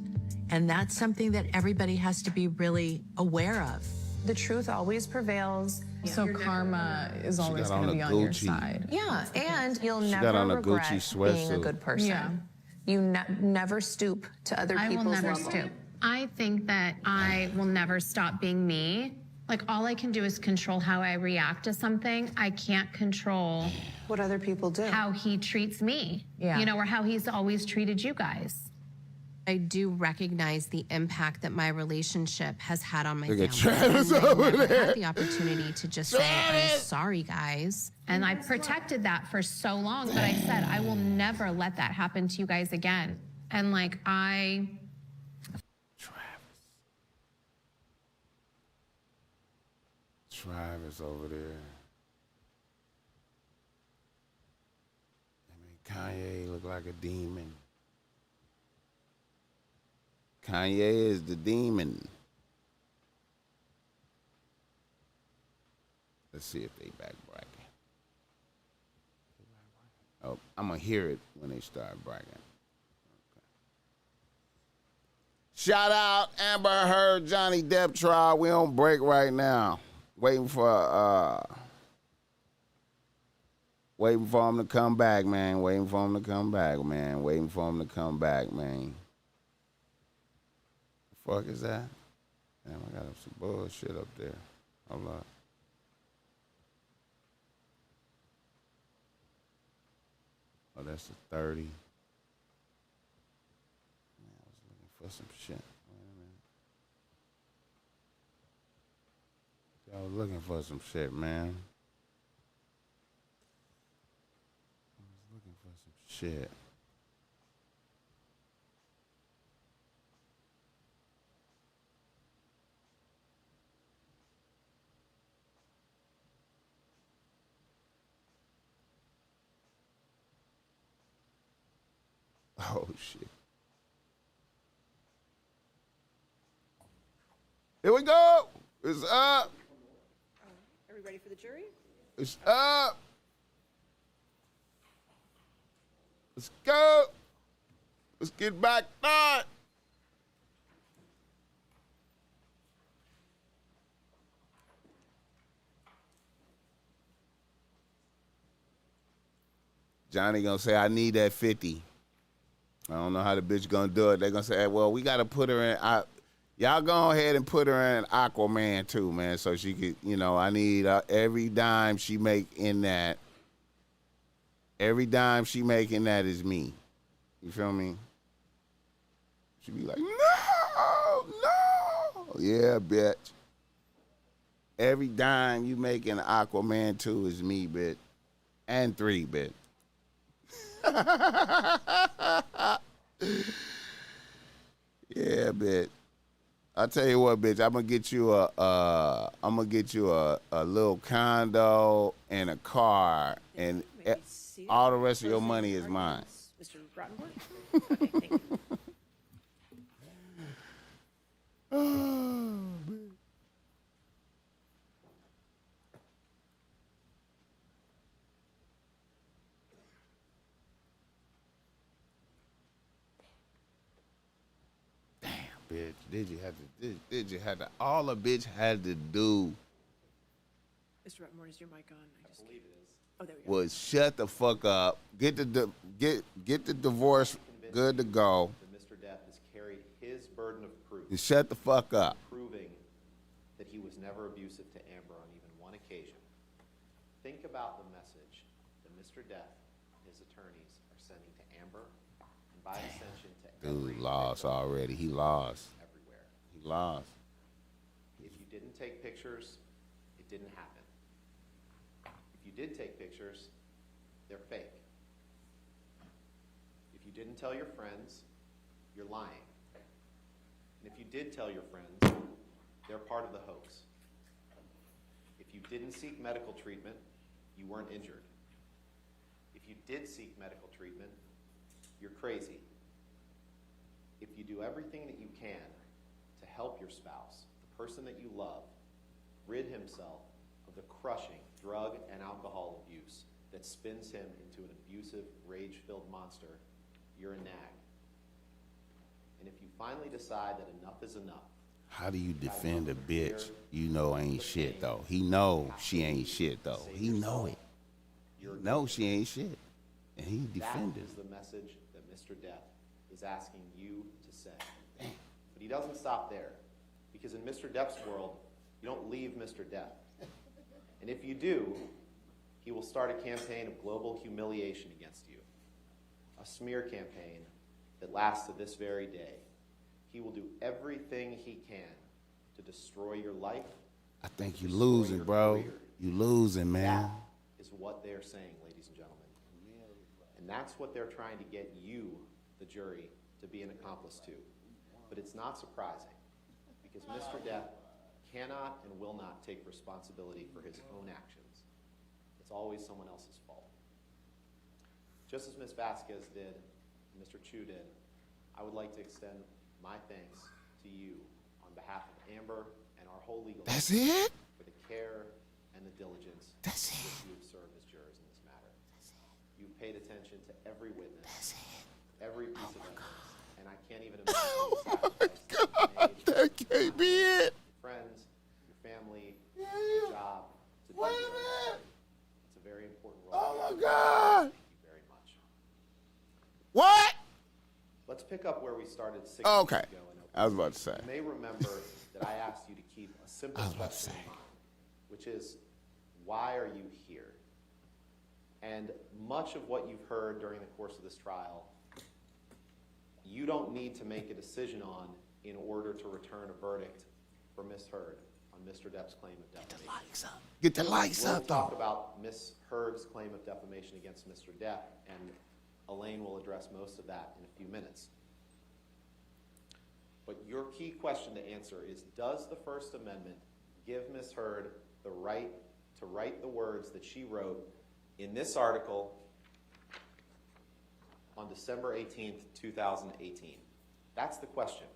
And that's something that everybody has to be really aware of. The truth always prevails. So karma is always got on going to a be on your Gucci. side. Yeah, and you'll She got never on a regret Gucci being a sweatsuit. good person. Yeah. You never stoop to other I will people's never level. stoop. I think that I will never stop being me. Like, all I can do is control how I react to something. I can't control What other people do. how he treats me, Yeah. you know, or how he's always treated you guys. I do recognize the impact that my relationship has had on my Look at family. Travis And I over never there. had the opportunity to just say, I'm sorry, guys. And I protected that for so long, but I said, I will never let that happen to you guys again. And like, Travis over there. I mean, Kanye look like a demon. Kanye is the demon. Let's see if they back bracket. Oh, I'm gonna hear it when they start bragging. Okay. Shout out Amber Heard, Johnny Depp trial. We on break right now. Waiting for him to come back, man. Waiting for him to come back, man. Waiting for him to come back, man. The fuck is that? Damn, I got some bullshit up there. Hold up. Oh, that's the 30. Man, I was looking for some shit. Wait a minute. I was looking for some shit, man. I was looking for some shit. Oh, shit. Here we go. It's up. Are we ready for the jury? It's up. Let's go. Let's get back on. Johnny gonna say, I need that 50. I don't know how the bitch gonna do it. They gonna say, hey, well, we gotta put her in. Y'all go ahead and put her in Aquaman too, man, so she could, you know, I need every dime she make in that. Every dime she make in that is me. You feel me? She be like, no. Yeah, bitch. Every dime you make in Aquaman 2 is me, bitch. And 3, bitch. Yeah, bitch. I'll tell you what, bitch. I'm gonna get you a little condo and a car, and all the rest of your money is mine. Mr. Rottenberg? Okay, thank you. bitch. Did you have to? All a bitch had to do Mr. Rutmore, is your mic on? I believe it is. Oh, there we go. was shut the fuck up, get the divorce good to go, That Mr. Depp has carried his burden of proof, and shut the fuck up. proving that he was never abusive to Amber on even one occasion. Think about the message that Mr. Depp and his attorneys are sending to Amber, and by extension to every Dude lost victim already. He lost. everywhere. He lost. If you didn't take pictures, it didn't happen. If you did take pictures, they're fake. If you didn't tell your friends, you're lying. And if you did tell your friends, they're part of the hoax. If you didn't seek medical treatment, you weren't injured. If you did seek medical treatment, you're crazy. If you do everything that you can to help your spouse, the person that you love, rid himself of the crushing drug and alcohol abuse that spins him into an abusive, rage-filled monster, you're a nag. And if you finally decide that enough is enough, How do you defend a bitch you know ain't shit though? He know she ain't shit though. He know it. He know she ain't shit, and he defended. that is the message that Mr. Depp is asking you to say. But he doesn't stop there, because in Mr. Depp's world, you don't leave Mr. Depp. And if you do, he will start a campaign of global humiliation against you, a smear campaign that lasts to this very day. He will do everything he can to destroy your life. I think you losing, bro. You losing, man. That is what they're saying, ladies and gentlemen. And that's what they're trying to get you, the jury, to be an accomplice to. But it's not surprising, because Mr. Depp cannot and will not take responsibility for his own actions. It's always someone else's fault. Just as Ms. Vasquez did, and Mr. Chu did, I would like to extend my thanks to you on behalf of Amber and our whole legal That's team it? for the care and the diligence That's with which you have served as jurors in this matter. You've paid attention to every witness, every piece of evidence, and I can't even imagine the sacrifice that you've made That can't be it. your friends, your family, your job. To do this. It's a very important role. Oh my God. Thank you very much. What? Let's pick up where we started 6 Okay. weeks ago. I was about to say. You may remember that I asked you to keep a simple question in mind, which is, why are you here? And much of what you've heard during the course of this trial, you don't need to make a decision on in order to return a verdict for Ms. Heard on Mr. Depp's claim of defamation. Get the lights We'll up, talk though. about Ms. Heard's claim of defamation against Mr. Depp, and Elaine will address most of that in a few minutes. But your key question to answer is, does the First Amendment give Ms. Heard the right to write the words that she wrote in this article on December 18th, 2018? That's the question.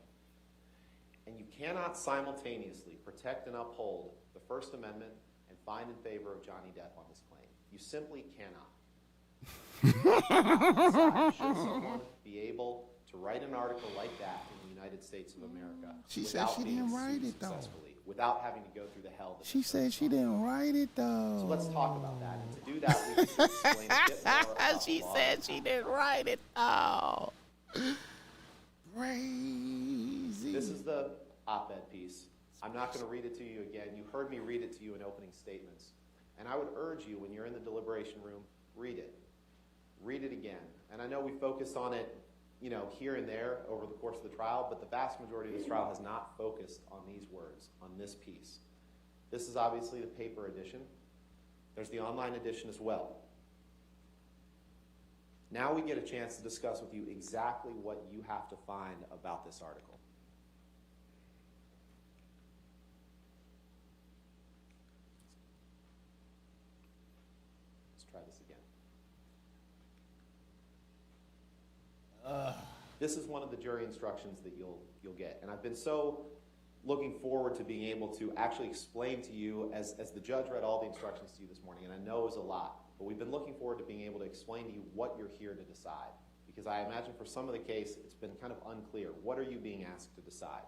And you cannot simultaneously protect and uphold the First Amendment and find in favor of Johnny Depp on this claim. You simply cannot. Should someone be able to write an article like that in the United States of America? She said she didn't write it, though. Without having to go through the hell that She said she didn't write it, though. So let's talk about that. And to do that, we need to explain a bit more about She the law. said she didn't write it, though. Crazy. This is the op-ed piece. I'm not going to read it to you again. You heard me read it to you in opening statements. And I would urge you, when you're in the deliberation room, read it. Read it again. And I know we focused on it, here and there over the course of the trial, but the vast majority of this trial has not focused on these words, on this piece. This is obviously the paper edition. There's the online edition as well. Now we get a chance to discuss with you exactly what you have to find about this article. Let's try this again. This is one of the jury instructions that you'll get. And I've been so looking forward to being able to actually explain to you, as the judge read all the instructions to you this morning, and I know it was a lot, but we've been looking forward to being able to explain to you what you're here to decide. because I imagine for some of the case, it's been kind of unclear. What are you being asked to decide?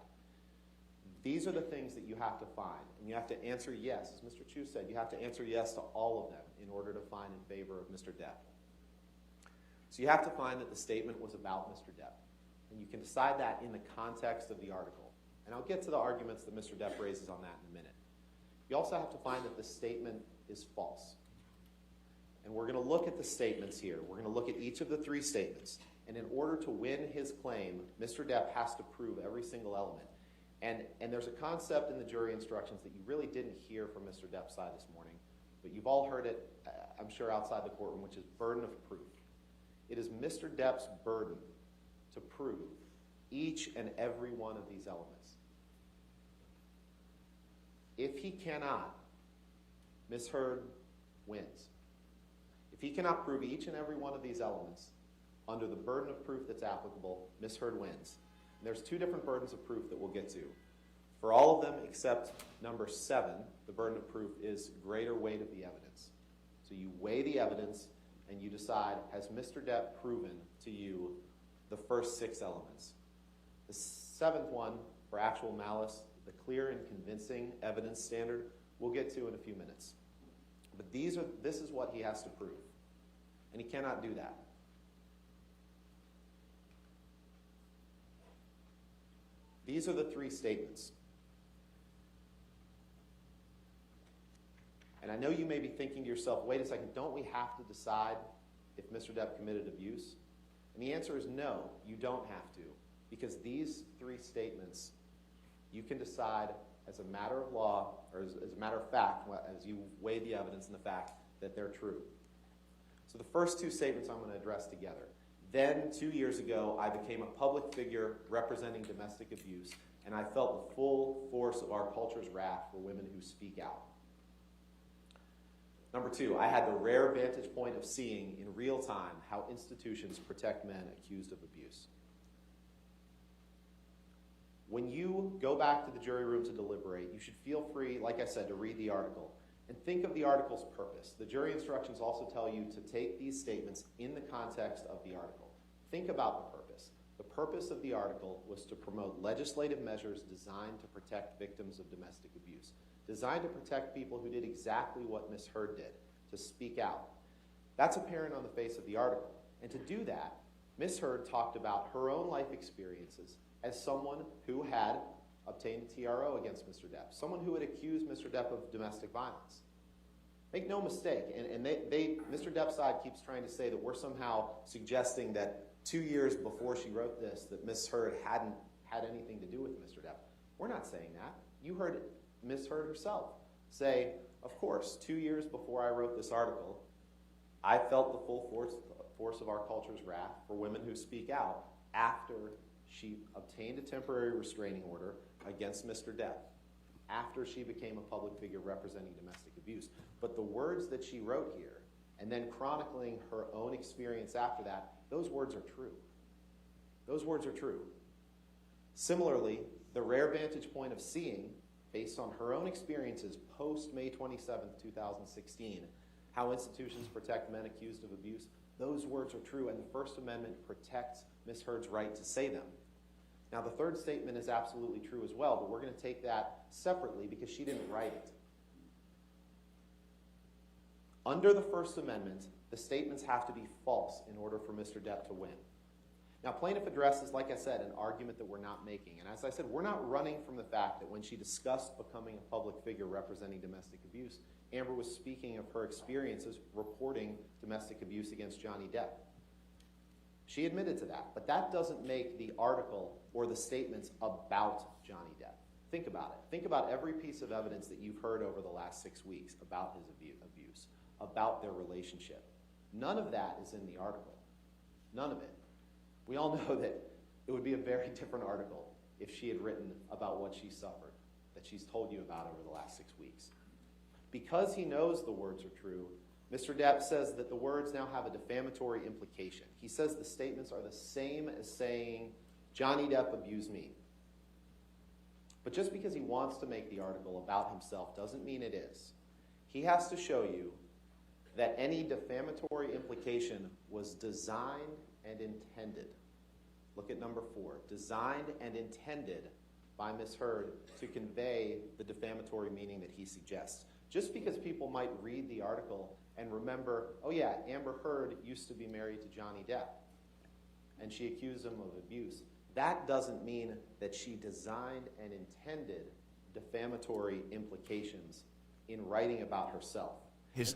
These are the things that you have to find, and you have to answer yes. As Mr. Chu said, you have to answer yes to all of them in order to find in favor of Mr. Depp. So you have to find that the statement was about Mr. Depp, and you can decide that in the context of the article. And I'll get to the arguments that Mr. Depp raises on that in a minute. You also have to find that the statement is false. And we're going to look at the statements here. We're going to look at each of the three statements. And in order to win his claim, Mr. Depp has to prove every single element. And there's a concept in the jury instructions that you really didn't hear from Mr. Depp's side this morning, but you've all heard it, I'm sure, outside the courtroom, which is burden of proof. It is Mr. Depp's burden to prove each and every one of these elements. If he cannot, Ms. Heard wins. If he cannot prove each and every one of these elements under the burden of proof that's applicable, Ms. Heard wins. And there's two different burdens of proof that we'll get to. For all of them except number 7, the burden of proof is greater weight of the evidence. So you weigh the evidence and you decide, has Mr. Depp proven to you the first 6 elements? The 7th one, for actual malice, the clear and convincing evidence standard, we'll get to in a few minutes. But this is what he has to prove. And he cannot do that. These are the 3 statements. And I know you may be thinking to yourself, wait a second, don't we have to decide if Mr. Depp committed abuse? And the answer is no, you don't have to. Because these 3 statements, you can decide as a matter of law, or as a matter of fact, as you weigh the evidence and the fact that they're true. So the first 2 statements I'm going to address together. Then, 2 years ago, I became a public figure representing domestic abuse, and I felt the full force of our culture's wrath for women who speak out. Number 2, I had the rare vantage point of seeing in real time how institutions protect men accused of abuse. When you go back to the jury room to deliberate, you should feel free, like I said, to read the article. And think of the article's purpose. The jury instructions also tell you to take these statements in the context of the article. Think about the purpose. The purpose of the article was to promote legislative measures designed to protect victims of domestic abuse, designed to protect people who did exactly what Ms. Heard did, to speak out. That's apparent on the face of the article. And to do that, Ms. Heard talked about her own life experiences as someone who had obtained a TRO against Mr. Depp, someone who had accused Mr. Depp of domestic violence. Make no mistake, and Mr. Depp's side keeps trying to say that we're somehow suggesting that 2 years before she wrote this, that Ms. Heard hadn't had anything to do with Mr. Depp. We're not saying that. You heard Ms. Heard herself say, of course, 2 years before I wrote this article, I felt the full force of our culture's wrath for women who speak out after she obtained a temporary restraining order against Mr. Depp, after she became a public figure representing domestic abuse. But the words that she wrote here, and then chronicling her own experience after that, those words are true. Those words are true. Similarly, the rare vantage point of seeing, based on her own experiences post May 27th, 2016, how institutions protect men accused of abuse, those words are true, and the First Amendment protects Ms. Heard's right to say them. Now, the third statement is absolutely true as well, but we're going to take that separately because she didn't write it. Under the First Amendment, the statements have to be false in order for Mr. Depp to win. Now, plaintiff addresses, like I said, an argument that we're not making. And as I said, we're not running from the fact that when she discussed becoming a public figure representing domestic abuse, Amber was speaking of her experiences reporting domestic abuse against Johnny Depp. She admitted to that, but that doesn't make the article or the statements about Johnny Depp. Think about it. Think about every piece of evidence that you've heard over the last 6 weeks about his abuse, about their relationship. None of that is in the article. None of it. We all know that it would be a very different article if she had written about what she suffered, that she's told you about over the last 6 weeks. Because he knows the words are true, Mr. Depp says that the words now have a defamatory implication. He says the statements are the same as saying, Johnny Depp abused me. But just because he wants to make the article about himself doesn't mean it is. He has to show you that any defamatory implication was designed and intended. Look at number 4. Designed and intended by Ms. Heard to convey the defamatory meaning that he suggests. Just because people might read the article and remember, oh yeah, Amber Heard used to be married to Johnny Depp, and she accused him of abuse, that doesn't mean that she designed and intended defamatory implications in writing about herself. His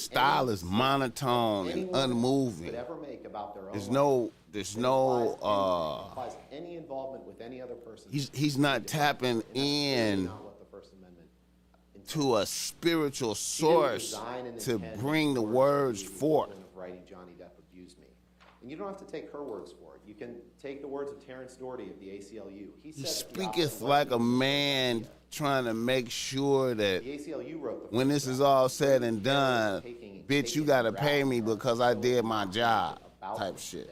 style is monotone and unmoving. There's no implies any involvement with any other person. He's not tapping in to a spiritual source to bring the words forth. Writing Johnny Depp abused me. And you don't have to take her words for it. You can take the words of Terrence Doherty of the ACLU. He speaketh like a man trying to make sure that when this is all said and done, bitch, you gotta pay me because I did my job, type shit.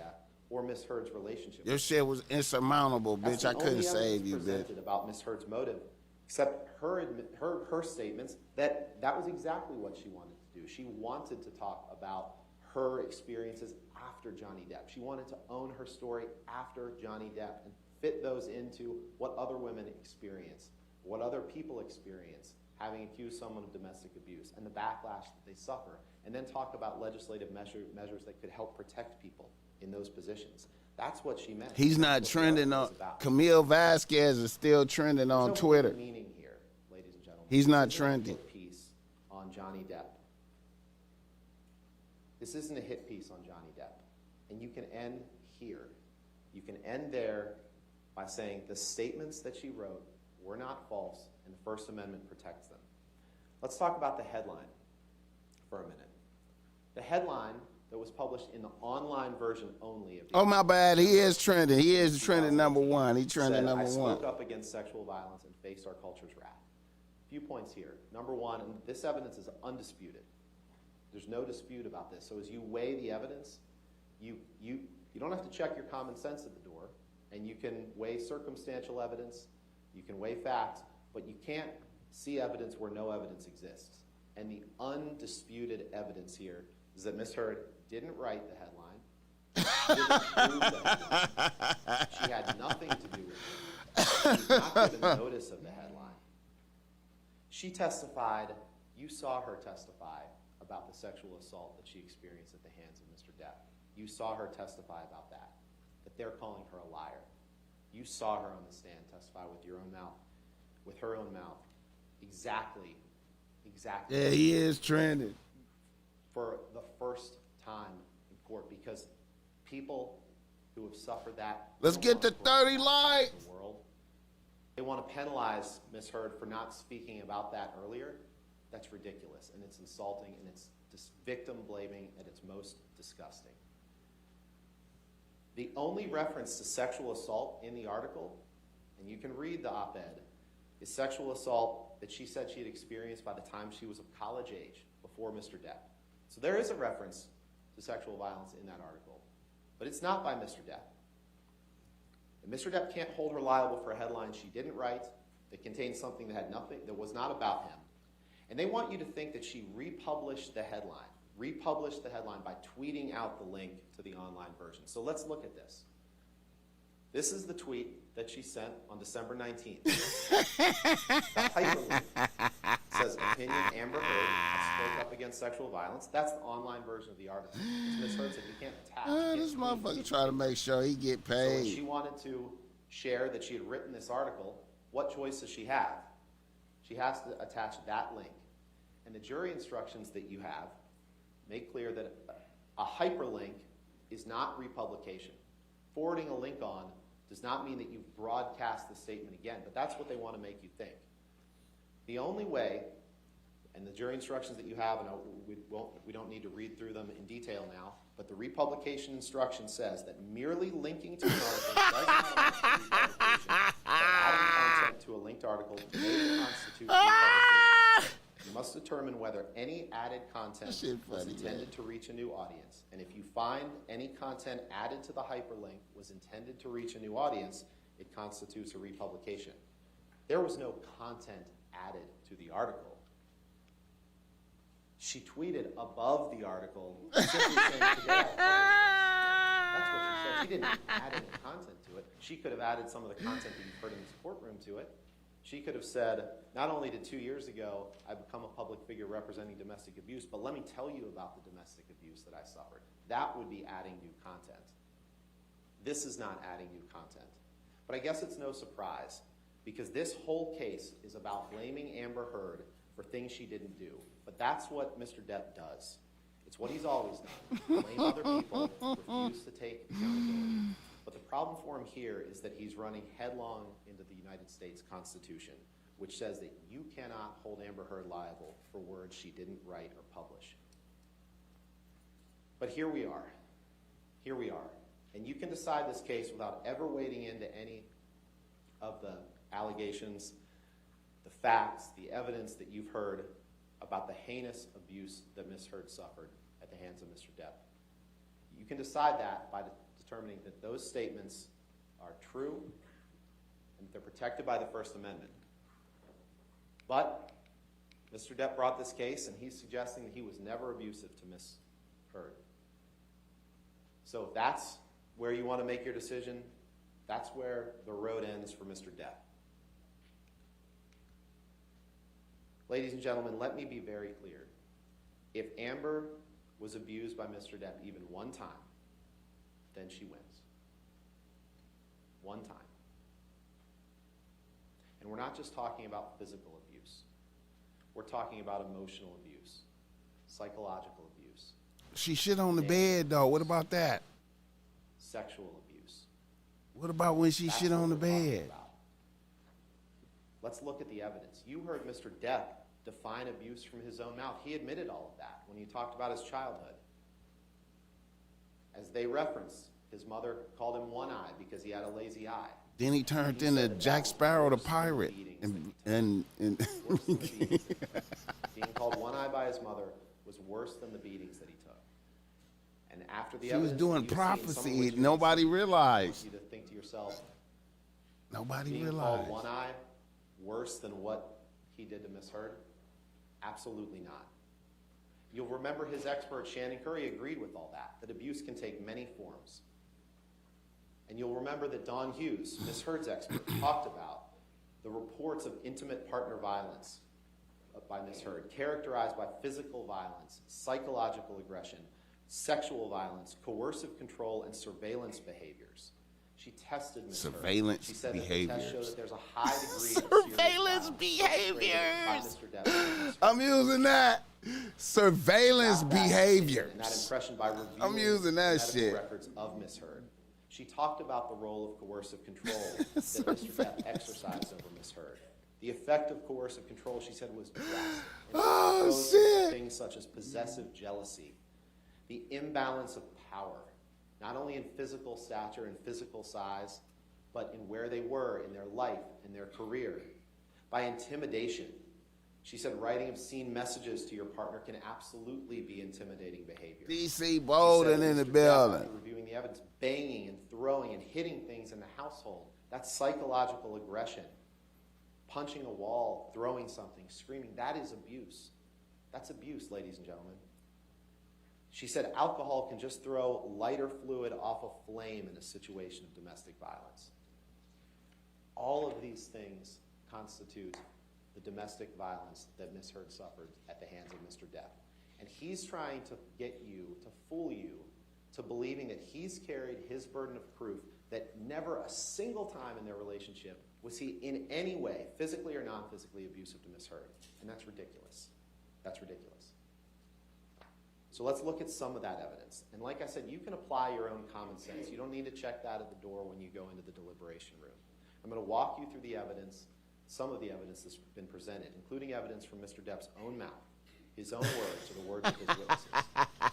Or Ms. Heard's relationship. Your shit was insurmountable, bitch. I couldn't save you, bitch. About Ms. Heard's motive, except her statements that was exactly what she wanted to do. She wanted to talk about her experiences after Johnny Depp. She wanted to own her story after Johnny Depp and fit those into what other women experience, what other people experience having accused someone of domestic abuse and the backlash that they suffer, and then talk about legislative measures that could help protect people in those positions. That's what she meant. He's not trending on. Camille Vasquez is still trending on Twitter. Meaning here, ladies and gentlemen. He's not trending. Piece on Johnny Depp. This isn't a hit piece on Johnny Depp. And you can end here. You can end there by saying the statements that she wrote were not false and the First Amendment protects them. Let's talk about the headline for a minute. The headline that was published in the online version only of the my bad. He is trending. He is trending number 1. He trending number 1. I spoke up against sexual violence and faced our culture's wrath. A few points here. Number 1, and this evidence is undisputed. There's no dispute about this. So as you weigh the evidence, you don't have to check your common sense at the door, and you can weigh circumstantial evidence, you can weigh facts, but you can't see evidence where no evidence exists. And the undisputed evidence here is that Ms. Heard didn't write the headline. She didn't approve the headline. She had nothing to do with it. She did not given notice of the headline. She testified, you saw her testify about the sexual assault that she experienced at the hands of Mr. Depp. You saw her testify about that they're calling her a liar. You saw her on the stand testify with your own mouth, with her own mouth. Exactly. Yeah, he is trending. For the first time in court, because people who have suffered that. Let's get to 30 likes. The world, they want to penalize Ms. Heard for not speaking about that earlier. That's ridiculous, and it's insulting, and it's just victim blaming at its most disgusting. The only reference to sexual assault in the article, and you can read the op-ed, is sexual assault that she said she had experienced by the time she was of college age, before Mr. Depp. So there is a reference to sexual violence in that article, but it's not by Mr. Depp. And Mr. Depp can't hold her liable for a headline she didn't write that contained something that had nothing, that was not about him. And they want you to think that she republished the headline by tweeting out the link to the online version. So let's look at this. This is the tweet that she sent on December 19th. The hyperlink says, opinion, Amber Heard spoke up against sexual violence. That's the online version of the article. As Ms. Heard said, you can't attach. This motherfucker trying to make sure he get paid. So when she wanted to share that she had written this article, what choice does she have? She has to attach that link. And the jury instructions that you have make clear that a hyperlink is not republication. Forwarding a link on does not mean that you've broadcast the statement again, but that's what they want to make you think. The only way, and the jury instructions that you have, and we don't need to read through them in detail now, but the republication instruction says that merely linking to an article does not constitute republication, but adding content to a linked article may constitute republication. You must determine whether any added content was intended to reach a new audience. And if you find any content added to the hyperlink was intended to reach a new audience, it constitutes a republication. There was no content added to the article. She tweeted above the article, simply saying, today I That's what she said. She didn't add any content to it. She could have added some of the content that you've heard in this courtroom to it. She could have said, not only did 2 years ago I become a public figure representing domestic abuse, but let me tell you about the domestic abuse that I suffered. That would be adding new content. This is not adding new content. But I guess it's no surprise, because this whole case is about blaming Amber Heard for things she didn't do. But that's what Mr. Depp does. It's what he's always done. Blame other people, refuse to take accountability. But the problem for him here is that he's running headlong into the United States Constitution, which says that you cannot hold Amber Heard liable for words she didn't write or publish. But here we are. Here we are. And you can decide this case without ever wading into any of the allegations, the facts, the evidence that you've heard about the heinous abuse that Ms. Heard suffered at the hands of Mr. Depp. You can decide that by determining that those statements are true and that they're protected by the First Amendment. But Mr. Depp brought this case, and he's suggesting that he was never abusive to Ms. Heard. So if that's where you want to make your decision, that's where the road ends for Mr. Depp. Ladies and gentlemen, let me be very clear. If Amber was abused by Mr. Depp even one time, then she wins. One time. And we're not just talking about physical abuse. We're talking about emotional abuse, psychological abuse. She shit on the bed, though. What about that? Sexual abuse. What about when she shit on the bed? Let's look at the evidence. You heard Mr. Depp define abuse from his own mouth. He admitted all of that when he talked about his childhood. As they reference, his mother called him one-eye because he had a lazy eye. Then he turned into Jack Sparrow the pirate. And being called one-eye by his mother was worse than the beatings that he took. And after the she was doing prophecy. Seen, nobody realized. You to think to yourself, nobody being realized. Called one-eye worse than what he did to Miss Heard? Absolutely not. You'll remember his expert, Shannon Curry, agreed with all that abuse can take many forms. And you'll remember that Don Hughes, Miss Heard's expert, talked about the reports of intimate partner violence by Miss Heard, characterized by physical violence, psychological aggression, sexual violence, coercive control, and surveillance behaviors. She tested Ms. Surveillance She said behaviors. That the test showed that there's a high degree surveillance of behaviors. behaviors. I'm using that. Surveillance behaviors. And that impression by reviewing I'm using that medical shit. records of Ms. Heard. She talked about the role of coercive control that Mr. Depp exercised over Ms. Heard. The effect of coercive control, she said, was drastic. Oh, shit. Things such as possessive jealousy, the imbalance of power, not only in physical stature and physical size, but in where they were in their life and their career. By intimidation. She said writing obscene messages to your partner can absolutely be intimidating behavior. DC Bolden in the building. Reviewing the evidence, banging and throwing and hitting things in the household. That's psychological aggression. Punching a wall, throwing something, screaming, that is abuse. That's abuse, ladies and gentlemen. She said alcohol can just throw lighter fluid off a flame in a situation of domestic violence. All of these things constitute the domestic violence that Ms. Heard suffered at the hands of Mr. Depp. And he's trying to get you, to fool you, to believing that he's carried his burden of proof that never a single time in their relationship was he in any way, physically or non-physically, abusive to Ms. Heard. And that's ridiculous. That's ridiculous. So let's look at some of that evidence. And like I said, you can apply your own common sense. You don't need to check that at the door when you go into the deliberation room. I'm going to walk you through the evidence, some of the evidence that's been presented, including evidence from Mr. Depp's own mouth, his own words, or the words of his witnesses.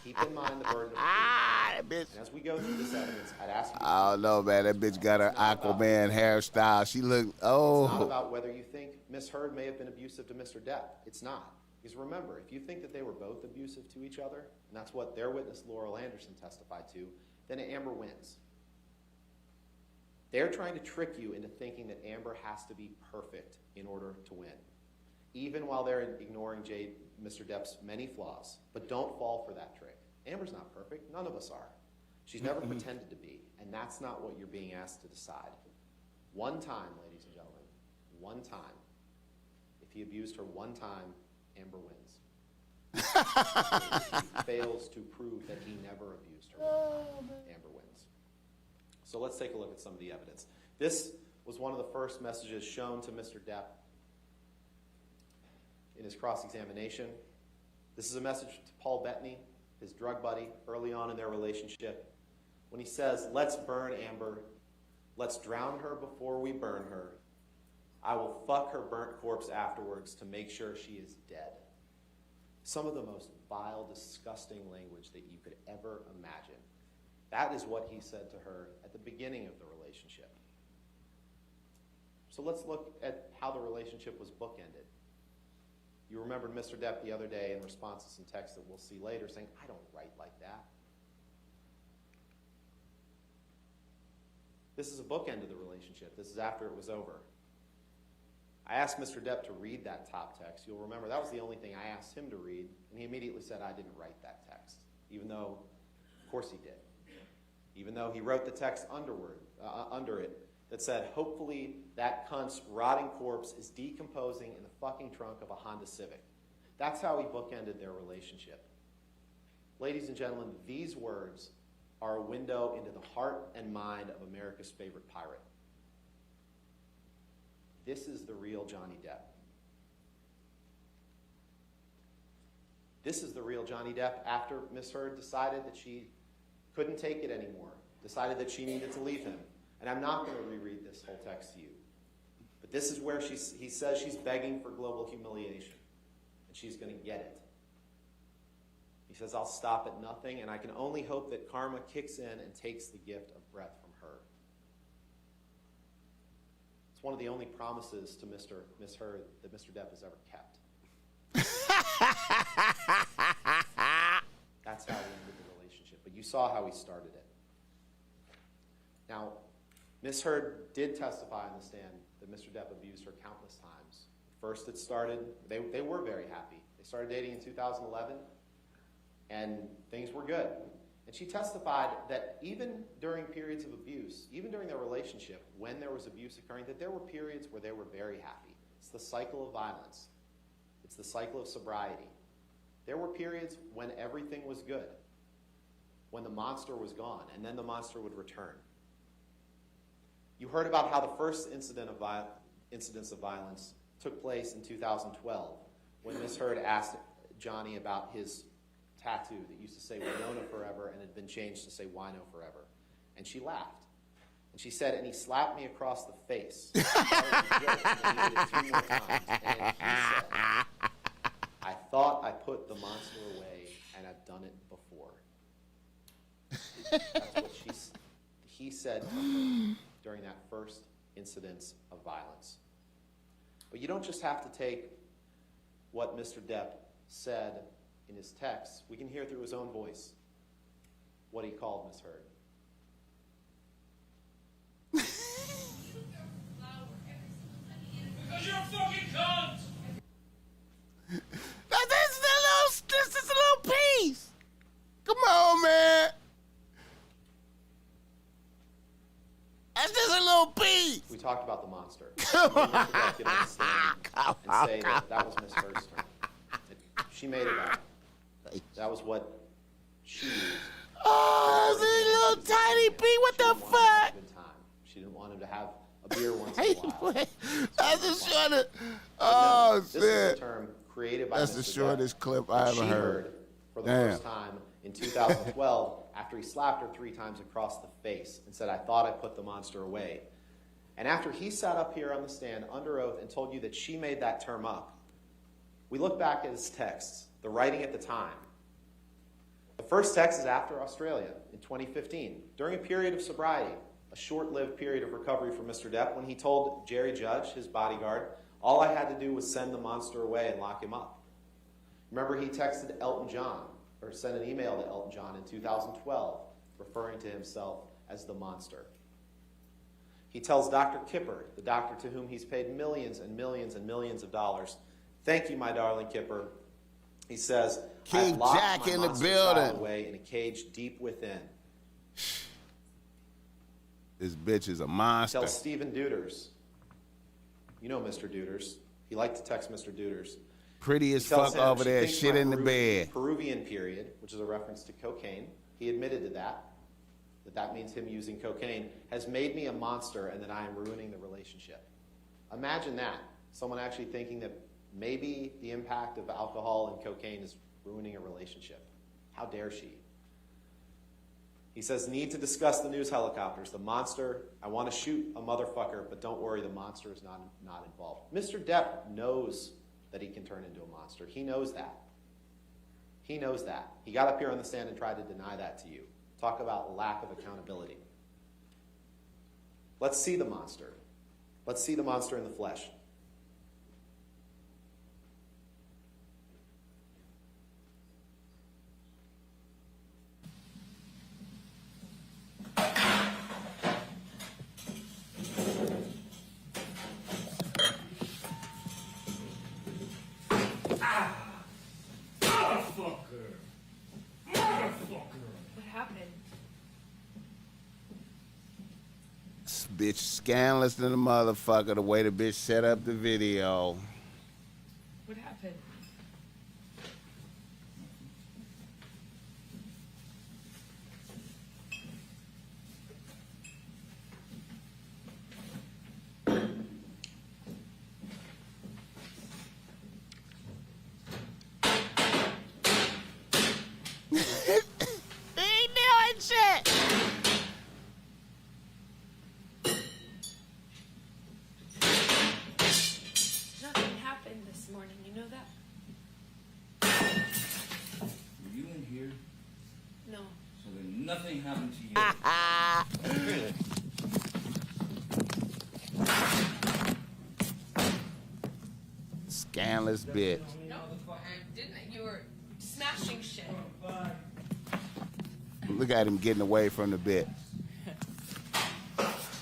Keep in mind the burden of proof. And as we go through this evidence, I'd ask you... I don't know, man. That bitch got her Aquaman hairstyle. She looked... Oh. It's not about whether you think Ms. Heard may have been abusive to Mr. Depp. It's not. Because remember, if you think that they were both abusive to each other, and that's what their witness Laurel Anderson testified to, then Amber wins. They're trying to trick you into thinking that Amber has to be perfect in order to win. even while they're ignoring Mr. Depp's many flaws. But don't fall for that trick. Amber's not perfect. None of us are. She's never pretended to be, and that's not what you're being asked to decide. One time, ladies and gentlemen, one time. If he abused her one time, Amber wins. If he fails to prove that he never abused her, Amber wins. So let's take a look at some of the evidence. This was one of the first messages shown to Mr. Depp in his cross-examination. This is a message to Paul Bettany, his drug buddy, early on in their relationship, when he says, "Let's burn Amber. Let's drown her before we burn her. I will fuck her burnt corpse afterwards to make sure she is dead." Some of the most vile, disgusting language that you could ever imagine. That is what he said to her at the beginning of the relationship. So let's look at how the relationship was bookended. You remembered Mr. Depp the other day in response to some text that we'll see later saying, "I don't write like that." This is a bookend of the relationship. This is after it was over. I asked Mr. Depp to read that top text. You'll remember that was the only thing I asked him to read, and he immediately said, "I didn't write that text," even though, of course he did. Even though he wrote the text under it that said, "Hopefully that cunt's rotting corpse is decomposing in the fucking trunk of a Honda Civic." That's how he bookended their relationship. Ladies and gentlemen, these words are a window into the heart and mind of America's favorite pirate. This is the real Johnny Depp. This is the real Johnny Depp after Miss Heard decided that she couldn't take it anymore, decided that she needed to leave him. And I'm not going to reread this whole text to you. But this is where he says she's begging for global humiliation, and she's going to get it. He says, "I'll stop at nothing, and I can only hope that karma kicks in and takes the gift of breath from her." It's one of the only promises to Miss Heard that Mr. Depp has ever kept. That's how he ended the relationship. But you saw how he started it. Now, Miss Heard did testify on the stand that Mr. Depp abused her countless times. First it started, they were very happy. They started dating in 2011, and things were good. And she testified that even during periods of abuse, even during their relationship, when there was abuse occurring, that there were periods where they were very happy. It's the cycle of violence. It's the cycle of sobriety. There were periods when everything was good, when the monster was gone, and then the monster would return. You heard about how the first incidents of violence took place in 2012, when Miss Heard asked Johnny about his tattoo that used to say Winona Forever and had been changed to say Wino Forever. And she laughed. And she said, "And he slapped me across the face." And he did it 2 more times. And he said, "I thought I put the monster away, and I've done it before." That's what he said to her during that first incidence of violence. But you don't just have to take what Mr. Depp said in his text. We can hear through his own voice what he called Miss Heard. Because you're a fucking cunt! This is a little piece. Come on, man. That's just a little piece. We talked about the monster. Come on. Mr. Depp get on the stand and say that was Miss Heard's turn. She made it up. That was what she used. Oh, that's a little tiny pea. What the fuck? She didn't want him to have a beer once in a while. That's the shortest. Oh, This is shit. a term created by That's Mr. the Depp shortest clip that I ever she heard. for the first time in 2012 after he slapped her 3 times across the face and said, "I thought I put the monster away." And after he sat up here on the stand under oath and told you that she made that term up, we look back at his texts, the writing at the time. The first text is after Australia in 2015, during a period of sobriety, a short-lived period of recovery for Mr. Depp, when he told Jerry Judge, his bodyguard, all I had to do was send the monster away and lock him up. Remember, he texted Elton John, or sent an email to Elton John in 2012, referring to himself as the monster. He tells Dr. Kipper, the doctor to whom he's paid millions and millions and millions of dollars, Thank you, my darling Kipper. He says, King I've locked Jack my in the monster building. child away in a cage deep within. This bitch is a monster. Tell Stephen Duders. You know Mr. Duders. He liked to text Mr. Duders. Pretty as He tells fuck him, over "She there, thinks shit my in the bed. Peruvian period, which is a reference to cocaine. He admitted to that means him using cocaine, has made me a monster and that I am ruining the relationship. Imagine that. Someone actually thinking that maybe the impact of alcohol and cocaine is ruining a relationship. How dare she? He says, need to discuss the news helicopters. The monster, I want to shoot a motherfucker, but don't worry, the monster is not involved. Mr. Depp knows that he can turn into a monster. He knows that. He knows that. He got up here on the stand and tried to deny that to you. Talk about lack of accountability. Let's see the monster. Let's see the monster in the flesh. This bitch scandalous than a motherfucker, the way the bitch set up the video. What happened? He doing shit. Nothing happened this morning, you know that? Were you in here? No. So then nothing happened to you. Scandalous bitch. No, I didn't. You were smashing shit. Look at him getting away from the bitch.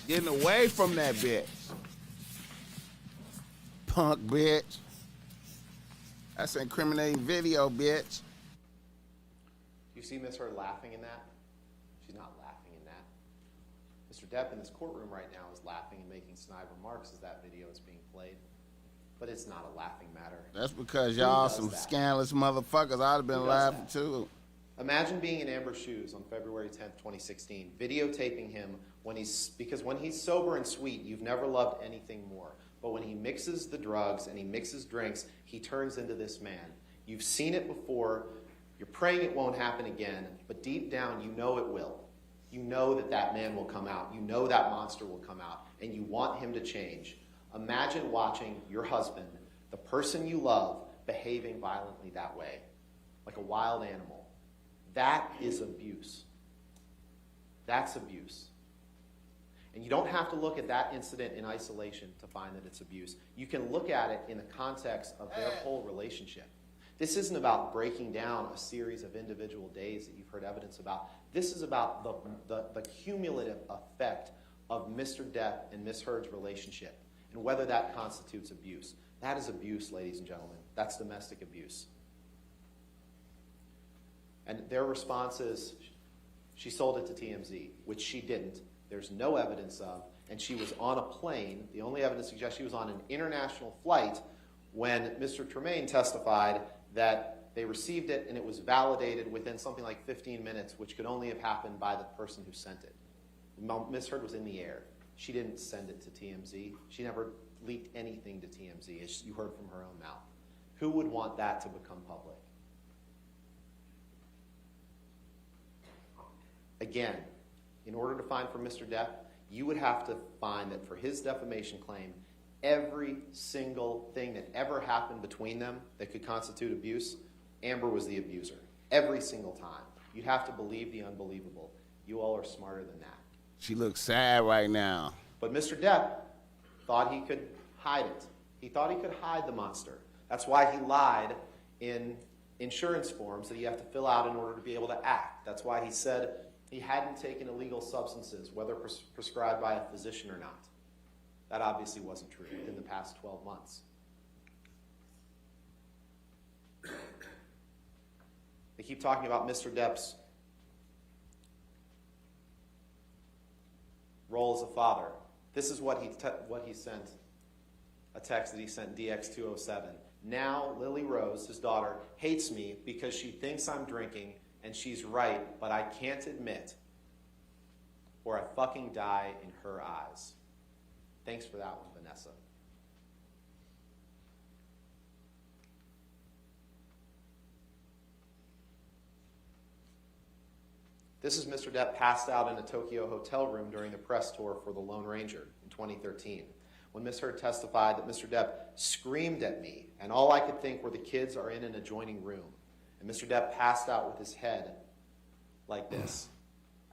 Getting away from that bitch. Punk bitch. That's an incriminating video, bitch. You see Miss Heard laughing in that? She's not laughing in that. Mr. Depp in this courtroom right now is laughing and making snide remarks as that video is being played. But it's not a laughing matter. That's because Who y'all does some that? scandalous motherfuckers. I'd have been Who does laughing that? too. Imagine being in Amber's shoes on February 10th, 2016, videotaping him because when he's sober and sweet, you've never loved anything more. But when he mixes the drugs and he mixes drinks, he turns into this man. You've seen it before. You're praying it won't happen again, but deep down, you know it will. You know that that man will come out. You know that monster will come out, and you want him to change. Imagine watching your husband, the person you love, behaving violently that way, like a wild animal. That is abuse. That's abuse. And you don't have to look at that incident in isolation to find that it's abuse. You can look at it in the context of their whole relationship. This isn't about breaking down a series of individual days that you've heard evidence about. This is about the cumulative effect of Mr. Depp and Miss Heard's relationship and whether that constitutes abuse. That is abuse, ladies and gentlemen. That's domestic abuse. And their response is, she sold it to TMZ, which she didn't. There's no evidence of. And she was on a plane. The only evidence suggests she was on an international flight when Mr. Tremaine testified that they received it and it was validated within something like 15 minutes, which could only have happened by the person who sent it. Miss Heard was in the air. She didn't send it to TMZ. She never leaked anything to TMZ, as you heard from her own mouth. Who would want that to become public? Again, in order to find for Mr. Depp, you would have to find that for his defamation claim, every single thing that ever happened between them that could constitute abuse, Amber was the abuser. Every single time. You'd have to believe the unbelievable. You all are smarter than that. She looks sad right now. But Mr. Depp thought he could hide it. He thought he could hide the monster. That's why he lied in insurance forms that you have to fill out in order to be able to act. That's why he said he hadn't taken illegal substances, whether prescribed by a physician or not. That obviously wasn't true within the past 12 months. keep talking about Mr. Depp's role as a father. This is what he sent, a text that he sent DX207. Now Lily Rose, his daughter, hates me because she thinks I'm drinking, and she's right, but I can't admit, or I fucking die in her eyes. Thanks for that one, Vanessa. This is Mr. Depp passed out in a Tokyo hotel room during the press tour for The Lone Ranger in 2013, when Ms. Heard testified that Mr. Depp screamed at me, and all I could think were the kids are in an adjoining room. And Mr. Depp passed out with his head like this.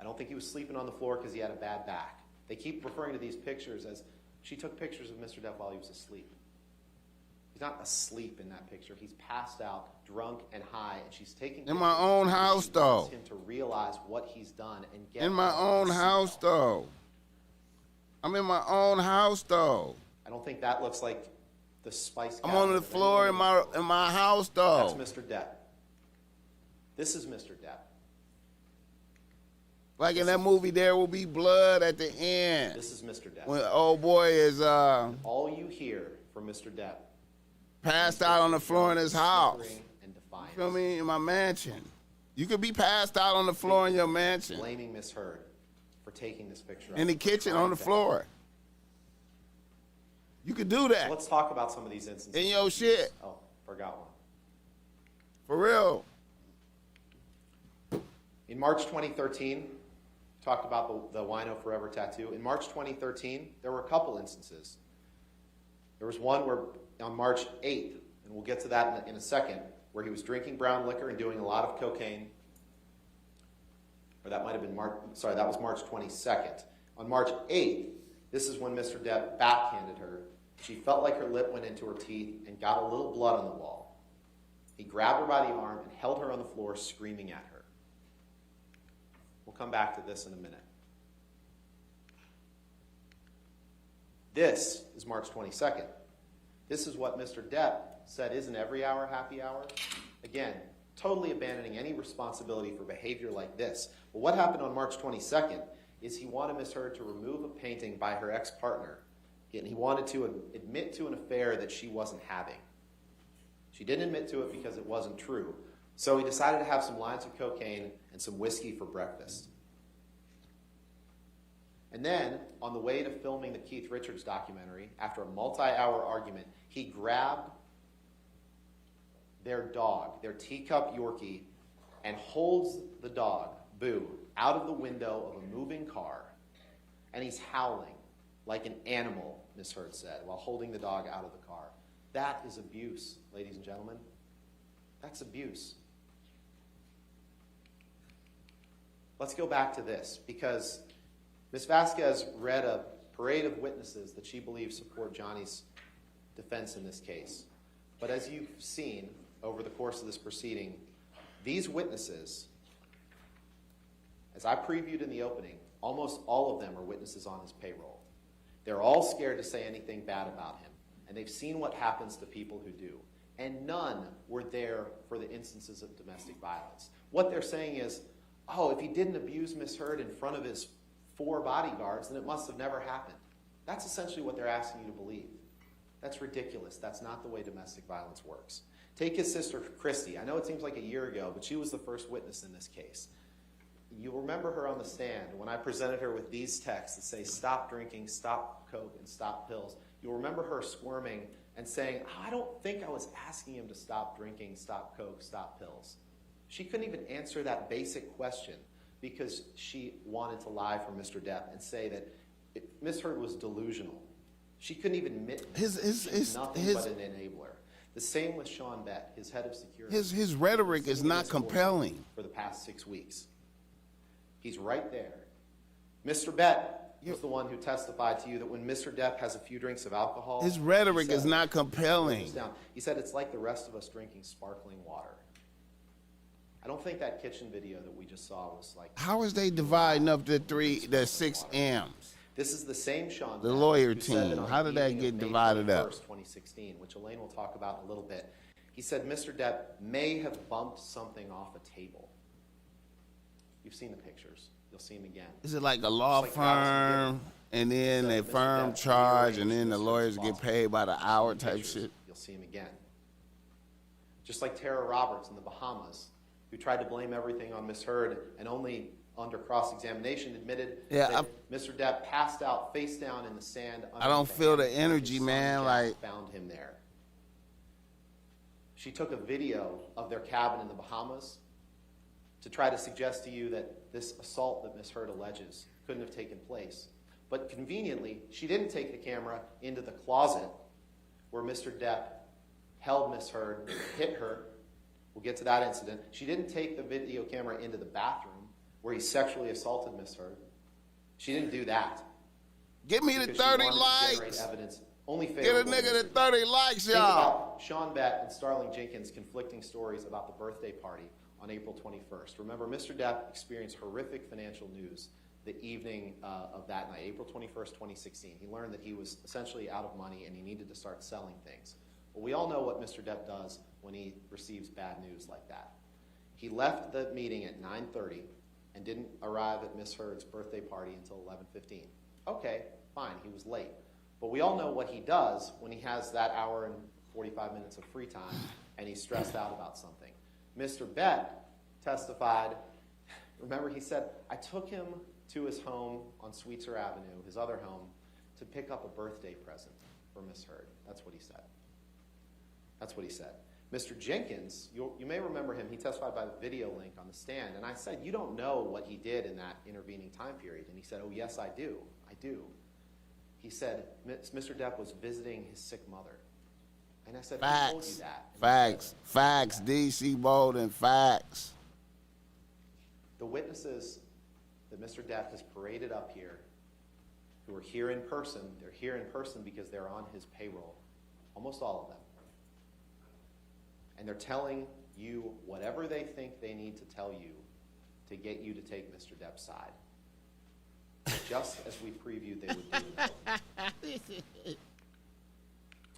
I don't think he was sleeping on the floor because he had a bad back. They keep referring to these pictures as she took pictures of Mr. Depp while he was asleep. He's not asleep in that picture. He's passed out, drunk and high, and she's taking in my own house, though. Him to realize what he's done and get in my own house, though. I'm in my own house, though. I don't think that looks like the Spice. I'm on the floor in my house, though. That's Mr. Depp. This is Mr. Depp. Like in that movie, There Will Be Blood at the end. This is Mr. Depp. When old boy is all you hear from Mr. Depp. Passed out on the floor in his house. And you feel me? In my mansion. You could be passed out on the floor in your mansion. Blaming Miss Heard for taking this picture. In the kitchen on the floor. You could do that. So let's talk about some of these instances. In your shit. Oh, forgot one. For real. In March 2013, talked about the Wino Forever tattoo. In March 2013, there were a couple instances. There was one where on March 8th, and we'll get to that in a second, where he was drinking brown liquor and doing a lot of cocaine. Or that might have been that was March 22nd. On March 8th, this is when Mr. Depp backhanded her. She felt like her lip went into her teeth and got a little blood on the wall. He grabbed her by the arm and held her on the floor, screaming at her. We'll come back to this in a minute. This is March 22nd. This is what Mr. Depp said isn't every hour happy hour. Again, totally abandoning any responsibility for behavior like this. But what happened on March 22nd is he wanted Miss Heard to remove a painting by her ex-partner. And he wanted to admit to an affair that she wasn't having. She didn't admit to it because it wasn't true. So he decided to have some lines of cocaine and some whiskey for breakfast. And then, on the way to filming the Keith Richards documentary, after a multi-hour argument, he grabbed their dog, their teacup Yorkie, and holds the dog, Boo, out of the window of a moving car. And he's howling like an animal, Miss Heard said, while holding the dog out of the car. That is abuse, ladies and gentlemen. That's abuse. Let's go back to this, because Ms. Vasquez read a parade of witnesses that she believes support Johnny's defense in this case. But as you've seen over the course of this proceeding, these witnesses, as I previewed in the opening, almost all of them are witnesses on his payroll. They're all scared to say anything bad about him, and they've seen what happens to people who do. And none were there for the instances of domestic violence. What they're saying is, oh, if he didn't abuse Miss Heard in front of his 4 bodyguards, then it must have never happened. That's essentially what they're asking you to believe. That's ridiculous. That's not the way domestic violence works. Take his sister, Christy. I know it seems like a year ago, but she was the first witness in this case. You'll remember her on the stand when I presented her with these texts that say, stop drinking, stop coke, and stop pills. You'll remember her squirming and saying, I don't think I was asking him to stop drinking, stop coke, stop pills. She couldn't even answer that basic question because she wanted to lie for Mr. Depp and say that Miss Heard was delusional. She couldn't even admit she's nothing but an enabler. The same with Sean Bett, his head of security. His rhetoric is not compelling. For the past 6 weeks. He's right there. Mr. Bett was the one who testified to you that when Mr. Depp has a few drinks of alcohol, his rhetoric is not compelling. He said it's like the rest of us drinking sparkling water. I don't think that kitchen video that we just saw was like. How is they dividing up the 6 M's? This is the same Sean the Bett lawyer who said team. on How the did that evening get of May divided 21st, up? 2016, which Elaine will talk about in a little bit. He said Mr. Depp may have bumped something off a table. You've seen the pictures. You'll see him again. Is it like a law firm, and then a firm charge, and then the lawyers get paid by the hour type shit? You'll see him again. Just like Tara Roberts in the Bahamas, who tried to blame everything on Miss Heard and only under cross-examination admitted that Mr. Depp passed out face down in the sand. I don't feel the energy, man. Like, found him there. She took a video of their cabin in the Bahamas to try to suggest to you that this assault that Miss Heard alleges couldn't have taken place. But conveniently, she didn't take the camera into the closet where Mr. Depp held Miss Heard, hit her. We'll get to that incident. She didn't take the video camera into the bathroom where he sexually assaulted Miss Heard. She didn't do that. Give me the 30 likes. Evidence only get a nigga the 30 likes, y'all. Sean Bett and Starling Jenkins conflicting stories about the birthday party on April 21st. Remember, Mr. Depp experienced horrific financial news the evening of that night, April 21st, 2016. He learned that he was essentially out of money and he needed to start selling things. Well, we all know what Mr. Depp does when he receives bad news like that. He left the meeting at 9:30 and didn't arrive at Miss Heard's birthday party until 11:15. Okay, fine, he was late. But we all know what he does when he has that hour and 45 minutes of free time and he's stressed out about something. Mr. Bett testified, remember he said, I took him to his home on Sweetser Avenue, his other home, to pick up a birthday present for Miss Heard. That's what he said. That's what he said. Mr. Jenkins, you may remember him, he testified by the video link on the stand, and I said, you don't know what he did in that intervening time period. And he said, oh, yes, I do. I do. He said, Mr. Depp was visiting his sick mother. And I said, who told you that? Facts, DC Bolden, facts. The witnesses that Mr. Depp has paraded up here, who are here in person, they're here in person because they're on his payroll, almost all of them. And they're telling you whatever they think they need to tell you to get you to take Mr. Depp's side. Just as we previewed they would do.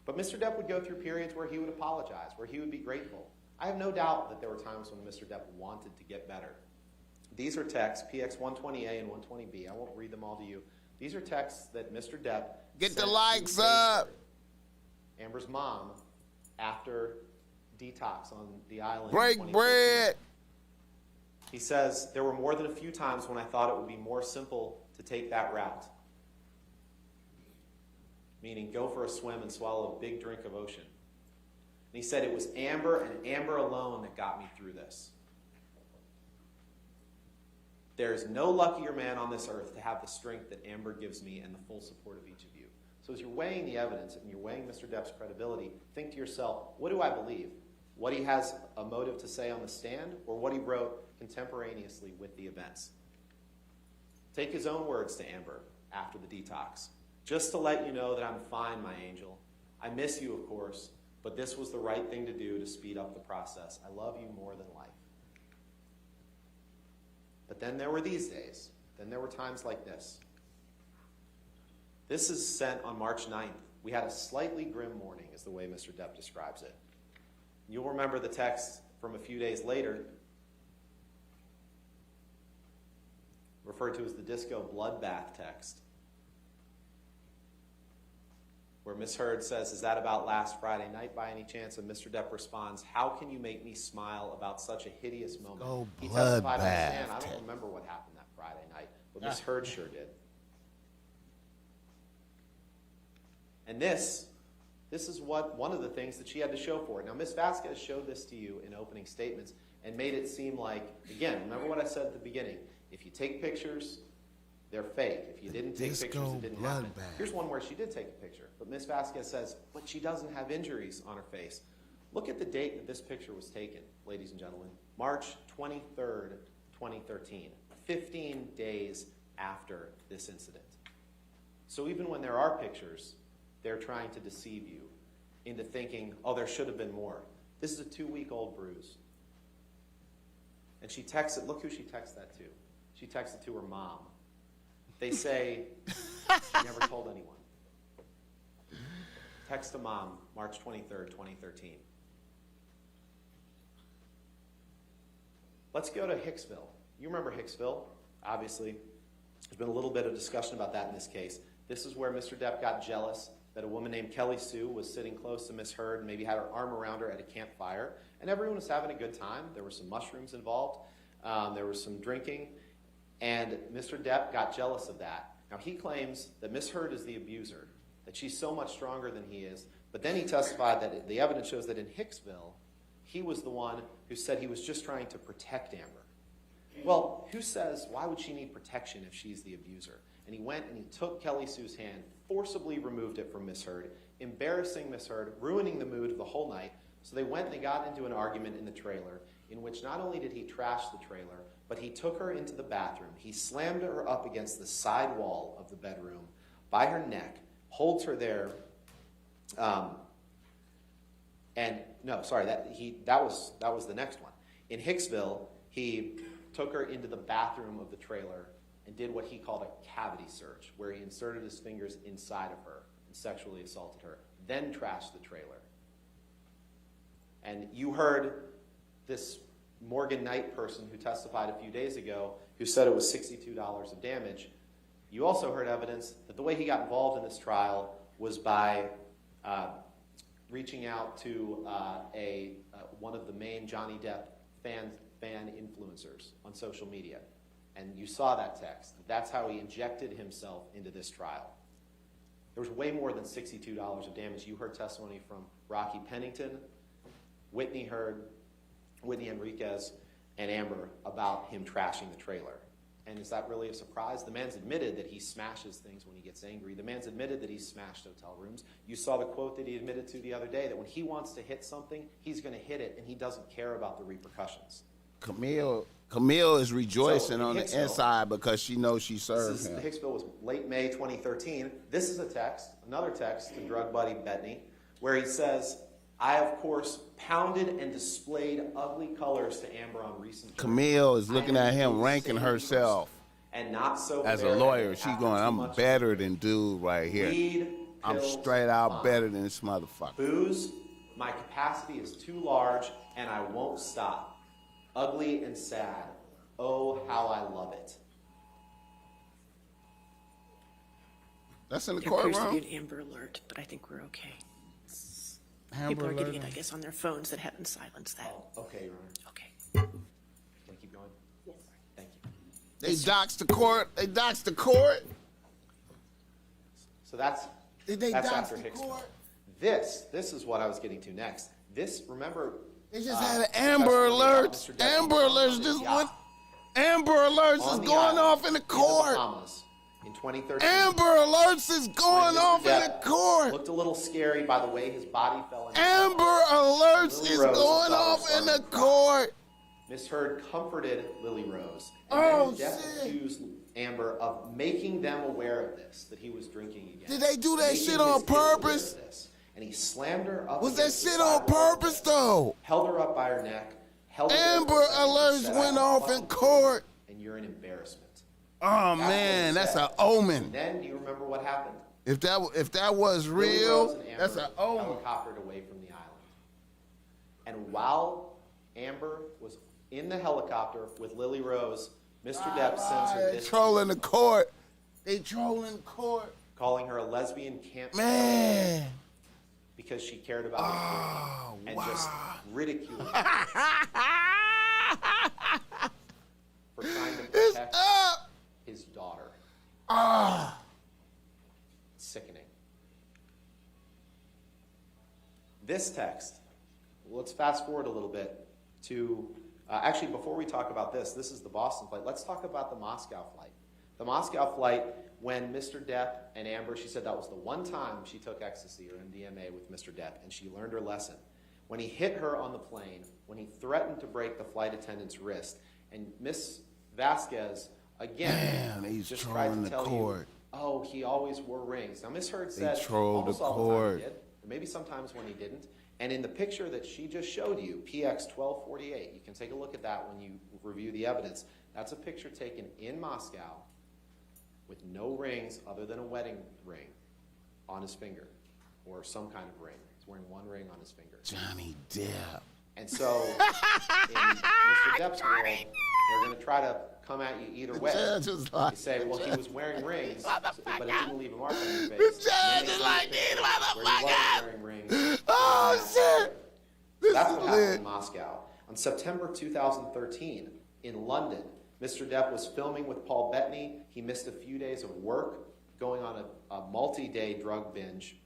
But Mr. Depp would go through periods where he would apologize, where he would be grateful. I have no doubt that there were times when Mr. Depp wanted to get better. These are texts, PX 120A and 120B. I won't read them all to you. These are texts that Mr. Depp get the likes up. Amber's mom after detox on the island. Break bread. He says, there were more than a few times when I thought it would be more simple to take that route. Meaning go for a swim and swallow a big drink of ocean. And he said it was Amber and Amber alone that got me through this. There is no luckier man on this earth to have the strength that Amber gives me and the full support of each of you. So as you're weighing the evidence and you're weighing Mr. Depp's credibility, think to yourself, what do I believe? What he has a motive to say on the stand, or what he wrote contemporaneously with the events? Take his own words to Amber after the detox. Just to let you know that I'm fine, my angel. I miss you, of course, but this was the right thing to do to speed up the process. I love you more than life. But then there were these days. Then there were times like this. This is sent on March 9th. We had a slightly grim morning, is the way Mr. Depp describes it. You'll remember the text from a few days later, referred to as the disco bloodbath text, where Miss Heard says, is that about last Friday night by any chance? And Mr. Depp responds, how can you make me smile about such a hideous moment? He testified on the stand, I don't remember what happened that Friday night, but Miss Heard sure did. And this is one of the things that she had to show for it. Now, Ms. Vasquez showed this to you in opening statements and made it seem like, again, remember what I said at the beginning, if you take pictures, they're fake. If you didn't take pictures, it didn't happen. Here's one where she did take a picture, but Ms. Vasquez says, but she doesn't have injuries on her face. Look at the date that this picture was taken, ladies and gentlemen. March 23rd, 2013, 15 days after this incident. So even when there are pictures, they're trying to deceive you into thinking, oh, there should have been more. This is a 2-week-old bruise. And she texts it. Look who she texts that to. She texts it to her mom. They say, she never told anyone. Text to mom, March 23rd, 2013. Let's go to Hicksville. You remember Hicksville, obviously. There's been a little bit of discussion about that in this case. This is where Mr. Depp got jealous that a woman named Kelly Sue was sitting close to Miss Heard and maybe had her arm around her at a campfire. And everyone was having a good time. There were some mushrooms involved. There was some drinking. And Mr. Depp got jealous of that. Now, he claims that Miss Heard is the abuser, that she's so much stronger than he is. But then he testified that the evidence shows that in Hicksville, he was the one who said he was just trying to protect Amber. Well, who says, why would she need protection if she's the abuser? And he went and he took Kelly Sue's hand, forcibly removed it from Miss Heard, embarrassing Miss Heard, ruining the mood of the whole night. So they went and they got into an argument in the trailer in which not only did he trash the trailer, but he took her into the bathroom. He slammed her up against the side wall of the bedroom by her neck, holds her there, that was the next one. In Hicksville, he took her into the bathroom of the trailer and did what he called a cavity search, where he inserted his fingers inside of her and sexually assaulted her, then trashed the trailer. And you heard this Morgan Knight person who testified a few days ago who said it was $62 of damage. You also heard evidence that the way he got involved in this trial was by reaching out to one of the main Johnny Depp fan influencers on social media. And you saw that text. That's how he injected himself into this trial. There was way more than $62 of damage. You heard testimony from Rocky Pennington, Whitney Enriquez, and Amber about him trashing the trailer. And is that really a surprise? The man's admitted that he smashes things when he gets angry. The man's admitted that he's smashed hotel rooms. You saw the quote that he admitted to the other day, that when he wants to hit something, he's going to hit it, and he doesn't care about the repercussions. Camille is rejoicing on the inside because she knows she served him. Hicksville was late May 2013. This is another text to drug buddy Bettany, where he says, I, of course, pounded and displayed ugly colors to Amber on recent. Camille is looking at him, ranking herself and not so as a lawyer. She's going, I'm better than dude right here. Weed, I'm pills, straight out fun. better than this motherfucker. Booze, my capacity is too large, and I won't stop. Ugly and sad. Oh, how I love it. That's in the There appears to courtroom? be an Amber Alert, but I think we're okay. Amber People are Alert getting it, on- I guess, on their phones that haven't silenced that. Okay, Your Honor. Okay. Can I keep going? Yes. Thank you. They doxed the court. They doxed the court. So that's Did they that's dox after the Hicksville. court? This is what I was getting to next. This, remember, They just had an Amber Alerts. Amber Alerts just went. Amber Alerts is going off in the court. In 2013. Amber Alerts is going off in the court. Looked a little scary by the way his body fell in. Amber Alerts Lily is Rose going saw her off in the starting to cry. court. Miss Heard comforted Lily Rose. Oh, And then Depp accused Amber of making them aware of this, that he was drinking again. Did they do that Making shit on his kids aware of purpose? this. And he slammed her up. Was that against the shit on sidewall, purpose though? held her up by her neck. Held her there Amber for a second, and Alerts said, went "I off in fucking court. and you're an embarrassment." Oh That's what man, he that's said. an omen. And then, do you remember what happened? If that was Lily Rose real, and Amber that's an omen. helicoptered away from the island. And while Amber was in the helicopter with Lily Rose, Mr. Depp sends her They this, trolling the court. They trolling the court. calling her a lesbian camp Man. because she cared about her and just ridiculed her for trying to protect his daughter. Sickening. This text, let's fast forward a little bit to, actually before we talk about this is the Boston flight. Let's talk about the Moscow flight. The Moscow flight, when Mr. Depp and Amber, she said that was the one time she took ecstasy or MDMA with Mr. Depp, and she learned her lesson. When he hit her on the plane, when he threatened to break the flight attendant's wrist, and Miss Vasquez, again, Man, he's just tried trolling to the tell court. you, oh, he always wore rings. Now, Miss Heard said trolled almost the all the time court. he did, or maybe sometimes when he didn't. And in the picture that she just showed you, PX 1248, you can take a look at that when you review the evidence. That's a picture taken in Moscow with no rings other than a wedding ring on his finger, or some kind of ring. He's wearing one ring on his finger. Johnny Depp. And so, in Mr. Depp's world, they're going to try to come at you either way. They say, well, he was wearing rings, but it didn't leave a mark on your face. The judge is like, these motherfuckers. Wearing rings. Oh, shit. That's what happened in Moscow. On September 2013, in London, Mr. Depp was filming with Paul Bettany. He missed a few days of work, going on a multi-day drug binge.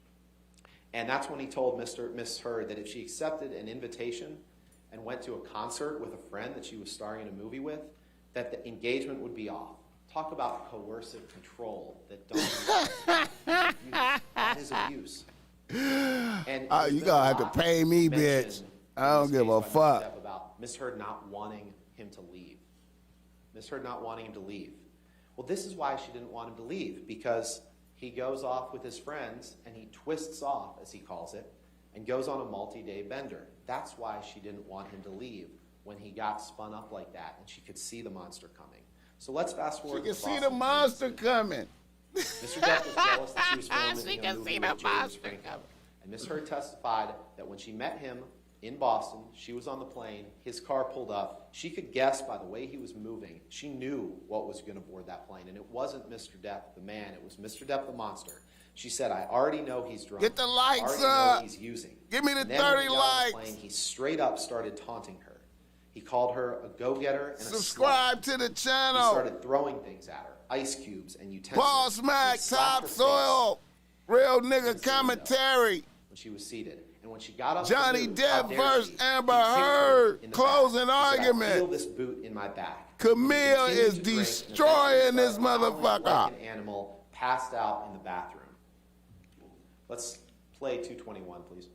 And that's when he told Miss Heard that if she accepted an invitation and went to a concert with a friend that she was starring in a movie with, that the engagement would be off. Talk about coercive control that don't that is abuse. And you gonna have to pay me, bitch. I don't give a fuck. About Miss Heard not wanting him to leave. Miss Heard not wanting him to leave. Well, this is why she didn't want him to leave, because he goes off with his friends and he twists off, as he calls it, and goes on a multi-day bender. That's why she didn't want him to leave when he got spun up like that and she could see the monster coming. So let's fast forward. She could see the monster coming. Mr. Depp was jealous that she was filming She in a can movie see with the James monster Franco. And Miss Heard testified that when she met him in Boston, she was on the plane, his car pulled up. She could guess by the way he was moving. She knew what was going to board that plane. And it wasn't Mr. Depp, the man. It was Mr. Depp, the monster. She said, I already know he's drunk. Get the likes I already know up. he's using. Give me the And then when 30 he got on the likes. plane, he straight up started taunting her. He called her a go-getter and Subscribe to the channel. He started throwing things at her, ice cubes and utensils. Bossmack, topsoil, real nigga commentary. When she was seated. And when she got up, Johnny to move, Depp versus Amber He kicked her Heard. in the Closing back. He said, argument. I feel this boot in my back. Camille He is continued to drink and destroying eventually this started howling motherfucker. like an animal, passed out in the bathroom. Let's play 221, please.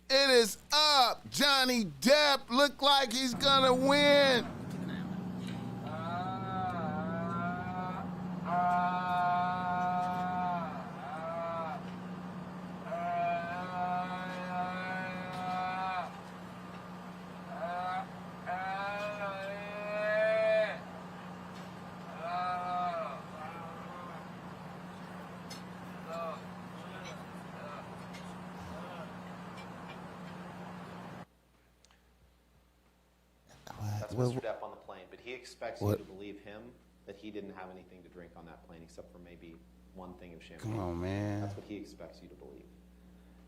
It is up. Johnny Depp look like he's gonna win. That's Mr. Depp on the plane, but he expects you to believe him that he didn't have anything to drink on that plane except for maybe one thing of champagne. Come on, man. That's what he expects you to believe.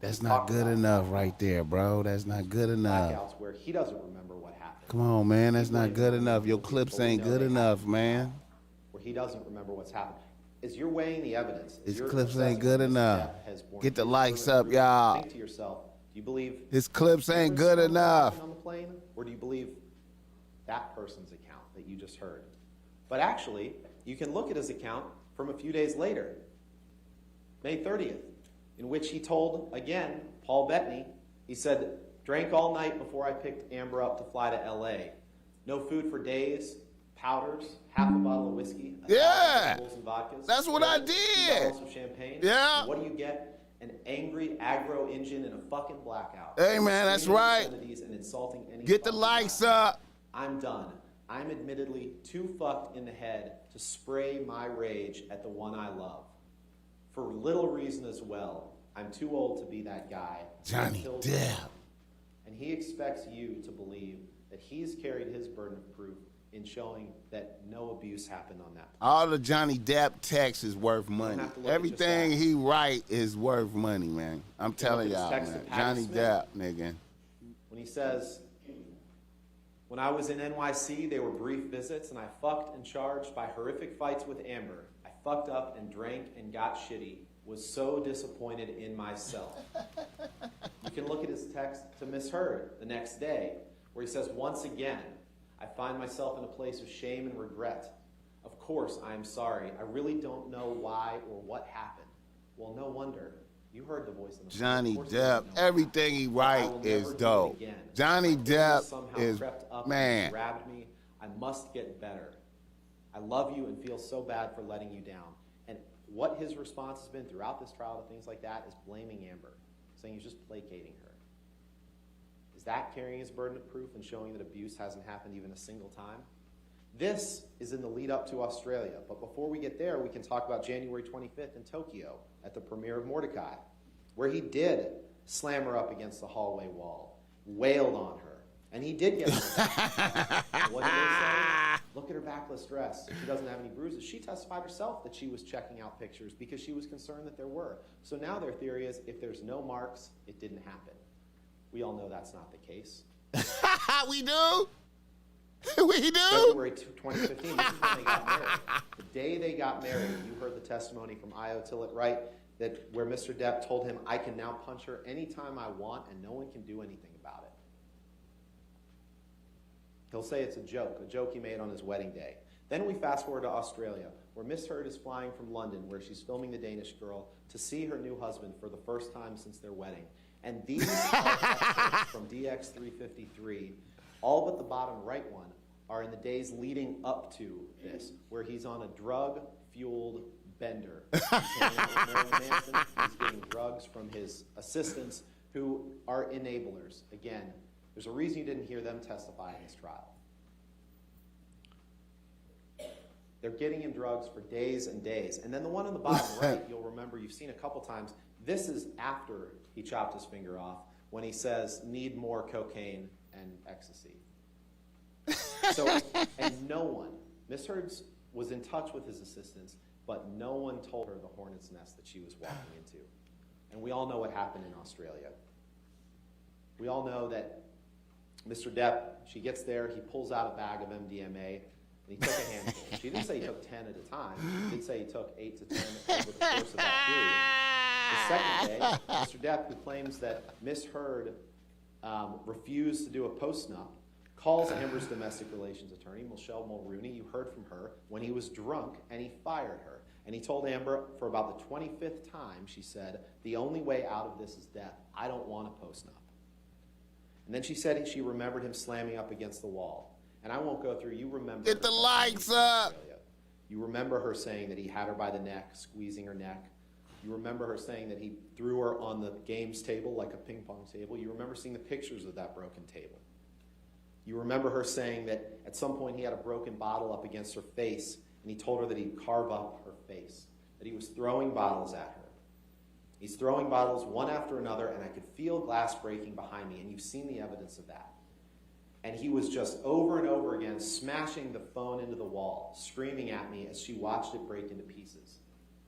That's not good enough right there, bro. That's not good enough. Blackouts where he doesn't remember what happened. Come on, man. That's not good enough. Your clips ain't good enough, man. Where he doesn't remember what's happened. As you're weighing the evidence, His clips ain't good enough. Get the likes up, y'all. Think to yourself, do you believe His clips ain't good enough. on the plane, or do you believe that person's account that you just heard? But actually, you can look at his account from a few days later, May 30th, in which he told, again, Paul Bettany, he said, drank all night before I picked Amber up to fly to L.A. No food for days, powders, half a bottle of whiskey, Yeah. Red Bulls and vodkas. That's what I 2 did. bottles of champagne. Yeah. And what do you get? An angry aggro engine in a fucking blackout. Hey, man, that's Screaming right. obscenities and insulting any Get the fucking likes guy. up. I'm done. I'm admittedly too fucked in the head to spray my rage at the one I love. For little reason as well, I'm too old to be that guy. Johnny Until Depp. now. And he expects you to believe that he's carried his burden of proof in showing that no abuse happened on that. All the Johnny Depp text is worth money. have to look at Everything just he write is worth money, man. I'm telling look at his y'all, text man. to Patty Johnny Smith. Depp, nigga. When he says, when I was in NYC, they were brief visits, and I fucked and charged by horrific fights with Amber. I fucked up and drank and got shitty. Was so disappointed in myself. You can look at his text to Miss Heard the next day, where he says, once again, I find myself in a place of shame and regret. Of course, I am sorry. I really don't know why or what happened. Well, no wonder. You heard the voice in the Johnny Of course you Depp, don't know everything he I write will is never do dope. it again. Johnny My illness Depp somehow is, crept up man. and grabbed me. I must get better. I love you and feel so bad for letting you down. And what his response has been throughout this trial to things like that is blaming Amber, saying he's just placating her. Is that carrying his burden of proof and showing that abuse hasn't happened even a single time? This is in the lead up to Australia. But before we get there, we can talk about January 25th in Tokyo at the premiere of Mordecai, where he did slam her up against the hallway wall, wailed on her, And he did get one. What did they say? Look at her backless dress. She doesn't have any bruises. She testified herself that she was checking out pictures because she was concerned that there were. So now their theory is if there's no marks, it didn't happen. We all know that's not the case. We do? We do? February 2015, this is when they got married. The day they got married, you heard the testimony from Io Tillett Wright that where Mr. Depp told him, I can now punch her anytime I want and no one can do anything about it. He'll say it's a joke he made on his wedding day. Then we fast forward to Australia, where Miss Heard is flying from London, where she's filming The Danish Girl, to see her new husband for the first time since their wedding. And these are excerpts from DX353, all but the bottom right one, are in the days leading up to this, where he's on a drug-fueled bender. He's hanging out with Marilyn Manson. He's getting drugs from his assistants, who are enablers. Again, there's a reason you didn't hear them testify in this trial. They're getting him drugs for days and days. And then the one on the bottom right, you'll remember, you've seen a couple times. This is after he chopped his finger off, when he says, need more cocaine and ecstasy. So, and no one, Miss Heard was in touch with his assistants, but no one told her the hornet's nest that she was walking into. And we all know what happened in Australia. We all know that Mr. Depp, she gets there, he pulls out a bag of MDMA, and he took a handful. She didn't say he took 10 at a time. She did say he took 8 to 10 over the course of that period. The second day, Mr. Depp, who claims that Miss Heard refused to do a post-nup, calls Amber's domestic relations attorney, Michelle Mulrooney. You heard from her when he was drunk, and he fired her. And he told Amber for about the 25th time, she said, the only way out of this is death. I don't want a post-nup. And then she said she remembered him slamming up against the wall. And I won't go through, you remember. Get the likes up. You remember her saying that he had her by the neck, squeezing her neck. You remember her saying that he threw her on the games table like a ping pong table. You remember seeing the pictures of that broken table. You remember her saying that at some point he had a broken bottle up against her face, and he told her that he'd carve up her face, that he was throwing bottles at her. He's throwing bottles one after another, and I could feel glass breaking behind me, and you've seen the evidence of that. And he was just over and over again smashing the phone into the wall, screaming at me as she watched it break into pieces.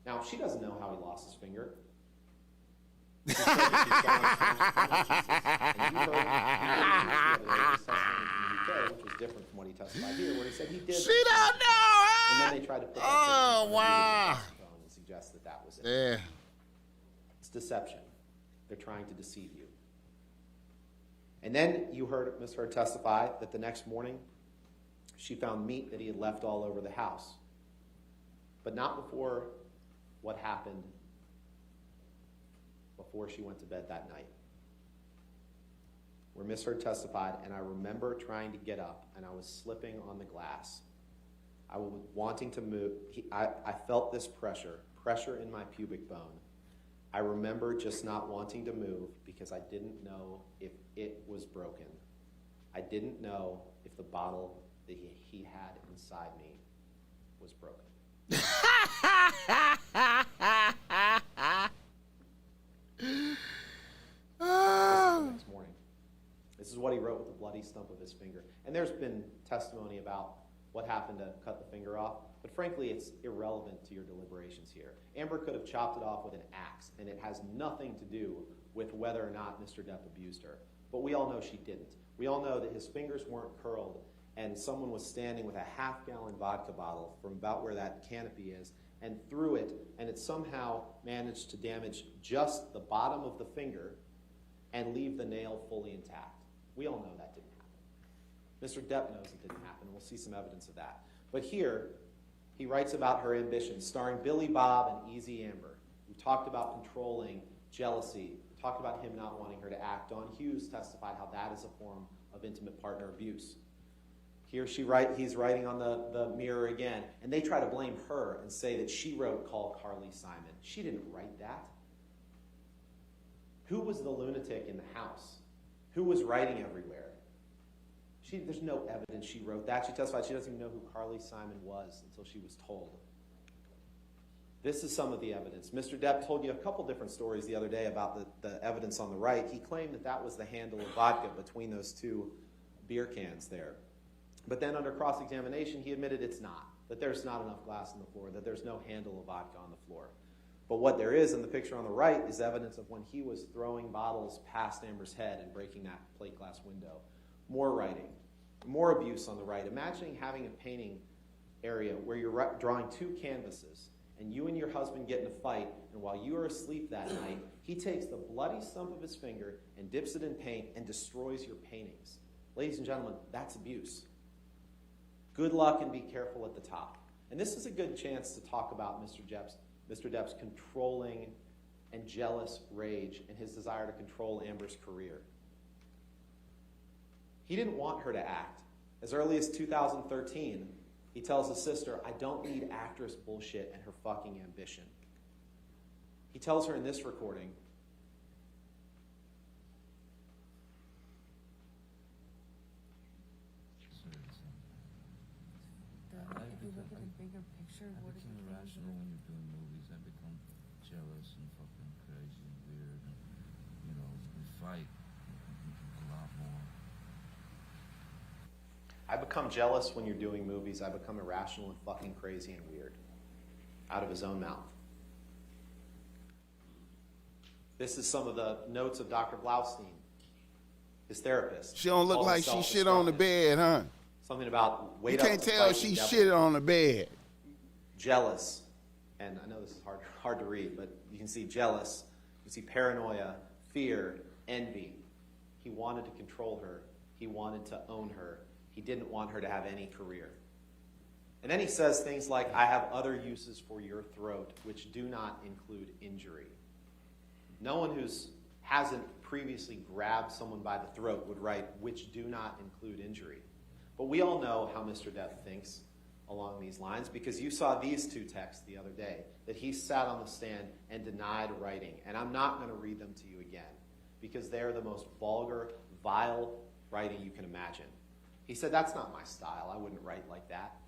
Now, she doesn't know how he lost his finger. She said that and you heard his testimony from the UK, which was different from what he testified here, where he said he did. She don't know, huh? And then they tried to put that and suggest that that was it. Yeah. It's deception. They're trying to deceive you. And then you heard Ms. Heard testify that the next morning she found meat that he had left all over the house. But not before what happened before she went to bed that night. Where Ms. Heard testified, and I remember trying to get up, and I was slipping on the glass. I was wanting to move. I felt this pressure in my pubic bone. I remember just not wanting to move because I didn't know if it was broken. I didn't know if the bottle that he had inside me was broken. This is the next morning. This is what he wrote with the bloody stump of his finger. And there's been testimony about what happened to cut the finger off, but frankly, it's irrelevant to your deliberations here. Amber could have chopped it off with an axe, and it has nothing to do with whether or not Mr. Depp abused her. But we all know she didn't. We all know that his fingers weren't curled, and someone was standing with a half-gallon vodka bottle from about where that canopy is, and threw it, and it somehow managed to damage just the bottom of the finger and leave the nail fully intact. We all know that didn't happen. Mr. Depp knows it didn't happen. We'll see some evidence of that. But here, he writes about her ambitions, starring Billy Bob and Easy Amber, who talked about controlling jealousy, talked about him not wanting her to act. Dawn Hughes testified how that is a form of intimate partner abuse. Here he's writing on the mirror again, and they try to blame her and say that she wrote Call Carly Simon. She didn't write that. Who was the lunatic in the house? Who was writing everywhere? There's no evidence she wrote that. She testified she doesn't even know who Carly Simon was until she was told. This is some of the evidence. Mr. Depp told you a couple different stories the other day about the evidence on the right. He claimed that was the handle of vodka between those two beer cans there. But then under cross-examination, he admitted it's not, that there's not enough glass on the floor, that there's no handle of vodka on the floor. But what there is in the picture on the right is evidence of when he was throwing bottles past Amber's head and breaking that plate glass window. More writing, more abuse on the right. Imagining having a painting area where you're drawing two canvases and you and your husband get in a fight, and while you are asleep that night, he takes the bloody stump of his finger and dips it in paint and destroys your paintings. Ladies and gentlemen, that's abuse. Good luck and be careful at the top. And this is a good chance to talk about Mr. Depp's controlling and jealous rage and his desire to control Amber's career. He didn't want her to act. As early as 2013, he tells his sister, "I don't need actress bullshit and her fucking ambition." He tells her in this recording, If you look at the bigger picture, I what is become irrational when you're doing movies. I become jealous and fucking crazy and weird. And, you know, we fight a lot more. I become jealous when you're doing movies. I become irrational and fucking crazy and weird. Out of his own mouth. This is some of the notes of Dr. Blaustein, his therapist. She don't look like she shit on the bed, huh? Something about wait you up. can't tell she shit on the bed. Jealous, and I know this is hard to read, but you can see jealous, you can see paranoia, fear, envy. He wanted to control her. He wanted to own her. He didn't want her to have any career. And then he says things like, "I have other uses for your throat, which do not include injury." No one who hasn't previously grabbed someone by the throat would write, "which do not include injury." But we all know how Mr. Depp thinks along these lines, because you saw these two texts the other day that he sat on the stand and denied writing. And I'm not going to read them to you again, because they're the most vulgar, vile writing you can imagine. He said, "That's not my style. I wouldn't write like that."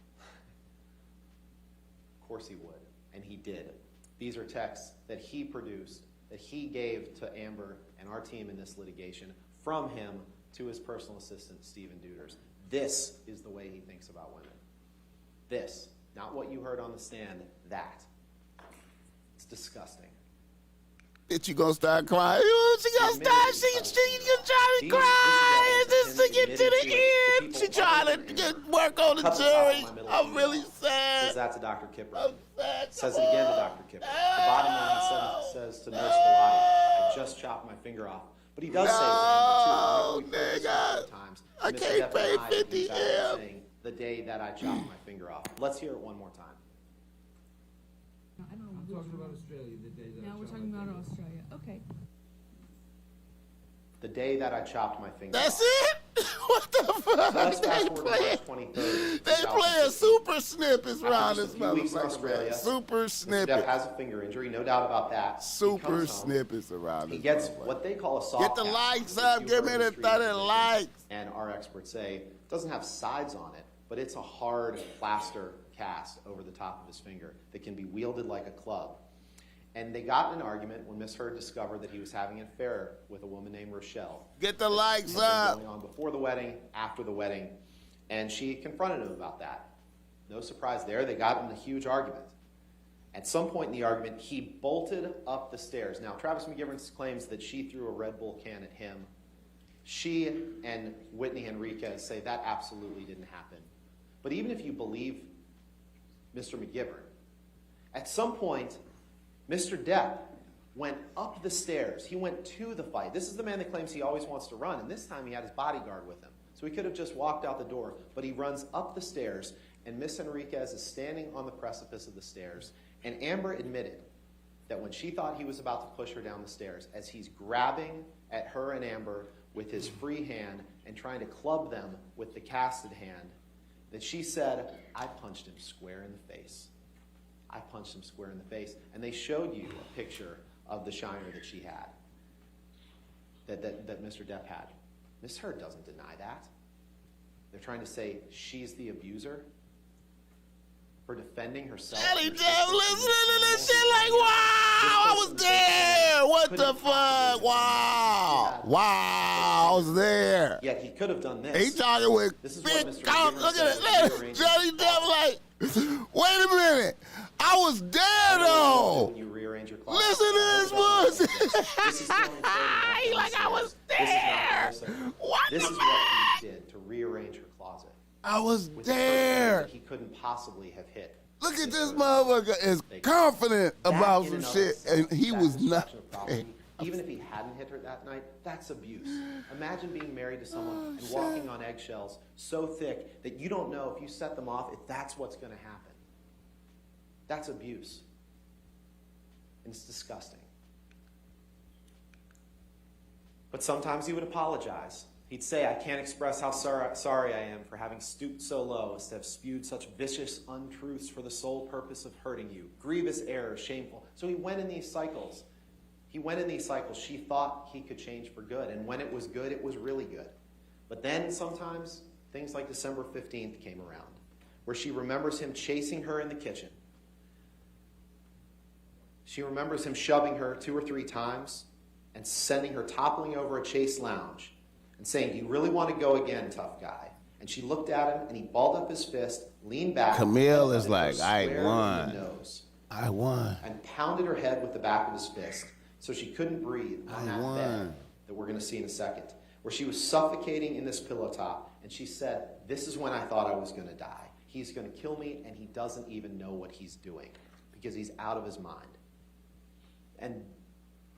Of course he would, and he did. These are texts that he produced, that he gave to Amber and our team in this litigation, from him to his personal assistant, Stephen Deuters. This is the way he thinks about women. This, not what you heard on the stand, that. It's disgusting. Bitch, you gonna start crying. She gonna start, she gonna try to cry. This to get to the end. She trying to work on the jury. I'm really sad. Says that to Dr. Kipper. Says it again to Dr. Kipper. The bottom line, he says to Nurse Pilati, "I just chopped my finger off." But he does say it to Amber, too. Times, I can't pay 50 M. Saying, "The day that I chopped my finger off." Let's hear it one more time. I don't know. I'm talking about Australia, the day that Now we're talking about Australia. Okay. The day that I chopped my finger That's off. it? What the fuck? Let's fast forward to March 23rd. They play a super snippets around this After just a few weeks in motherfucker. Australia, Super Mr. Depp snippets. has a finger injury, no doubt about that. Super snippets around He this gets motherfucker. what they call a soft Get the cast, likes which up. you Give heard me the in street 30 physicians likes. And our experts say it doesn't have sides on it, but it's a hard plaster cast over the top of his finger that can be wielded like a club. And they got in an argument when Miss Heard discovered that he was having an affair with a woman named Rochelle. Get the likes Had been up. Going on before the wedding, after the wedding, and she confronted him about that. No surprise there. They got in a huge argument. At some point in the argument, he bolted up the stairs. Now, Travis McGivern claims that she threw a Red Bull can at him. She and Whitney Henriquez say that absolutely didn't happen. But even if you believe Mr. McGivern, at some point, Mr. Depp went up the stairs. He went to the fight. This is the man that claims he always wants to run, and this time he had his bodyguard with him. So he could have just walked out the door, but he runs up the stairs, and Miss Henriquez is standing on the precipice of the stairs. And Amber admitted that when she thought he was about to push her down the stairs, as he's grabbing at her and Amber with his free hand and trying to club them with the casted hand, that she said, "I punched him square in the face. I punched him square in the face." And they showed you a picture of the shiner that she had, that Mr. Depp had. Miss Heard doesn't deny that. They're trying to say she's the abuser. for defending herself. Daddy Depp listening to this shit like, wow, I was there. What the fuck? Wow. Wow, I was there. Yet he could have done this. He talking with big count. Look at it. Daddy Depp like, wait a minute. I was there though. When you rearrange your closet. Listen to this bullshit. He like I was there. What this the is fuck? what he did to rearrange her closet. I was With there. that he couldn't possibly have hit. Look at this motherfucker is confident about some shit, and he was not. Even if he hadn't hit her that night, that's abuse. Imagine being married to someone and walking on eggshells so thick that you don't know if you set them off, if that's what's going to happen. That's abuse. And it's disgusting. But sometimes he would apologize. He'd say, I can't express how sorry I am for having stooped so low as to have spewed such vicious untruths for the sole purpose of hurting you. Grievous error, shameful. So he went in these cycles. She thought he could change for good. And when it was good, it was really good. But then sometimes things like December 15th came around, where she remembers him chasing her in the kitchen. She remembers him shoving her 2 or 3 times and sending her toppling over a Chase lounge and saying, do you really want to go again, tough guy? And she looked at him, and he balled up his fist, leaned back. Camille is like, I in won. the nose, I won. and pounded her head with the back of his fist so she couldn't breathe on that won. bed that we're going to see in a second, where she was suffocating in this pillow top, and she said, this is when I thought I was going to die. He's going to kill me, and he doesn't even know what he's doing because he's out of his mind. And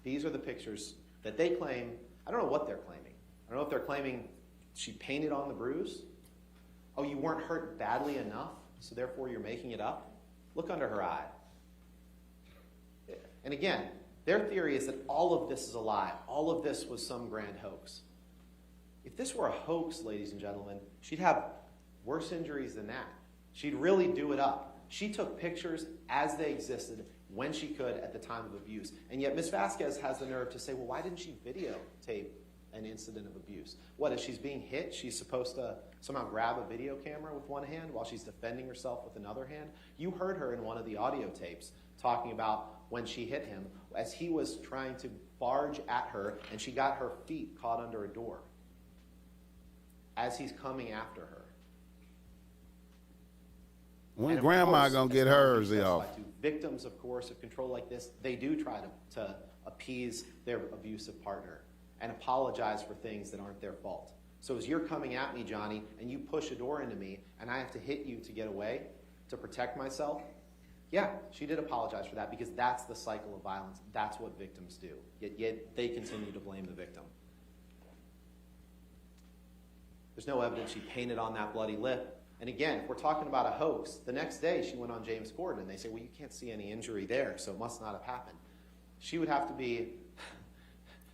these are the pictures that they claim. I don't know what they're claiming. I don't know if they're claiming she painted on the bruise. Oh, you weren't hurt badly enough, so therefore you're making it up? Look under her eye. And again, their theory is that all of this is a lie. All of this was some grand hoax. If this were a hoax, ladies and gentlemen, she'd have worse injuries than that. She'd really do it up. She took pictures as they existed when she could at the time of abuse. And yet Ms. Vasquez has the nerve to say, well, why didn't she videotape an incident of abuse? What, as she's being hit, she's supposed to somehow grab a video camera with one hand while she's defending herself with another hand? You heard her in one of the audio tapes talking about when she hit him, as he was trying to barge at her, and she got her feet caught under a door as he's coming after her. When grandma gonna get hers off? Victims of coercive control like this, they do try to appease their abusive partner and apologize for things that aren't their fault. So as you're coming at me, Johnny, and you push a door into me, and I have to hit you to get away, to protect myself, yeah, she did apologize for that, because that's the cycle of violence. That's what victims do. Yet they continue to blame the victim. There's no evidence she painted on that bloody lip. And again, if we're talking about a hoax, the next day she went on James Corden, and they say, well, you can't see any injury there, so it must not have happened. She would have to be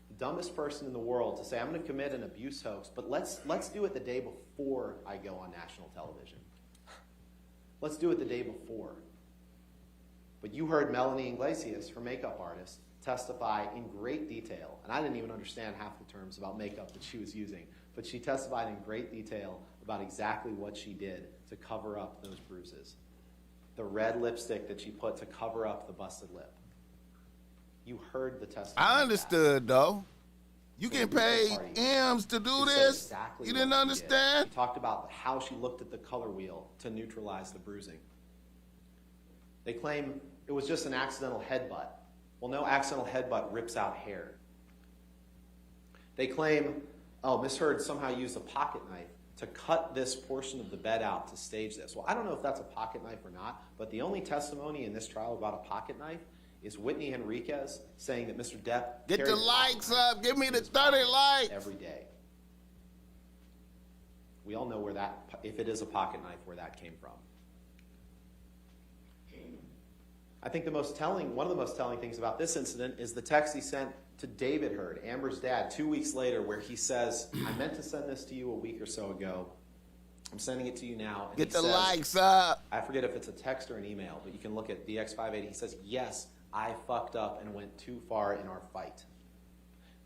the dumbest person in the world to say, I'm going to commit an abuse hoax, but let's do it the day before I go on national television. Let's do it the day before. But you heard Melanie Iglesias, her makeup artist, testify in great detail, and I didn't even understand half the terms about makeup that she was using, but she testified in great detail about exactly what she did to cover up those bruises. The red lipstick that she put to cover up the busted lip. You heard the testimony. I understood, though. You get paid M's to do this? Exactly You didn't what she understand? did. She talked about how she looked at the color wheel to neutralize the bruising. They claim it was just an accidental headbutt. Well, no accidental headbutt rips out hair. They claim, oh, Miss Heard somehow used a pocket knife to cut this portion of the bed out to stage this. Well, I don't know if that's a pocket knife or not, but the only testimony in this trial about a pocket knife is Whitney Henriquez saying that Mr. Depp Get the likes up. Give me the 30 likes. Every day. We all know where that, if it is a pocket knife, where that came from. I think one of the most telling things about this incident is the text he sent to David Heard, Amber's dad, 2 weeks later, where he says, I meant to send this to you a week or so ago. I'm sending it to you now. And Get the likes up. I forget if it's a text or an email, but you can look at DX580. He says, yes, I fucked up and went too far in our fight.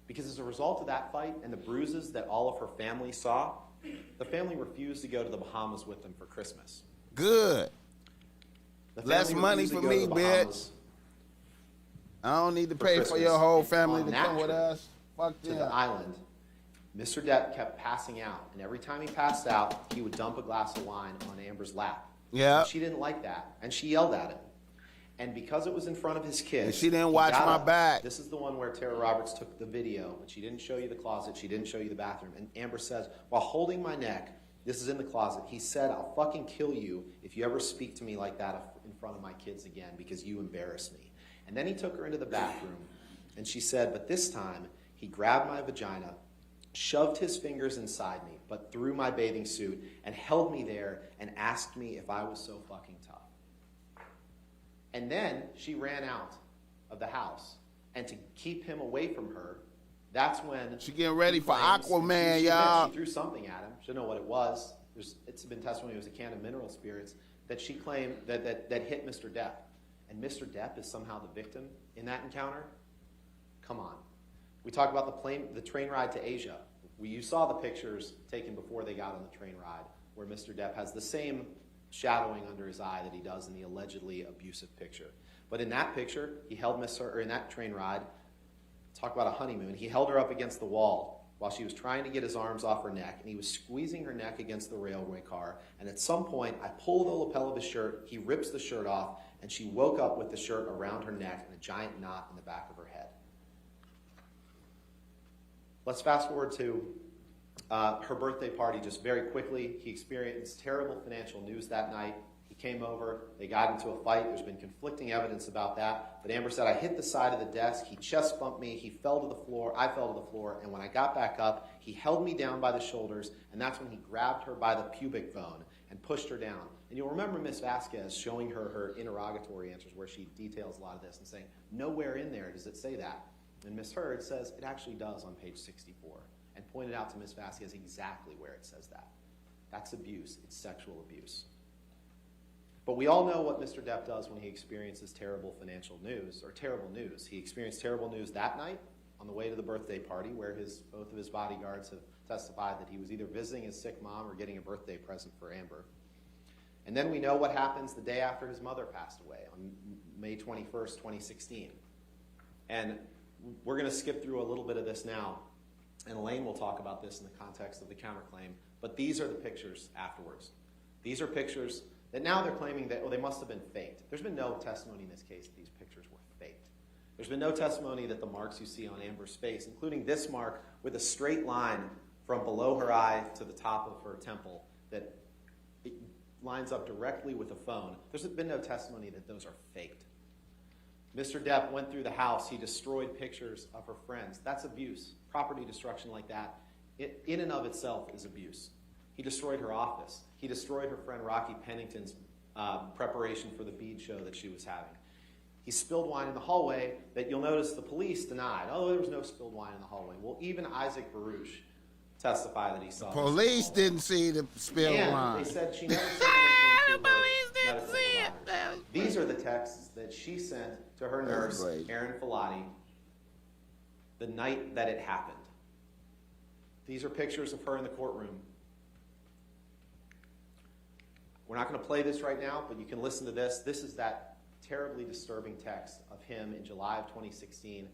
Because as a result of that fight and the bruises that all of her family saw, the family refused to go to the Bahamas with them for Christmas. Good. The Less family money refused for to go to me, the bitch. Bahamas I don't need to for pay for Christmas. your whole family On to that come with trip us. Fuck to the them. island. Mr. Depp kept passing out, and every time he passed out, he would dump a glass of wine on Amber's lap. Yeah. And she didn't like that, and she yelled at him. And because it was in front of his kids, And she didn't he watch got my up. back. This is the one where Tara Roberts took the video, and she didn't show you the closet, she didn't show you the bathroom. And Amber says, while holding my neck, this is in the closet, he said, "I'll fucking kill you if you ever speak to me like that in front of my kids again, because you embarrass me." And then he took her into the bathroom, and she said, but this time, he grabbed my vagina, shoved his fingers inside me, but through my bathing suit, and held me there and asked me if I was so fucking tough. And then she ran out of the house. And to keep him away from her, that's when She getting ready for claims- Aquaman, she admits y'all. She threw something at him. She didn't know what it was. It's been testimony it was a can of mineral spirits that she claimed that hit Mr. Depp. And Mr. Depp is somehow the victim in that encounter? Come on. We talk about the train ride to Asia. You saw the pictures taken before they got on the train ride where Mr. Depp has the same shadowing under his eye that he does in the allegedly abusive picture. But in that picture, he held in that train ride, talk about a honeymoon, he held her up against the wall while she was trying to get his arms off her neck, and he was squeezing her neck against the railway car, and at some point, I pull the lapel of his shirt, he rips the shirt off, and she woke up with the shirt around her neck and a giant knot in the back of her head. Let's fast forward to her birthday party just very quickly. He experienced terrible financial news that night. He came over. They got into a fight. There's been conflicting evidence about that. But Amber said, I hit the side of the desk. He chest bumped me. He fell to the floor. I fell to the floor. And when I got back up, he held me down by the shoulders. And that's when he grabbed her by the pubic bone and pushed her down. And you'll remember Ms. Vasquez showing her interrogatory answers where she details a lot of this and saying, nowhere in there does it say that. And Ms. Hurd says it actually does on page 64 and pointed out to Ms. Vasquez exactly where it says that. That's abuse. It's sexual abuse. But we all know what Mr. Depp does when he experiences terrible financial news, or terrible news. He experienced terrible news that night on the way to the birthday party where both of his bodyguards have testified that he was either visiting his sick mom or getting a birthday present for Amber. And then we know what happens the day after his mother passed away on May 21st, 2016. And we're going to skip through a little bit of this now, and Elaine will talk about this in the context of the counterclaim. But these are the pictures afterwards. These are pictures that now they're claiming that, they must have been faked. There's been no testimony in this case that these pictures were faked. There's been no testimony that the marks you see on Amber's face, including this mark with a straight line from below her eye to the top of her temple, that it lines up directly with a phone. There's been no testimony that those are faked. Mr. Depp went through the house. He destroyed pictures of her friends. That's abuse. Property destruction like that, in and of itself, is abuse. He destroyed her office. He destroyed her friend Rocky Pennington's preparation for the bead show that she was having. He spilled wine in the hallway that you'll notice the police denied. Oh, there was no spilled wine in the hallway. Well, even Isaac Baruch testified that he saw Police didn't see the spilled wine. They said she never said anything to her medical provider. These are the texts that she sent to her nurse, Erin Filati, the night that it happened. These are pictures of her in the courtroom. We're not going to play this right now, but you can listen to this. This is that terribly disturbing text of him in July of 2016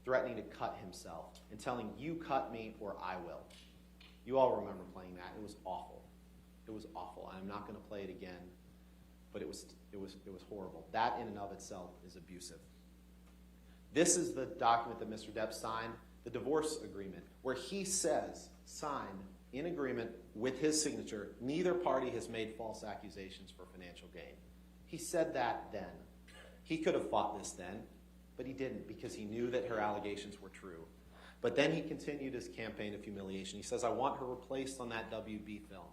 threatening to cut himself and telling, you cut me or I will. You all remember playing that. It was awful. It was awful. I'm not going to play it again, but it was horrible. That in and of itself is abusive. This is the document that Mr. Depp signed, the divorce agreement, where he says, signed in agreement with his signature, neither party has made false accusations for financial gain. He said that then. He could have fought this then, but he didn't because he knew that her allegations were true. But then he continued his campaign of humiliation. He says, I want her replaced on that WB film.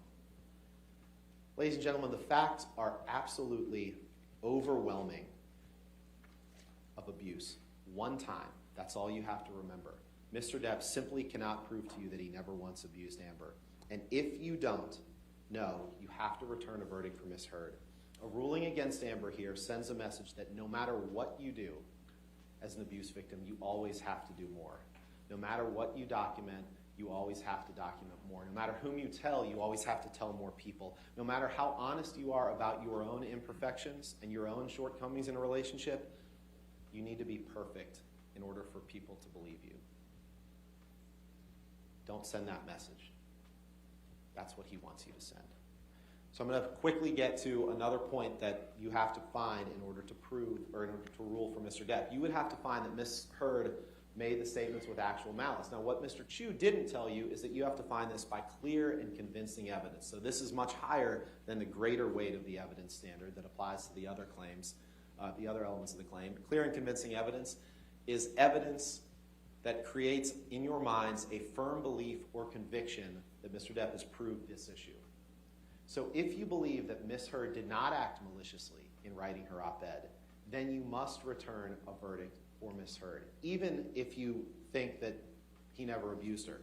Ladies and gentlemen, the facts are absolutely overwhelming of abuse. One time, that's all you have to remember. Mr. Depp simply cannot prove to you that he never once abused Amber. And if you don't know, you have to return a verdict for Ms. Heard. A ruling against Amber here sends a message that no matter what you do as an abuse victim, you always have to do more. No matter what you document, you always have to document more. No matter whom you tell, you always have to tell more people. No matter how honest you are about your own imperfections and your own shortcomings in a relationship, you need to be perfect in order for people to believe you. Don't send that message. That's what he wants you to send. So I'm going to quickly get to another point that you have to find in order to prove, or in order to rule for Mr. Depp. You would have to find that Ms. Heard made the statements with actual malice. Now, what Mr. Chu didn't tell you is that you have to find this by clear and convincing evidence. So this is much higher than the greater weight of the evidence standard that applies to the other claims, the other elements of the claim. Clear and convincing evidence is evidence that creates in your minds a firm belief or conviction that Mr. Depp has proved this issue. So if you believe that Ms. Heard did not act maliciously in writing her op-ed, then you must return a verdict for Ms. Heard, even if you think that he never abused her.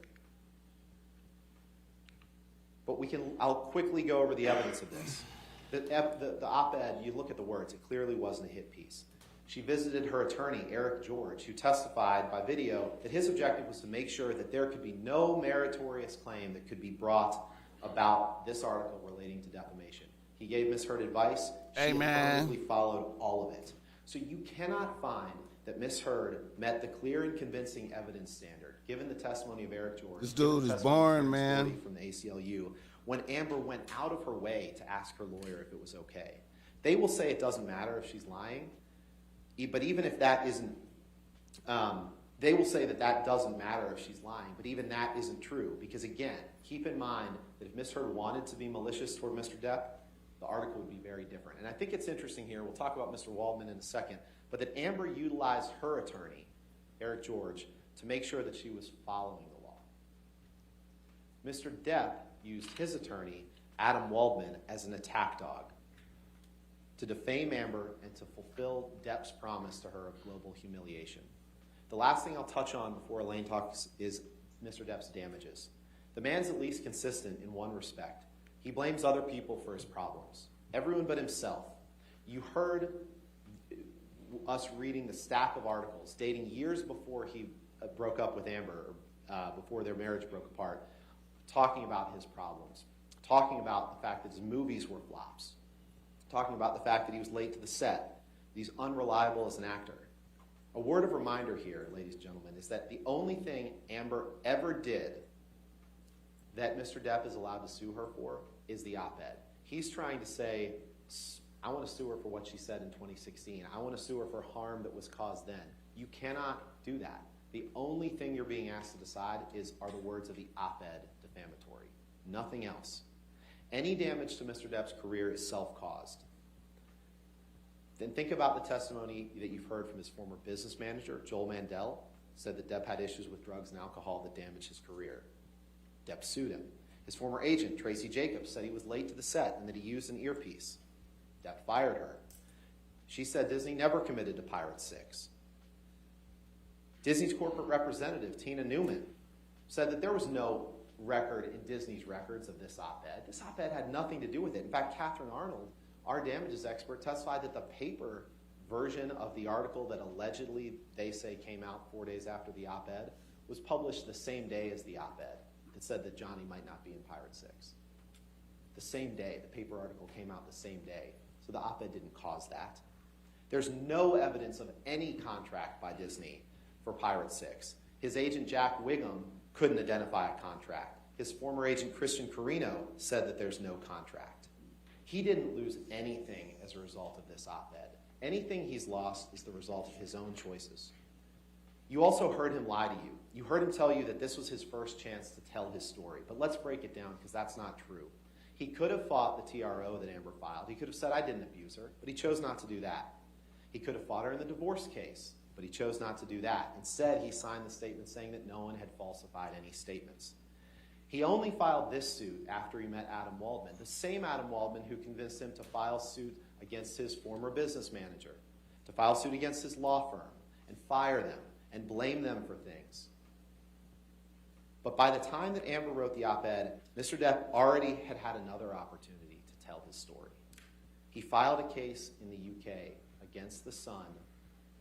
But I'll quickly go over the evidence of this. The op-ed, you look at the words, it clearly wasn't a hit piece. She visited her attorney, Eric George, who testified by video that his objective was to make sure that there could be no meritorious claim that could be brought about this article relating to defamation. He gave Ms. Heard advice. She affirmatively followed all of it. So you cannot find that Ms. Heard met the clear and convincing evidence standard, given the testimony of Eric George. This dude is boring, man. From the ACLU, when Amber went out of her way to ask her lawyer if it was okay. They will say it doesn't matter if she's lying, but even if that isn't, they will say that that doesn't matter if she's lying, but even that isn't true. Because again, keep in mind that if Ms. Heard wanted to be malicious toward Mr. Depp, the article would be very different. And I think it's interesting here, we'll talk about Mr. Waldman in a second, but that Amber utilized her attorney, Eric George, to make sure that she was following the law. Mr. Depp used his attorney, Adam Waldman, as an attack dog to defame Amber and to fulfill Depp's promise to her of global humiliation. The last thing I'll touch on before Elaine talks is Mr. Depp's damages. The man's at least consistent in one respect. He blames other people for his problems, everyone but himself. You heard us reading the stack of articles dating years before he broke up with Amber, before their marriage broke apart, talking about his problems, talking about the fact that his movies were flops, talking about the fact that he was late to the set, that he's unreliable as an actor. A word of reminder here, ladies and gentlemen, is that the only thing Amber ever did that Mr. Depp is allowed to sue her for is the op-ed. He's trying to say, I want to sue her for what she said in 2016. I want to sue her for harm that was caused then. You cannot do that. The only thing you're being asked to decide are the words of the op-ed defamatory. Nothing else. Any damage to Mr. Depp's career is self-caused. Then think about the testimony that you've heard from his former business manager, Joel Mandel, said that Depp had issues with drugs and alcohol that damaged his career. Depp sued him. His former agent, Tracy Jacobs, said he was late to the set and that he used an earpiece. Depp fired her. She said Disney never committed to Pirates 6. Disney's corporate representative, Tina Newman, said that there was no record in Disney's records of this op-ed. This op-ed had nothing to do with it. In fact, Catherine Arnold, our damages expert, testified that the paper version of the article that allegedly they say came out 4 days after the op-ed was published the same day as the op-ed that said that Johnny might not be in Pirate 6. The same day. The paper article came out the same day. So the op-ed didn't cause that. There's no evidence of any contract by Disney for Pirate 6. His agent, Jack Wiggum, couldn't identify a contract. His former agent, Christian Carino, said that there's no contract. He didn't lose anything as a result of this op-ed. Anything he's lost is the result of his own choices. You also heard him lie to you. You heard him tell you that this was his first chance to tell his story. But let's break it down because that's not true. He could have fought the TRO that Amber filed. He could have said, I didn't abuse her, but he chose not to do that. He could have fought her in the divorce case, but he chose not to do that. Instead, he signed the statement saying that no one had falsified any statements. He only filed this suit after he met Adam Waldman, the same Adam Waldman who convinced him to file suit against his former business manager, to file suit against his law firm, and fire them, and blame them for things. But by the time that Amber wrote the op-ed, Mr. Depp already had had another opportunity to tell his story. He filed a case in the UK against the Sun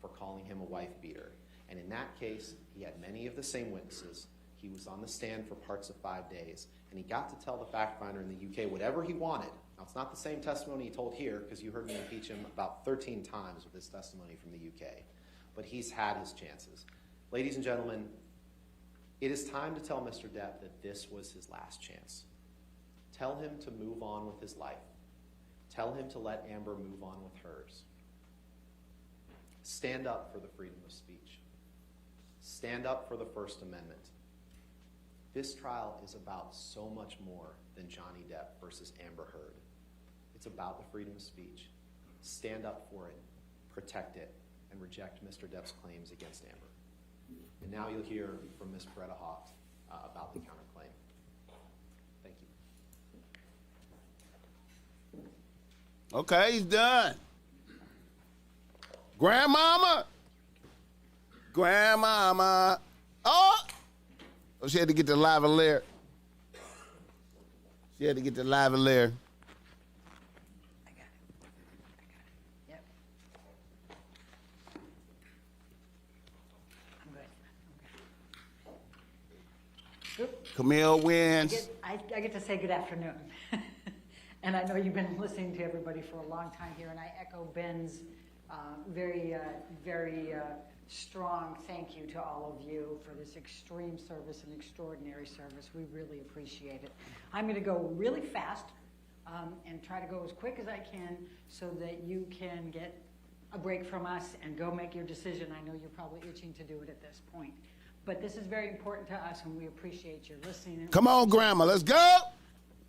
for calling him a wife beater. And in that case, he had many of the same witnesses. He was on the stand for parts of 5 days, and he got to tell the fact finder in the UK whatever he wanted. Now, it's not the same testimony he told here, because you heard me impeach him about 13 times with his testimony from the UK. But he's had his chances. Ladies and gentlemen, it is time to tell Mr. Depp that this was his last chance. Tell him to move on with his life. Tell him to let Amber move on with hers. Stand up for the freedom of speech. Stand up for the First Amendment. This trial is about so much more than Johnny Depp versus Amber Heard. It's about the freedom of speech. Stand up for it, protect it, and reject Mr. Depp's claims against Amber. And now you'll hear from Ms. Beretta Hawk about the counterclaim. Thank you. Okay, he's done. Grandmama. Oh, she had to get the lavalier. She had to get the lavalier. Yep. I'm good. Camille wins. I get to say good afternoon. And I know you've been listening to everybody for a long time here, and I echo Ben's very strong thank you to all of you for this extreme service and extraordinary service. We really appreciate it. I'm going to go really fast and try to go as quick as I can so that you can get a break from us and go make your decision. I know you're probably itching to do it at this point. But this is very important to us, and we appreciate your listening. Come on, Grandma, let's go.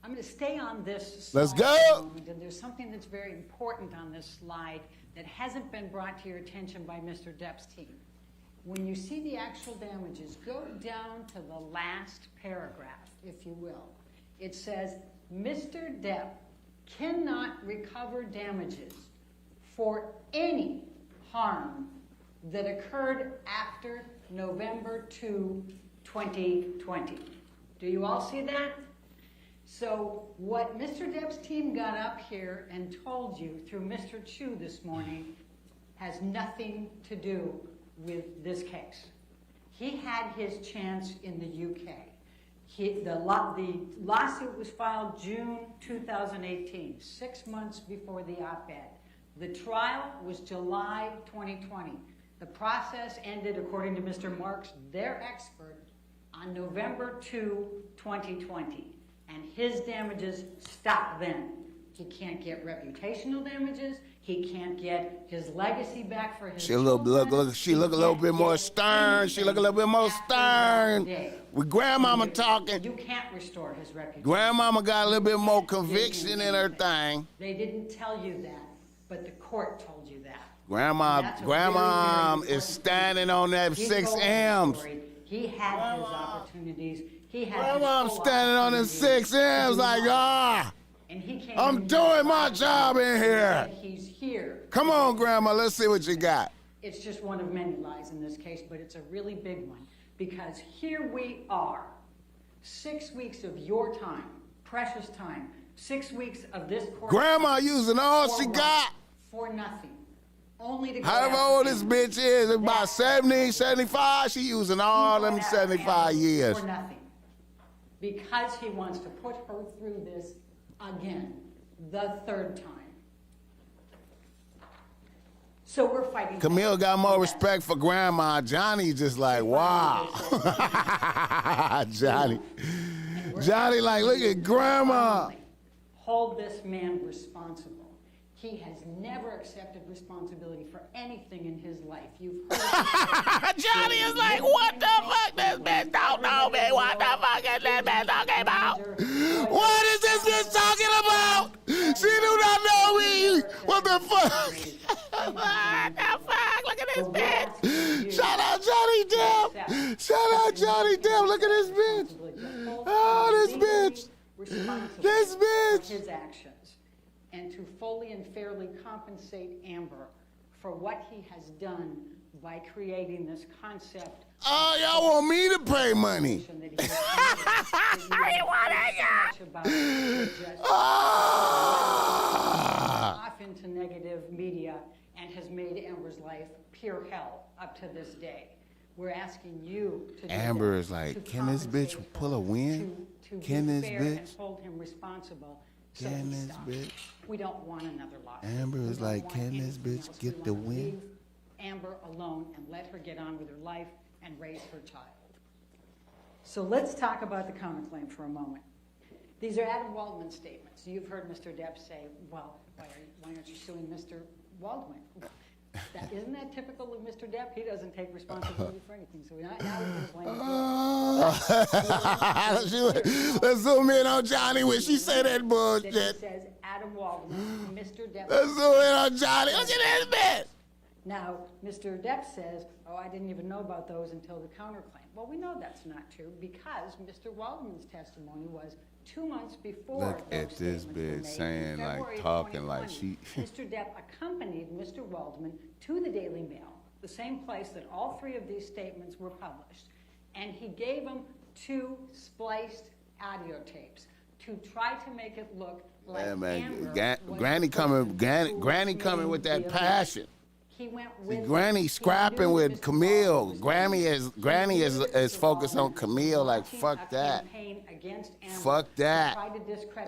I'm going to stay on this slide Let's go. for a moment, and there's something that's very important on this slide that hasn't been brought to your attention by Mr. Depp's team. When you see the actual damages, go down to the last paragraph, if you will. It says, Mr. Depp cannot recover damages for any harm that occurred after November 2, 2020. Do you all see that? So what Mr. Depp's team got up here and told you through Mr. Chu this morning has nothing to do with this case. He had his chance in the UK. The lawsuit was filed June 2018, 6 months before the op-ed. The trial was July 2020. The process ended, according to Mr. Marks, their expert, on November 2, 2020. And his damages stop then. He can't get reputational damages. He can't get his legacy back for his children. She look a little bit more stern. She look a little bit more stern. With Grandmama talking. You can't restore his reputation. Grandmama got a little bit more conviction in her thing. They didn't tell you that, but the court told you that. Grandma is standing on that 6 M's. He had his opportunities. Grandma, I'm standing on the 6 M's like, I'm doing my job in here. He's here. Come on, Grandma, let's see what you got. It's just one of many lies in this case, but it's a really big one because here we are, 6 weeks of your time, precious time, 6 weeks of this court. Grandma using all she got. For nothing. Only to go however old this bitch is, about 70, 75, she using all them 75 years. For nothing. Because he wants to put her through this again, the third time. So we're fighting. Camille got more respect for Grandma. Johnny just like, wow. Johnny like, look at Grandma. Hold this man responsible. He has never accepted responsibility for anything in his life. You've heard Johnny is like, what the fuck? This bitch don't know me. What the fuck is this bitch talking about? What is this bitch talking about? She do not know me. What the fuck? What the fuck? Look at this bitch. Shout out Johnny Depp. Shout out Johnny Depp. Look at this bitch. Oh, this bitch. This bitch. His actions. And to fully and fairly compensate Amber for what he has done by creating this concept. Oh, y'all want me to pay money? Off into negative media and has made Amber's life pure hell up to this day. We're asking you to do Amber that, is like, to can this bitch compensate pull a her, win? to Can be this fair and bitch? hold him responsible. So Can he this stopped. bitch? We don't want another lawsuit. Amber We is don't like, want can this anything bitch else. get We the wanna win? Leave Amber alone and let her get on with her life and raise her child. So let's talk about the counterclaim for a moment. These are Adam Waldman's statements. You've heard Mr. Depp say, well, why aren't you suing Mr. Waldman? Isn't that typical of Mr. Depp? He doesn't take responsibility for anything. So now we're going to blame him. Let's zoom in on Johnny when she said that bullshit. That he says Adam Waldman, Mr. Depp. Let's zoom in on Johnny. Look at this bitch. Now, Mr. Depp says, oh, I didn't even know about those until the counterclaim. Well, we know that's not true because Mr. Waldman's testimony was 2 months before Look those at this statements were bitch made. saying, In like, February of talking like she... 2020, Mr. Depp accompanied Mr. Waldman to the Daily Mail, the same place that all three of these statements were published, and he gave him 2 spliced audio tapes to try to make it look like Amber was Granny coming with that passion. He went with Granny scrapping with Camille. Granny is focused on Camille. Like, fuck that. Fuck that.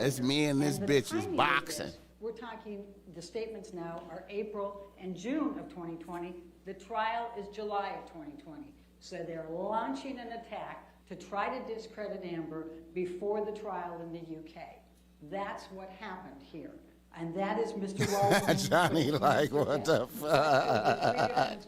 It's me and this bitch is boxing. We're talking, the statements now are April and June of 2020. The trial is July of 2020. So they're launching an attack to try to discredit Amber before the trial in the UK. That's what happened here. And that is Mr. Waldman. Johnny like, what the fuck?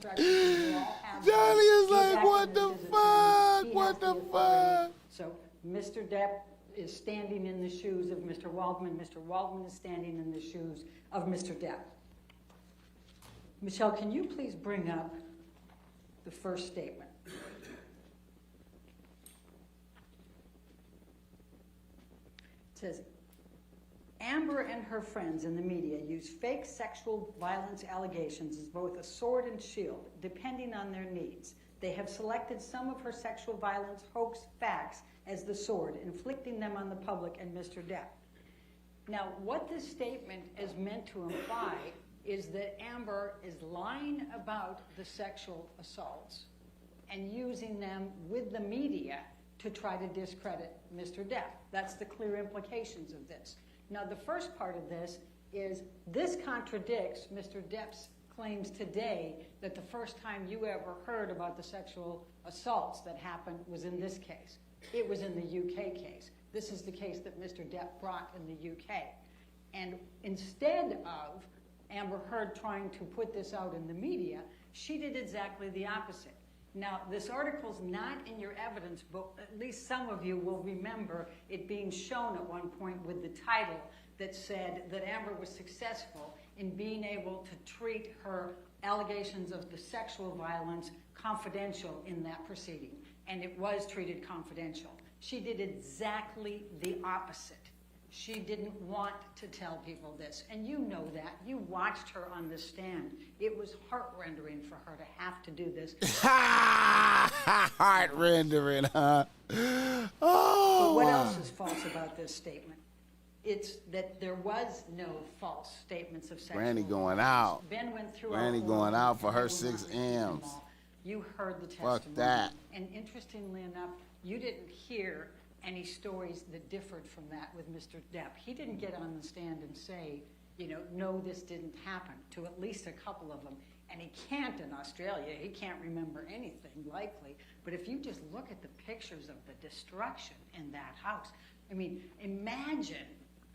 Johnny is like, what the fuck? What the fuck? So Mr. Depp is standing in the shoes of Mr. Waldman. Mr. Waldman is standing in the shoes of Mr. Depp. Michelle, can you please bring up the first statement? It says, Amber and her friends in the media use fake sexual violence allegations as both a sword and shield, depending on their needs. They have selected some of her sexual violence hoax facts as the sword, inflicting them on the public and Mr. Depp. Now, what this statement is meant to imply is that Amber is lying about the sexual assaults and using them with the media to try to discredit Mr. Depp. That's the clear implications of this. Now, the first part of this is this contradicts Mr. Depp's claims today that the first time you ever heard about the sexual assaults that happened was in this case. It was in the UK case. This is the case that Mr. Depp brought in the UK. And instead of Amber Heard trying to put this out in the media, she did exactly the opposite. Now, this article's not in your evidence book. At least some of you will remember it being shown at one point with the title that said that Amber was successful in being able to treat her allegations of the sexual violence confidential in that proceeding. And it was treated confidential. She did exactly the opposite. She didn't want to tell people this. And you know that. You watched her on the stand. It was heart-rendering for her to have to do this. Heart-rendering, huh? Oh. But what else is false about this statement? It's that there was no false statements of sexual Granny going violence. out. Ben went through Granny all going out for her will 6 not repeat them M's. all. You heard the testimony. Fuck that. And interestingly enough, you didn't hear any stories that differed from that with Mr. Depp. He didn't get on the stand and say, you know, no, this didn't happen to at least a couple of them. And he can't in Australia. He can't remember anything, likely. But if you just look at the pictures of the destruction in that house, I mean, imagine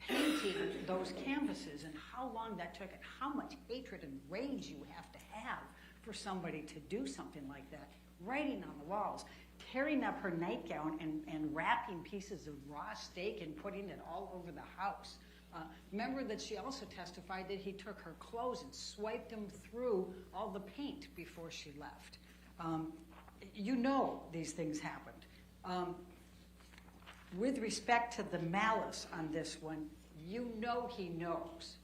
painting those canvases and how long that took and how much hatred and rage you have to have for somebody to do something like that. Writing on the walls, tearing up her nightgown and wrapping pieces of raw steak and putting it all over the house. Remember that she also testified that he took her clothes and swiped them through all the paint before she left. You know these things happened. With respect to the malice on this one, you know he knows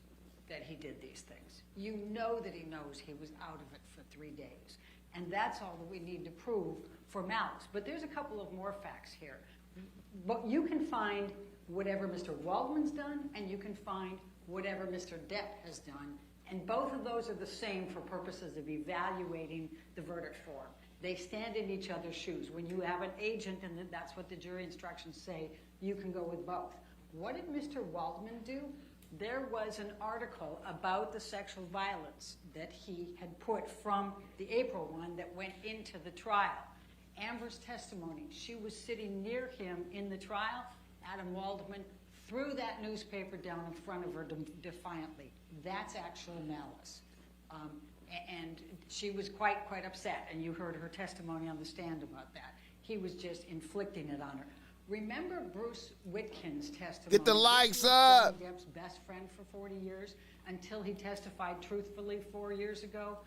that he did these things. You know that he knows he was out of it for 3 days. And that's all that we need to prove for malice. But there's a couple of more facts here. But you can find whatever Mr. Waldman's done, and you can find whatever Mr. Depp has done. And both of those are the same for purposes of evaluating the verdict form. They stand in each other's shoes. When you have an agent, and that's what the jury instructions say, you can go with both. What did Mr. Waldman do? There was an article about the sexual violence that he had put from the April one that went into the trial. Amber's testimony, she was sitting near him in the trial. Adam Waldman threw that newspaper down in front of her defiantly. That's actual malice. And she was quite upset, and you heard her testimony on the stand about that. He was just inflicting it on her. Remember Bruce Whitkin's testimony? Get the likes up! Depp's best friend for 40 years until he testified truthfully 4 years ago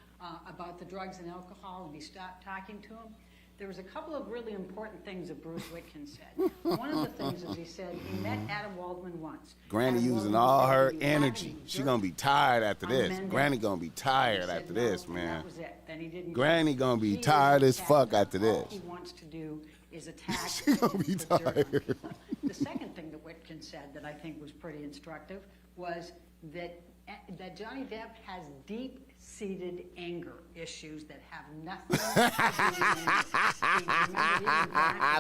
about the drugs and alcohol, and he stopped talking to him. There was a couple of really important things that Bruce Whitkin said. One of the things is he said he met Adam Waldman once. Granny Adam using Waldman all said, her "Do you have energy. any She dirt gonna be tired after on this. Mendez?" Granny gonna be tired He said after no, this, and man. That was it. Then he didn't. Granny gonna be He is tired as attacking fuck her. after this. All he wants to do is attack. She gonna be and put dirt on tired. people. The second thing that Whitkin said that I think was pretty instructive was that Johnny Depp has deep-seated anger issues that have nothing to do with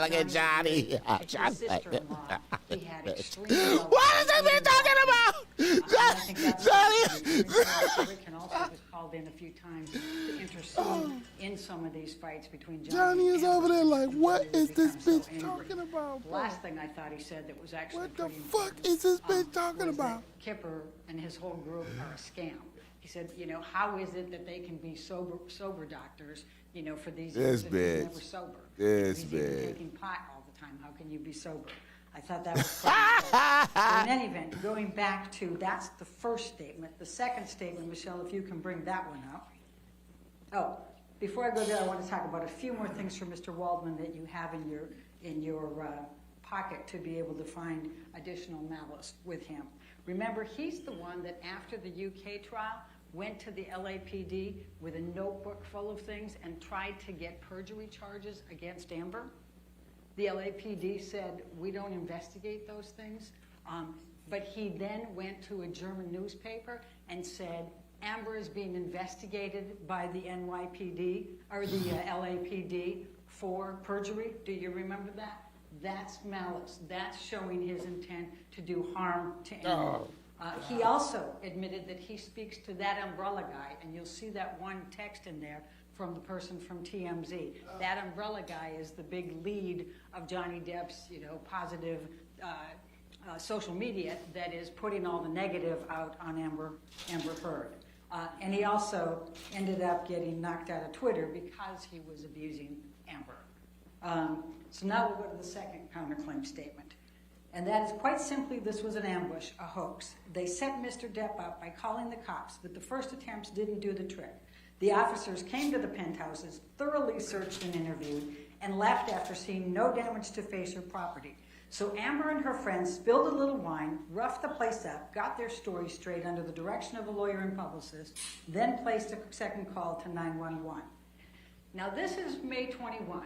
Look at Johnny. His sister-in-law, he had extreme. What is this man talking about? Johnny! Whitkin also was called in a few times to intercede in some of these fights between Johnny is over there like, what is this bitch talking about, The bro? last thing I thought he said that was actually What the pretty fuck important, is this bitch talking was about? that Kipper and his whole group are a scam. He said, you know, how is it that they can be sober doctors, you know, for these years if he's never sober? This He's even bitch. taking pot all the time. How can you be sober? I thought that was pretty cool. In any event, going back to, that's the first statement. The second statement, Michelle, if you can bring that one up. Oh, before I go there, I want to talk about a few more things for Mr. Waldman that you have in your pocket to be able to find additional malice with him. Remember, he's the one that after the UK trial went to the LAPD with a notebook full of things and tried to get perjury charges against Amber. The LAPD said, we don't investigate those things. But he then went to a German newspaper and said, Amber is being investigated by the NYPD, or the LAPD for perjury. Do you remember that? That's malice. That's showing his intent to do harm to Amber. He also admitted that he speaks to that umbrella guy, and you'll see that one text in there from the person from TMZ. That umbrella guy is the big lead of Johnny Depp's, you know, positive social media that is putting all the negative out on Amber Heard. And he also ended up getting knocked out of Twitter because he was abusing Amber. So now we'll go to the second counterclaim statement. And that is quite simply, this was an ambush, a hoax. They set Mr. Depp up by calling the cops, but the first attempts didn't do the trick. The officers came to the penthouses, thoroughly searched and interviewed, and left after seeing no damage to face or property. So Amber and her friends spilled a little wine, roughed the place up, got their story straight under the direction of a lawyer and publicist, then placed a second call to 911. Now this is May 21.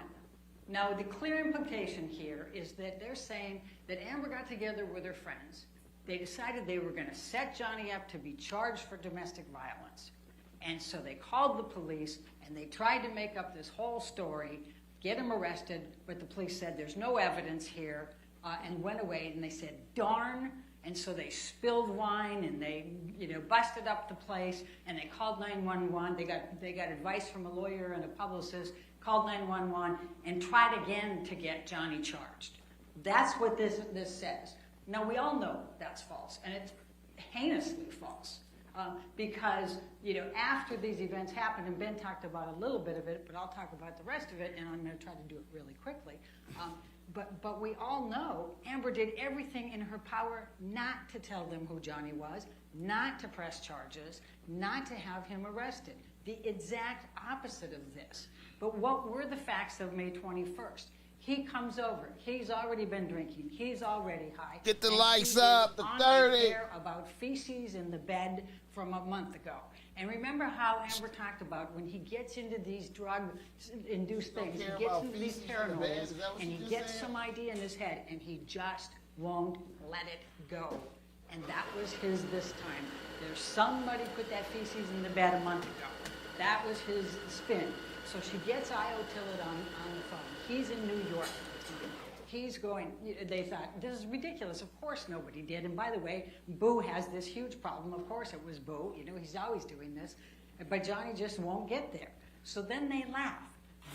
Now the clear implication here is that they're saying that Amber got together with her friends. They decided they were going to set Johnny up to be charged for domestic violence. And so they called the police and they tried to make up this whole story, get him arrested, but the police said there's no evidence here, and went away, and they said, darn. And so they spilled wine and they, you know, busted up the place, and they called 911. They got advice from a lawyer and a publicist, called 911, and tried again to get Johnny charged. That's what this says. Now we all know that's false, and it's heinously false. Because, you know, after these events happened, and Ben talked about a little bit of it, but I'll talk about the rest of it, and I'm going to try to do it really quickly. But we all know Amber did everything in her power not to tell them who Johnny was, not to press charges, not to have him arrested. The exact opposite of this. But what were the facts of May 21st? He comes over. He's already been drinking. He's already high. Get the likes up, the 30. About feces in the bed from a month ago. And remember how Amber talked about when he gets into these drug-induced things, he gets into these paranoias, and he gets some idea in his head, and he just won't let it go. And that was his this time. There's somebody put that feces in the bed a month ago. That was his spin. So she gets Io Tillett on the phone. He's in New York. He's going, they thought, this is ridiculous. Of course nobody did. And by the way, Boo has this huge problem. Of course it was Boo. You know, he's always doing this. But Johnny just won't get there. So then they laugh.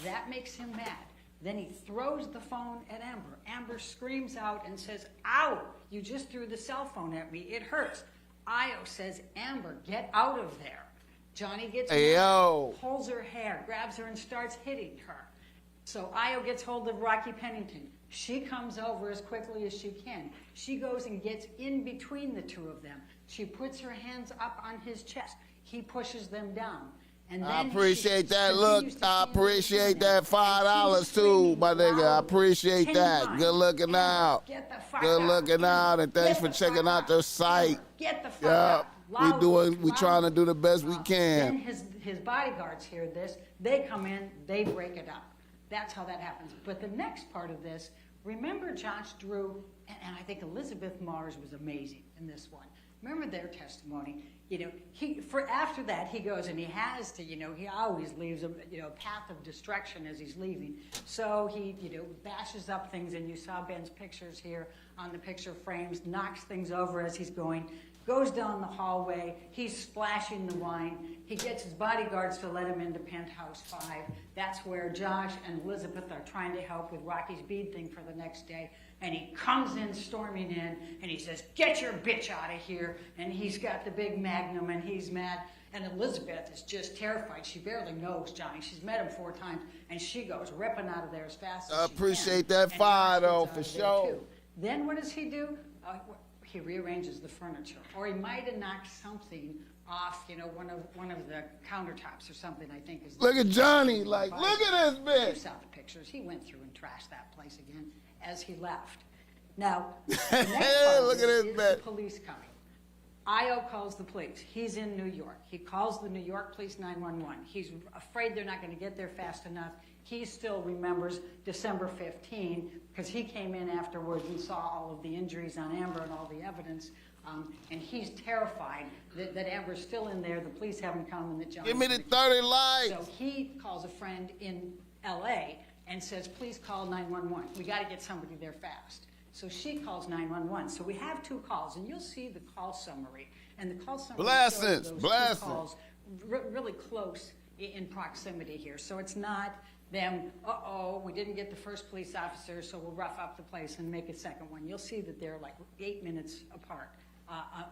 That makes him mad. Then he throws the phone at Amber. Amber screams out and says, ow, you just threw the cell phone at me. It hurts. Io says, Amber, get out of there. Johnny gets mad, pulls her hair, grabs her and starts hitting her. So Io gets hold of Rocky Pennington. She comes over as quickly as she can. She goes and gets in between the two of them. She puts her hands up on his chest. He pushes them down. And then I appreciate that. Look, I appreciate that $5 too, my nigga. I appreciate that. Good looking out. Good looking out, and thanks for checking out the site. Get the fuck out. We trying to do the best we can. Then his bodyguards hear this. They come in. They break it up. That's how that happens. But the next part of this, remember Josh Drew, and I think Elizabeth Mars was amazing in this one. Remember their testimony. You know, after that, he goes and he has to, you know, he always leaves a path of destruction as he's leaving. So he, bashes up things, and you saw Ben's pictures here on the picture frames, knocks things over as he's going, goes down the hallway, he's splashing the wine. He gets his bodyguards to let him into Penthouse 5. That's where Josh and Elizabeth are trying to help with Rocky's bead thing for the next day. And he comes in, storming in, and he says, get your bitch out of here. And he's got the big magnum, and he's mad. And Elizabeth is just terrified. She barely knows Johnny. She's met him 4 times, and she goes ripping out of there as fast as she can. I appreciate that $5, though, for sure. Then what does he do? He rearranges the furniture. Or he might have knocked something off, one of the countertops or something, I think. Look at Johnny, like, look at this bitch. You saw the pictures. He went through and trashed that place again as he left. Now, the next part look at is this the police coming. Io calls the police. He's in New York. He calls the New York Police 911. He's afraid they're not going to get there fast enough. He still remembers December 15 because he came in afterwards and saw all of the injuries on Amber and all the evidence. And he's terrified that Amber's still in there, the police haven't come, and that John's... Give me the 30 lights. So he calls a friend in L.A. and says, please call 911. We got to get somebody there fast. So she calls 911. So we have 2 calls, and you'll see the call summary. And the call summary shows those 2 calls really close in proximity here. So it's not them, we didn't get the first police officer, so we'll rough up the place and make a second one. You'll see that they're like 8 minutes apart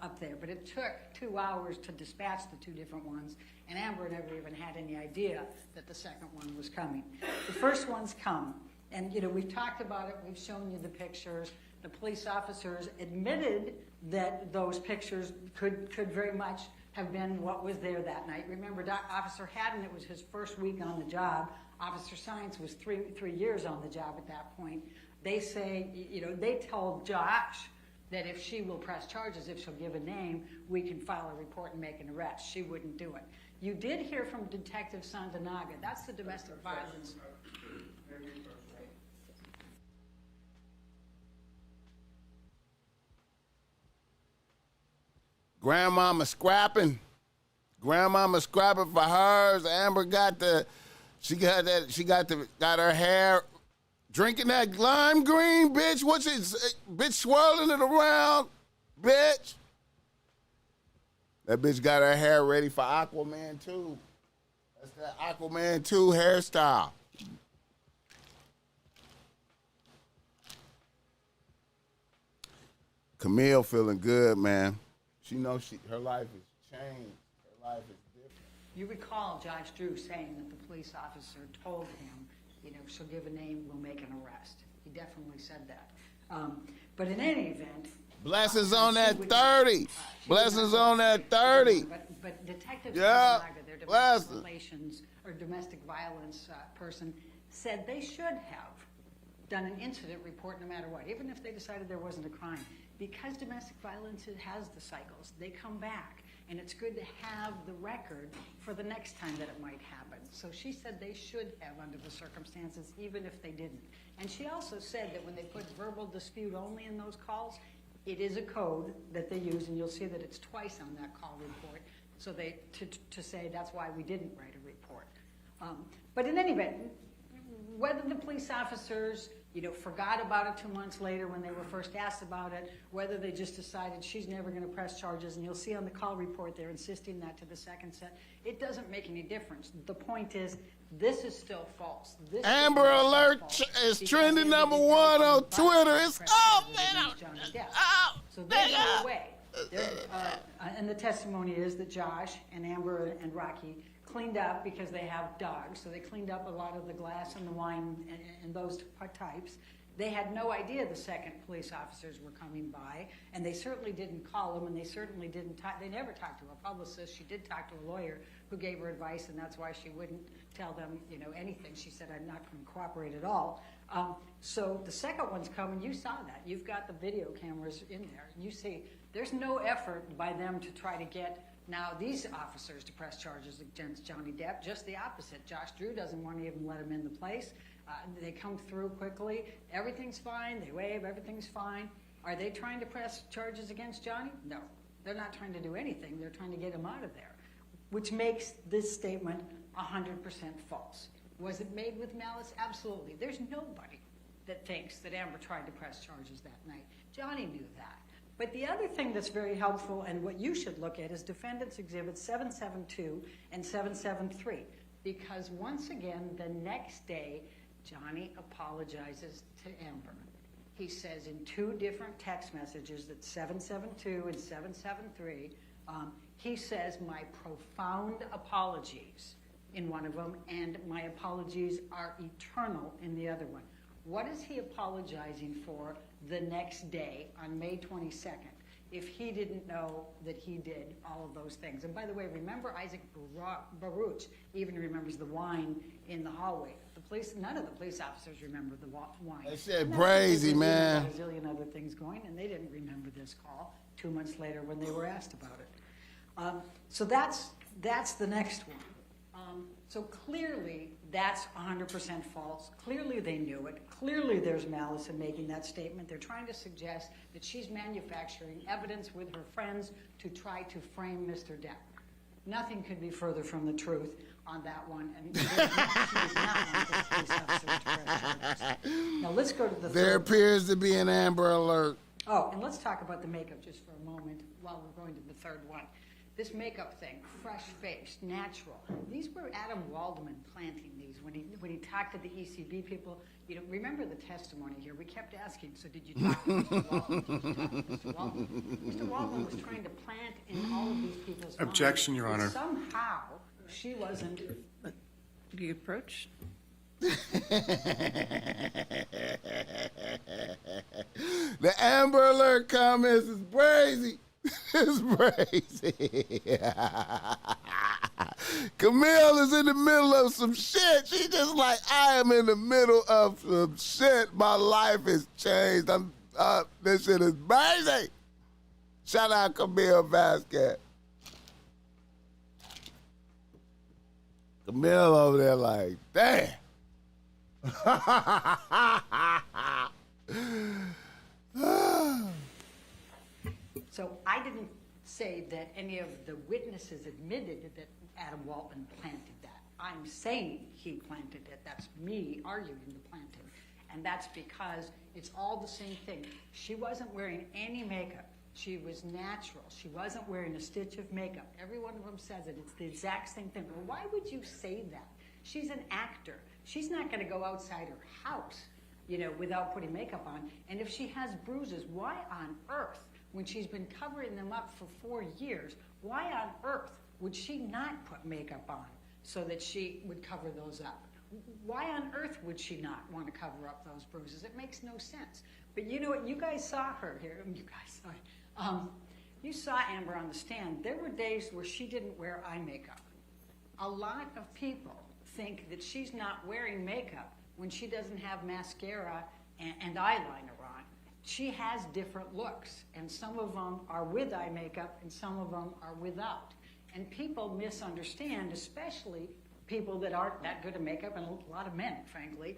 up there. But it took 2 hours to dispatch the 2 different ones, and Amber never even had any idea that the second one was coming. The first one's come. And, we've talked about it. We've shown you the pictures. The police officers admitted that those pictures could very much have been what was there that night. Remember, Officer Haddon, it was his first week on the job. Officer Science was three years on the job at that point. They say, they told Josh that if she will press charges, if she'll give a name, we can file a report and make an arrest. She wouldn't do it. You did hear from Detective Santanaga. That's the domestic violence. Grandmama scrapping for hers. Amber got her hair drinking that lime green, bitch. Bitch swirling it around, bitch. That bitch got her hair ready for Aquaman 2. That's that Aquaman 2 hairstyle. Camille feeling good, man. She knows her life has changed. Her life is different. You recall Josh Drew saying that the police officer told him, she'll give a name, we'll make an arrest. He definitely said that. But in any event... Blessings on that 30. Blessings on that 30. But Detective Santanaga, their domestic relations or domestic violence person, said they should have done an incident report no matter what, even if they decided there wasn't a crime. Because domestic violence has the cycles, they come back, and it's good to have the record for the next time that it might happen. So she said they should have under the circumstances, even if they didn't. And she also said that when they put verbal dispute only in those calls, it is a code that they use, and you'll see that it's twice on that call report. So to say that's why we didn't write a report. But in any event, whether the police officers, forgot about it 2 months later when they were first asked about it, whether they just decided she's never going to press charges, and you'll see on the call report they're insisting that to the second set, it doesn't make any difference. The point is, this is still false. Amber Alert is trending number 1 on Twitter. It's man. So they go away. And the testimony is that Josh and Amber and Rocky cleaned up because they have dogs. So they cleaned up a lot of the glass and the wine and those types. They had no idea the second police officers were coming by, and they certainly didn't call them, and they certainly didn't talk. They never talked to a publicist. She did talk to a lawyer who gave her advice, and that's why she wouldn't tell them, anything. She said, "I'm not going to cooperate at all." So the second one's coming. You saw that. You've got the video cameras in there, and you see there's no effort by them to try to get now these officers to press charges against Johnny Depp. Just the opposite. Josh Drew doesn't want to even let him in the place. They come through quickly. Everything's fine. They wave. Everything's fine. Are they trying to press charges against Johnny? No. They're not trying to do anything. They're trying to get him out of there, which makes this statement 100% false. Was it made with malice? Absolutely. There's nobody that thinks that Amber tried to press charges that night. Johnny knew that. But the other thing that's very helpful and what you should look at is Defendants Exhibits 772 and 773. Because once again, the next day, Johnny apologizes to Amber. He says in 2 different text messages, that 772 and 773, he says, "My profound apologies" in one of them, and "my apologies are eternal" in the other one. What is he apologizing for the next day on May 22nd if he didn't know that he did all of those things? And by the way, remember Isaac Baruch even remembers the wine in the hallway. None of the police officers remember the wine. They said brazy, man. A zillion other things going, and they didn't remember this call 2 months later when they were asked about it. So that's the next one. So clearly, that's 100% false. Clearly, they knew it. Clearly, there's malice in making that statement. They're trying to suggest that she's manufacturing evidence with her friends to try to frame Mr. Depp. Nothing could be further from the truth on that one. And she does not want the police officers to press charges. Now, let's go to the There third. appears to be an Amber Alert. Oh, and let's talk about the makeup just for a moment while we're going to the third one. This makeup thing, fresh-faced, natural. These were Adam Waldman planting these when he talked to the ECB people. Remember the testimony here. We kept asking, so did you talk to Mr. Waldman? Did you talk to Mr. Waldman? Mr. Waldman was trying to plant in all of these people's minds. Objection, Your Honor. Somehow, she wasn't. The approach? The Amber Alert comments is brazy. It's crazy. Camille is in the middle of some shit. She just like, I am in the middle of some shit. My life has changed. This shit is crazy. Shout out Camille Vasquez. Camille over there like, damn. So I didn't say that any of the witnesses admitted that Adam Waldman planted that. I'm saying he planted it. That's me arguing the planting. And that's because it's all the same thing. She wasn't wearing any makeup. She was natural. She wasn't wearing a stitch of makeup. Every one of them says it. It's the exact same thing. Well, why would you say that? She's an actor. She's not going to go outside her house, without putting makeup on. And if she has bruises, why on earth, when she's been covering them up for 4 years, why on earth would she not put makeup on so that she would cover those up? Why on earth would she not want to cover up those bruises? It makes no sense. But you know what? You guys saw her here. You guys saw it. You saw Amber on the stand. There were days where she didn't wear eye makeup. A lot of people think that she's not wearing makeup when she doesn't have mascara and eyeliner on. She has different looks, and some of them are with eye makeup and some of them are without. And people misunderstand, especially people that aren't that good at makeup, and a lot of men, frankly,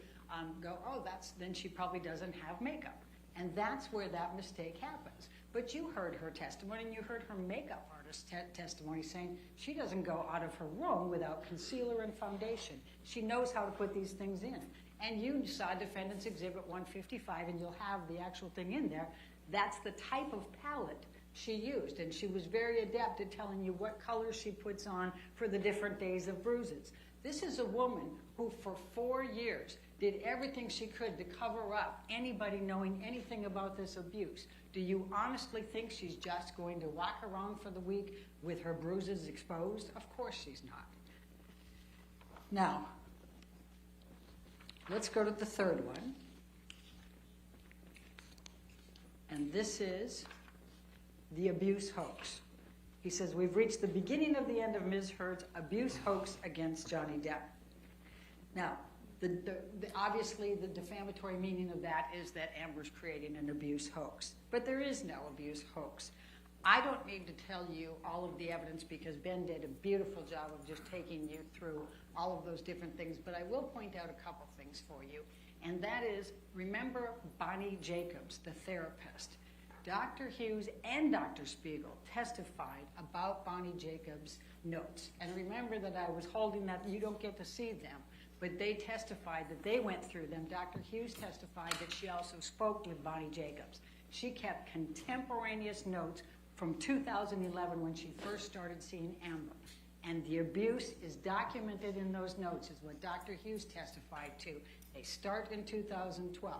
go, oh, then she probably doesn't have makeup. And that's where that mistake happens. But you heard her testimony, and you heard her makeup artist testimony saying she doesn't go out of her room without concealer and foundation. She knows how to put these things in. And you saw Defendant's Exhibit 155, and you'll have the actual thing in there. That's the type of palette she used, and she was very adept at telling you what colors she puts on for the different days of bruises. This is a woman who for 4 years did everything she could to cover up anybody knowing anything about this abuse. Do you honestly think she's just going to walk around for the week with her bruises exposed? Of course she's not. Now, let's go to the third one. And this is the abuse hoax. He says, we've reached the beginning of the end of Ms. Heard's abuse hoax against Johnny Depp. Now, obviously the defamatory meaning of that is that Amber's creating an abuse hoax. But there is no abuse hoax. I don't need to tell you all of the evidence because Ben did a beautiful job of just taking you through all of those different things, but I will point out a couple things for you. And that is, remember Bonnie Jacobs, the therapist. Dr. Hughes and Dr. Spiegel testified about Bonnie Jacobs' notes. And remember that I was holding that, you don't get to see them, but they testified that they went through them. Dr. Hughes testified that she also spoke with Bonnie Jacobs. She kept contemporaneous notes from 2011 when she first started seeing Amber. And the abuse is documented in those notes, is what Dr. Hughes testified to. They start in 2012,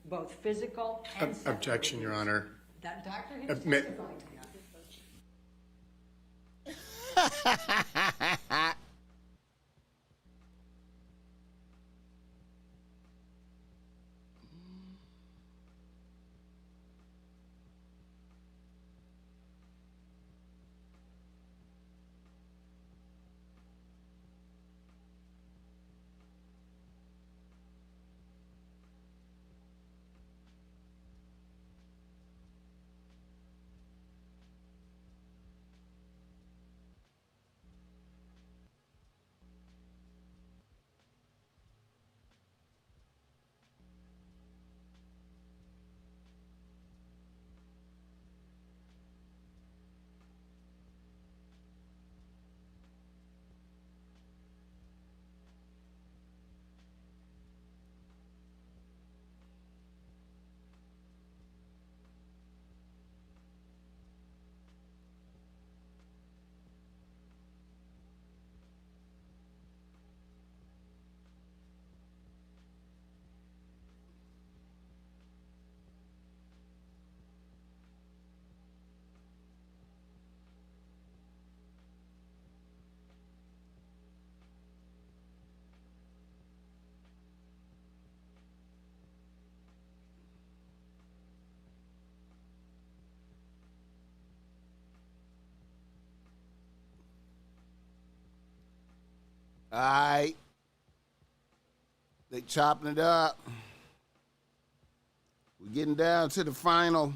both physical and sexual Objection, abuse. Your Honor. That Dr. Hughes testified to that. All right. They chopping it up. We're getting down to the final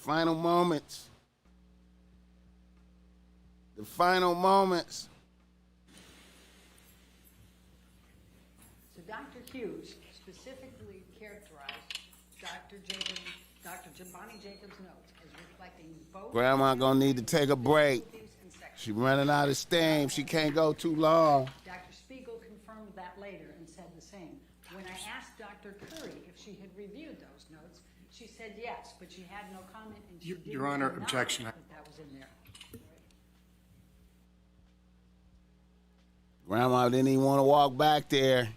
moments. The final moments. So Dr. Hughes specifically characterized Dr. Bonnie Jacobs' notes as reflecting both... Grandma gonna need to take a break. She running out of steam. She can't go too long. Dr. Spiegel confirmed that later and said the same. When I asked Dr. Curry if she had reviewed those notes, she said yes, but she had no comment and she didn't Your Honor, deny objection. that was in there. Grandma didn't even want to walk back there.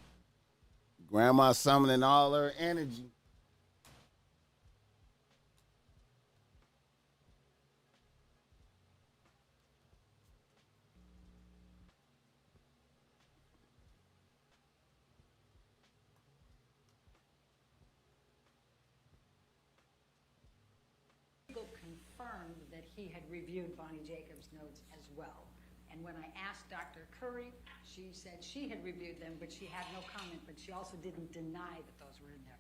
Grandma summoning all her energy. Confirmed that he had reviewed Bonnie Jacobs' notes as well. And when I asked Dr. Curry, she said she had reviewed them, but she had no comment, but she also didn't deny that those were in there.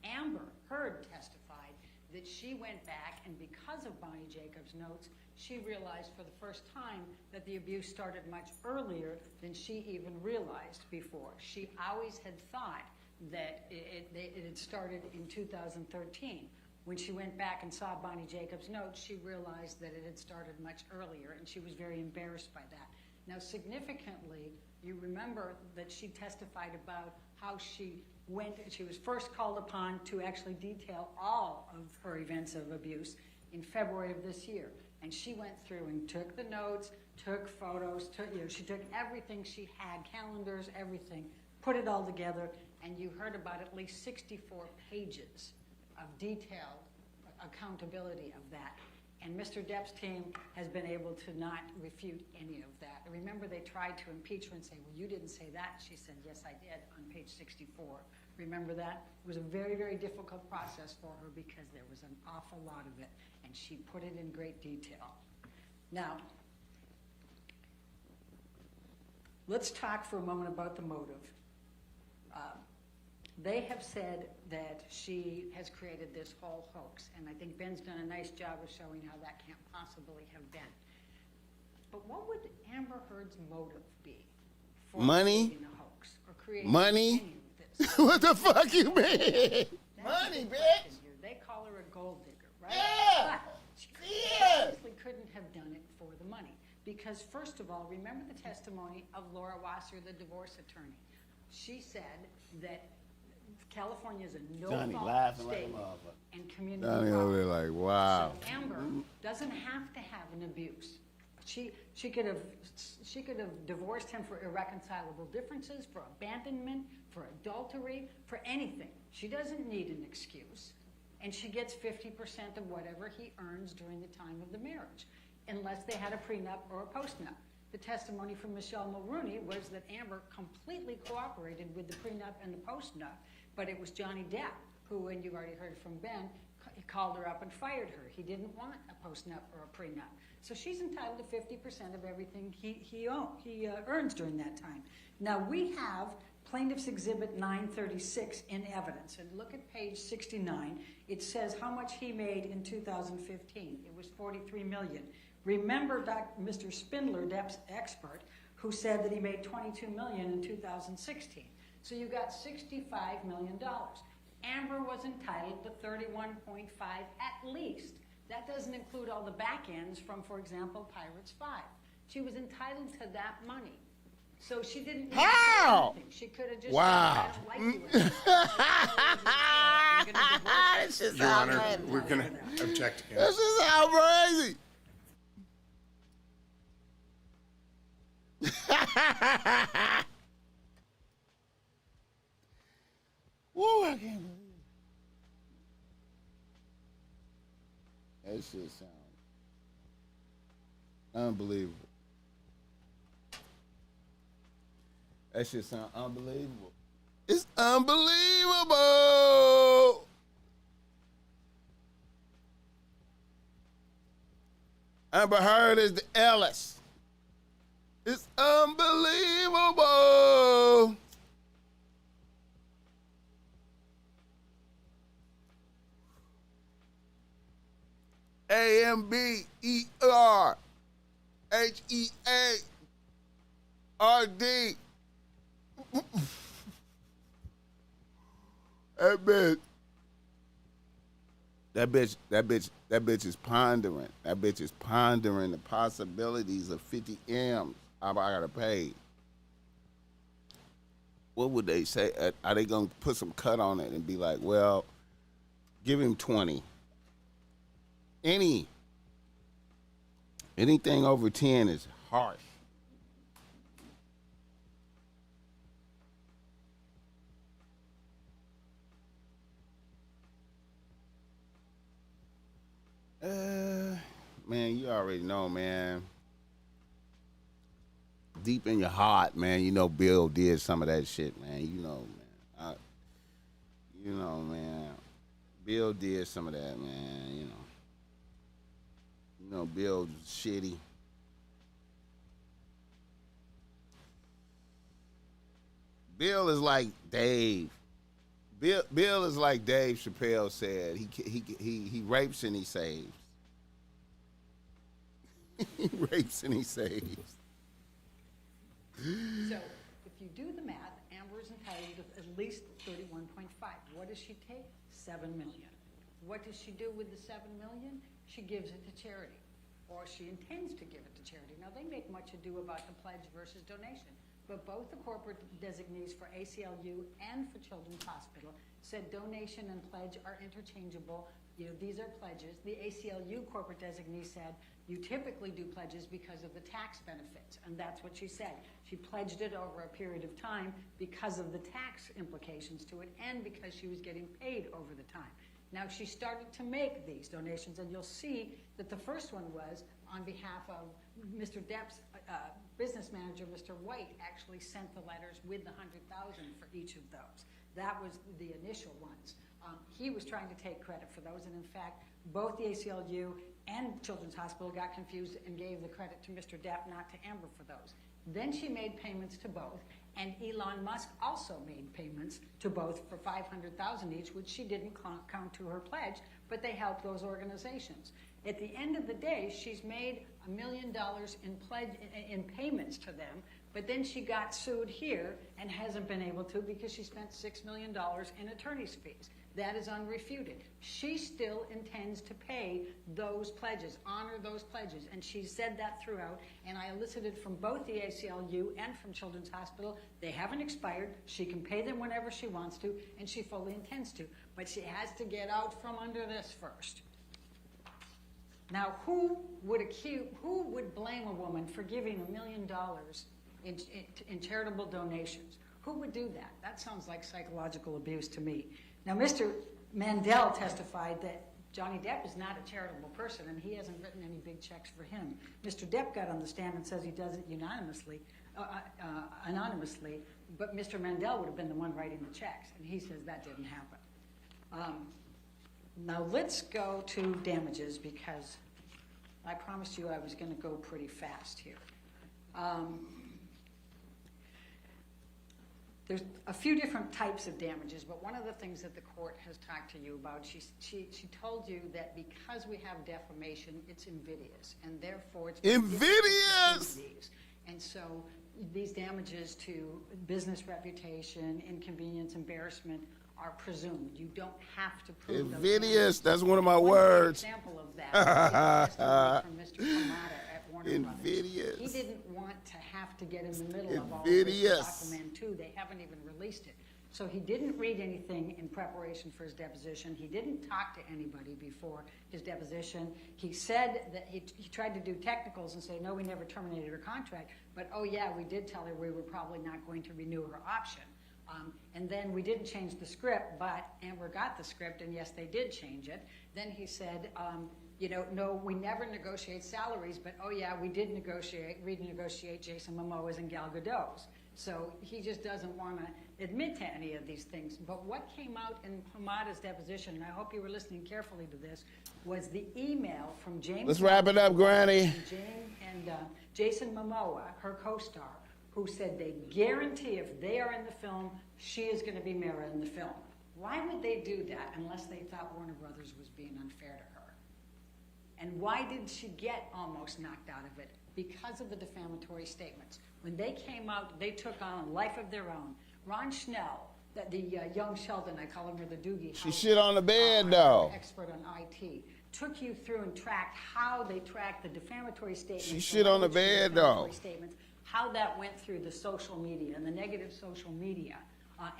Amber Heard testified that she went back, and because of Bonnie Jacobs' notes, she realized for the first time that the abuse started much earlier than she even realized before. She always had thought that it had started in 2013. When she went back and saw Bonnie Jacobs' notes, she realized that it had started much earlier, and she was very embarrassed by that. Now, significantly, you remember that she testified about how she was first called upon to actually detail all of her events of abuse in February of this year. And she went through and took the notes, took photos, she took everything she had, calendars, everything, put it all together, and you heard about at least 64 pages of detailed accountability of that. And Mr. Depp's team has been able to not refute any of that. Remember, they tried to impeach her and say, well, you didn't say that. She said, yes, I did, on page 64. Remember that? It was a very, very difficult process for her because there was an awful lot of it, and she put it in great detail. Now, let's talk for a moment about the motive. They have said that she has created this whole hoax, and I think Ben's done a nice job of showing how that can't possibly have been. But what would Amber Heard's motive be for creating a hoax or creating any of this? What the fuck you mean? Money, bitch. They call her a gold digger, right? Yeah. But she obviously couldn't have done it for the money. Because first of all, remember the testimony of Laura Wasser, the divorce attorney. She said that California is a no-fault state and community Donnie over there like, wow. So Amber doesn't have to have an abuse. She could have divorced him for irreconcilable differences, for abandonment, for adultery, for anything. She doesn't need an excuse, and she gets 50% of whatever he earns during the time of the marriage, unless they had a prenup or a postnup. The testimony from Michelle Mulrooney was that Amber completely cooperated with the prenup and the postnup, but it was Johnny Depp who, and you've already heard from Ben, called her up and fired her. He didn't want a postnup or a prenup. So she's entitled to 50% of everything he earns during that time. Now, we have Plaintiff's Exhibit 936 in evidence. And look at page 69. It says how much he made in 2015. It was $43 million. Remember Mr. Spindler, Depp's expert, who said that he made $22 million in 2016. So you got $65 million. Amber was entitled to 31.5 at least. That doesn't include all the back ends from, for example, Pirates 5. She was entitled to that money. So she didn't need to say anything. She could have just said, I don't like you. Your Honor, we're going to object again. This is how crazy. Woo, I can't believe it. That shit sounds unbelievable. That shit sounds unbelievable. It's unbelievable. Amber Heard is the Ellis. It's unbelievable. AMBERHEARD. That bitch is pondering. That bitch is pondering the possibilities of 50 M's I gotta pay. What would they say? Are they gonna put some cut on it and be like, well, give him 20? Anything over 10 is harsh. Man, you already know, man. Deep in your heart, man, you know Bill did some of that shit, man. You know, man. Bill did some of that, man, you know. You know, Bill's shitty. Bill is like Dave. Bill is like Dave Chappelle said. He rapes and he saves. He rapes and he saves. So if you do the math, Amber is entitled to at least 31.5. What does she take? $7 million. What does she do with the $7 million? She gives it to charity, or she intends to give it to charity. Now, they make much ado about the pledge versus donation, but both the corporate designees for ACLU and for Children's Hospital said donation and pledge are interchangeable. You know, these are pledges. The ACLU corporate designee said you typically do pledges because of the tax benefits, and that's what she said. She pledged it over a period of time because of the tax implications to it and because she was getting paid over the time. Now, she started to make these donations, and you'll see that the first one was on behalf of Mr. Depp's business manager, Mr. White, actually sent the letters with the $100,000 for each of those. That was the initial ones. He was trying to take credit for those, and in fact, both the ACLU and Children's Hospital got confused and gave the credit to Mr. Depp, not to Amber, for those. Then she made payments to both, and Elon Musk also made payments to both for $500,000 each, which she didn't count to her pledge, but they helped those organizations. At the end of the day, she's made $1 million in payments to them, but then she got sued here and hasn't been able to because she spent $6 million in attorney's fees. That is unrefuted. She still intends to pay those pledges, honor those pledges, and she said that throughout, and I elicited from both the ACLU and from Children's Hospital, they haven't expired, she can pay them whenever she wants to, and she fully intends to, but she has to get out from under this first. Now, who would blame a woman for giving $1 million in charitable donations? Who would do that? That sounds like psychological abuse to me. Now, Mr. Mandel testified that Johnny Depp is not a charitable person, and he hasn't written any big checks for him. Mr. Depp got on the stand and says he does it anonymously, but Mr. Mandel would have been the one writing the checks, and he says that didn't happen. Now, let's go to damages, because I promised you I was going to go pretty fast here. There's a few different types of damages, but one of the things that the court has talked to you about, she told you that because we have defamation, it's invidious, and therefore it's invidious. And so these damages to business reputation, inconvenience, embarrassment are presumed. You don't have to prove those. Invidious. That's one of my words. One example of that is from Mr. Kamada at Warner Invidious. Brothers. He didn't want to have to get in the middle of all of this with Aquaman 2. They haven't even released it. So he didn't read anything in preparation for his deposition. He didn't talk to anybody before his deposition. He said that he tried to do technicals and say, no, we never terminated her contract, but oh yeah, we did tell her we were probably not going to renew her option. And then we didn't change the script, but Amber got the script, and yes, they did change it. Then he said, no, we never negotiate salaries, but oh yeah, we did renegotiate Jason Momoa's and Gal Gadot's. So he just doesn't want to admit to any of these things. But what came out in Hamada's deposition, and I hope you were listening carefully to this, was the email from James. Let's wrap it up, Granny. And Jason Momoa, her co-star, who said they guarantee if they are in the film, she is going to be Mara in the film. Why would they do that unless they thought Warner Brothers was being unfair to her? And why did she get almost knocked out of it? Because of the defamatory statements. When they came out, they took on a life of their own. Ron Schnell, the young Sheldon, I call him, or the Doogie. She shit on the bed, though. Expert on IT. Took you through and tracked how they tracked the defamatory statements. She shit on the bed, though. How that went through the social media and the negative social media.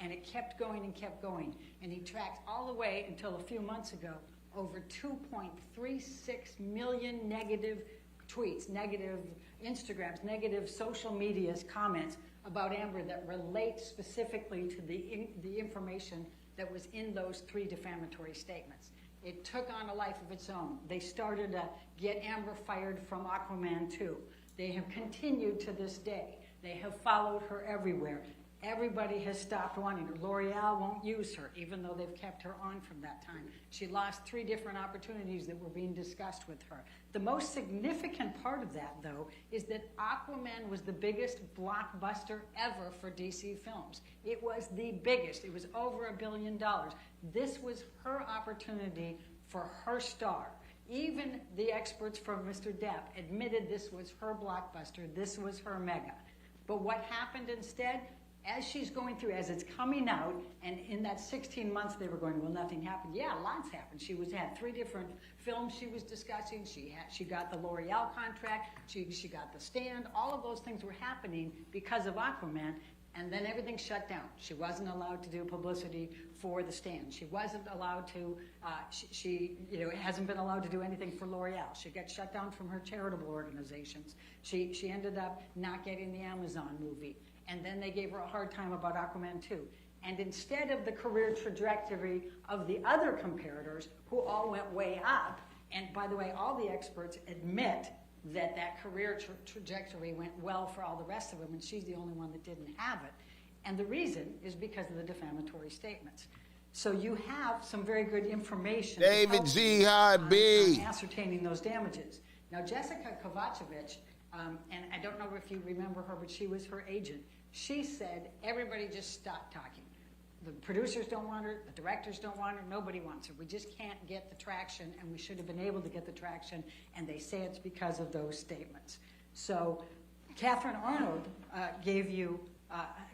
And it kept going and kept going. And he tracked all the way until a few months ago over 2.36 million negative tweets, negative Instagrams, negative social media's comments about Amber that relate specifically to the information that was in those 3 defamatory statements. It took on a life of its own. They started to get Amber fired from Aquaman 2. They have continued to this day. They have followed her everywhere. Everybody has stopped wanting her. L'Oreal won't use her, even though they've kept her on from that time. She lost 3 different opportunities that were being discussed with her. The most significant part of that, though, is that Aquaman was the biggest blockbuster ever for DC Films. It was the biggest. It was over $1 billion. This was her opportunity for her star. Even the experts from Mr. Depp admitted this was her blockbuster. This was her mega. But what happened instead? as she's going through, as it's coming out, and in that 16 months they were going, well, nothing happened. Yeah, lots happened. She had 3 different films she was discussing. She got the L'Oreal contract. She got The Stand. All of those things were happening because of Aquaman. And then everything shut down. She wasn't allowed to do publicity for The Stand. She wasn't allowed to, she hasn't been allowed to do anything for L'Oreal. She got shut down from her charitable organizations. She ended up not getting the Amazon movie. And then they gave her a hard time about Aquaman 2. And instead of the career trajectory of the other comparators, who all went way up, and by the way, all the experts admit that career trajectory went well for all the rest of them, and she's the only one that didn't have it. And the reason is because of the defamatory statements. So you have some very good information. David G. Hard B. Ascertaining those damages. Now, Jessica Kovacevic, and I don't know if you remember her, but she was her agent. She said, everybody just stop talking. The producers don't want her, the directors don't want her, nobody wants her. We just can't get the traction, and we should have been able to get the traction, and they say it's because of those statements. So Catherine Arnold gave you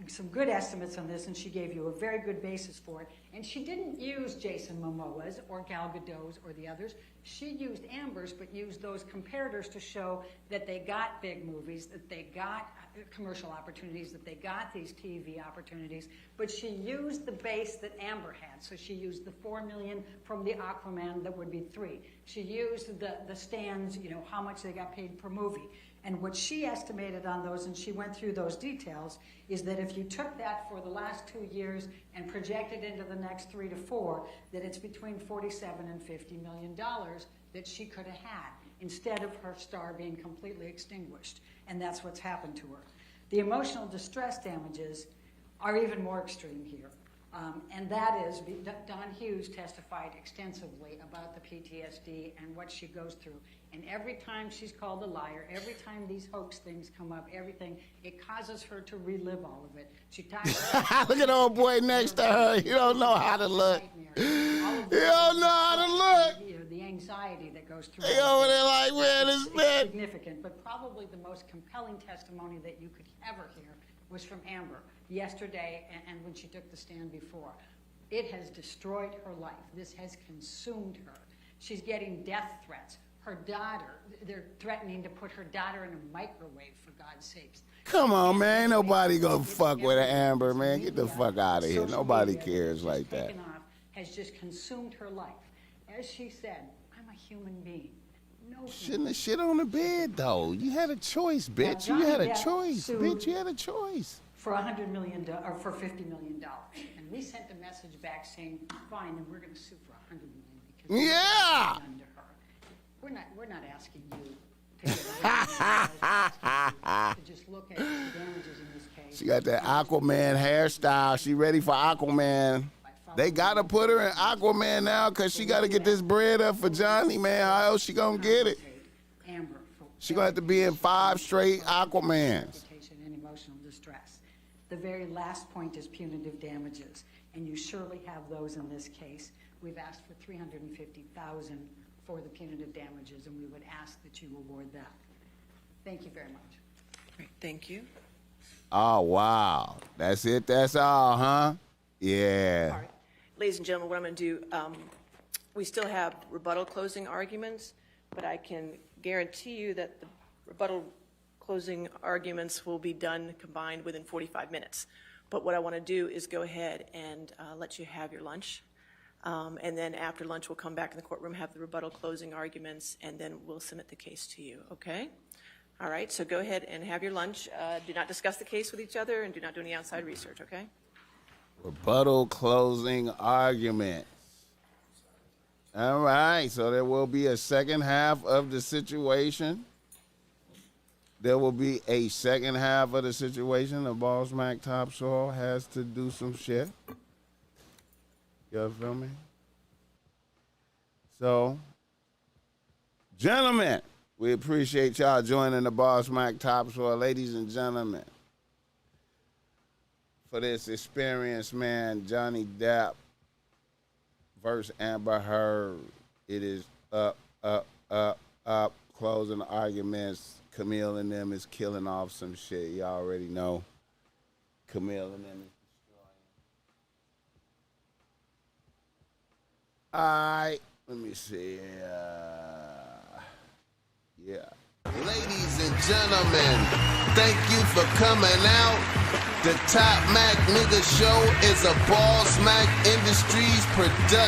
some good estimates on this, and she gave you a very good basis for it. And she didn't use Jason Momoa's or Gal Gadot's or the others. She used Amber's, but used those comparators to show that they got big movies, that they got commercial opportunities, that they got these TV opportunities, but she used the base that Amber had. So she used the $4 million from the Aquaman, that would be 3. She used the Stands, how much they got paid per movie. And what she estimated on those, and she went through those details, is that if you took that for the last 2 years and projected into the next 3 to 4, that it's between $47 and $50 million that she could have had, instead of her star being completely extinguished. And that's what's happened to her. The emotional distress damages are even more extreme here. And that is, Don Hughes testified extensively about the PTSD and what she goes through. And every time she's called a liar, every time these hoax things come up, everything, it causes her to relive all of it. She talks about Look at the old boy next to her. You don't know how to look. You don't know how to look. The anxiety that goes through. They over there like, man, it's bad. Significant, but probably the most compelling testimony that you could ever hear was from Amber yesterday, and when she took the stand before. It has destroyed her life. This has consumed her. She's getting death threats. Her daughter, they're threatening to put her daughter in a microwave, for God's sakes. Come on, man. Ain't nobody gonna fuck with an Amber, man. Get the fuck out of here. Nobody cares like that. Has just consumed her life. As she said, I'm a human being. No. Shouldn't have shit on the bed, though. You had a choice, bitch. You had a choice, bitch. You had a choice. For $100 million, or for $50 million. And we sent a message back saying, fine, then we're going to sue for $100 million. Because yeah. Done to her. We're not asking you to just look at the damages in this case. She got that Aquaman hairstyle. She ready for Aquaman. They got to put her in Aquaman now because she got to get this bread up for Johnny, man. How else she going to get it? She going to have to be in 5 straight Aquamans. And emotional distress. The very last point is punitive damages, and you surely have those in this case. We've asked for $350,000 for the punitive damages, and we would ask that you award that. Thank you very much. Great, thank you. Oh, wow. That's it? That's all, huh? Yeah. All right. Ladies and gentlemen, what I'm going to do, we still have rebuttal closing arguments, but I can guarantee you that the rebuttal closing arguments will be done combined within 45 minutes. But what I want to do is go ahead and let you have your lunch. And then after lunch, we'll come back in the courtroom, have the rebuttal closing arguments, and then we'll submit the case to you, okay? All right, so go ahead and have your lunch. Do not discuss the case with each other, and do not do any outside research, okay? Rebuttal closing arguments. All right, so there will be a second half of the situation. There will be a second half of the situation. The Bossmack Topsoil has to do some shit. You feel me? So, gentlemen, we appreciate y'all joining the Bossmack Topsoil. Ladies and gentlemen, for this experience, man, Johnny Depp versus Amber Heard. It is up, closing arguments. Camille and them is killing off some shit. You already know. Camille and them is destroying. All right, let me see. Yeah. Ladies and gentlemen, thank you for coming out. The Top Mac Nigga Show is a Bossmack Industries production.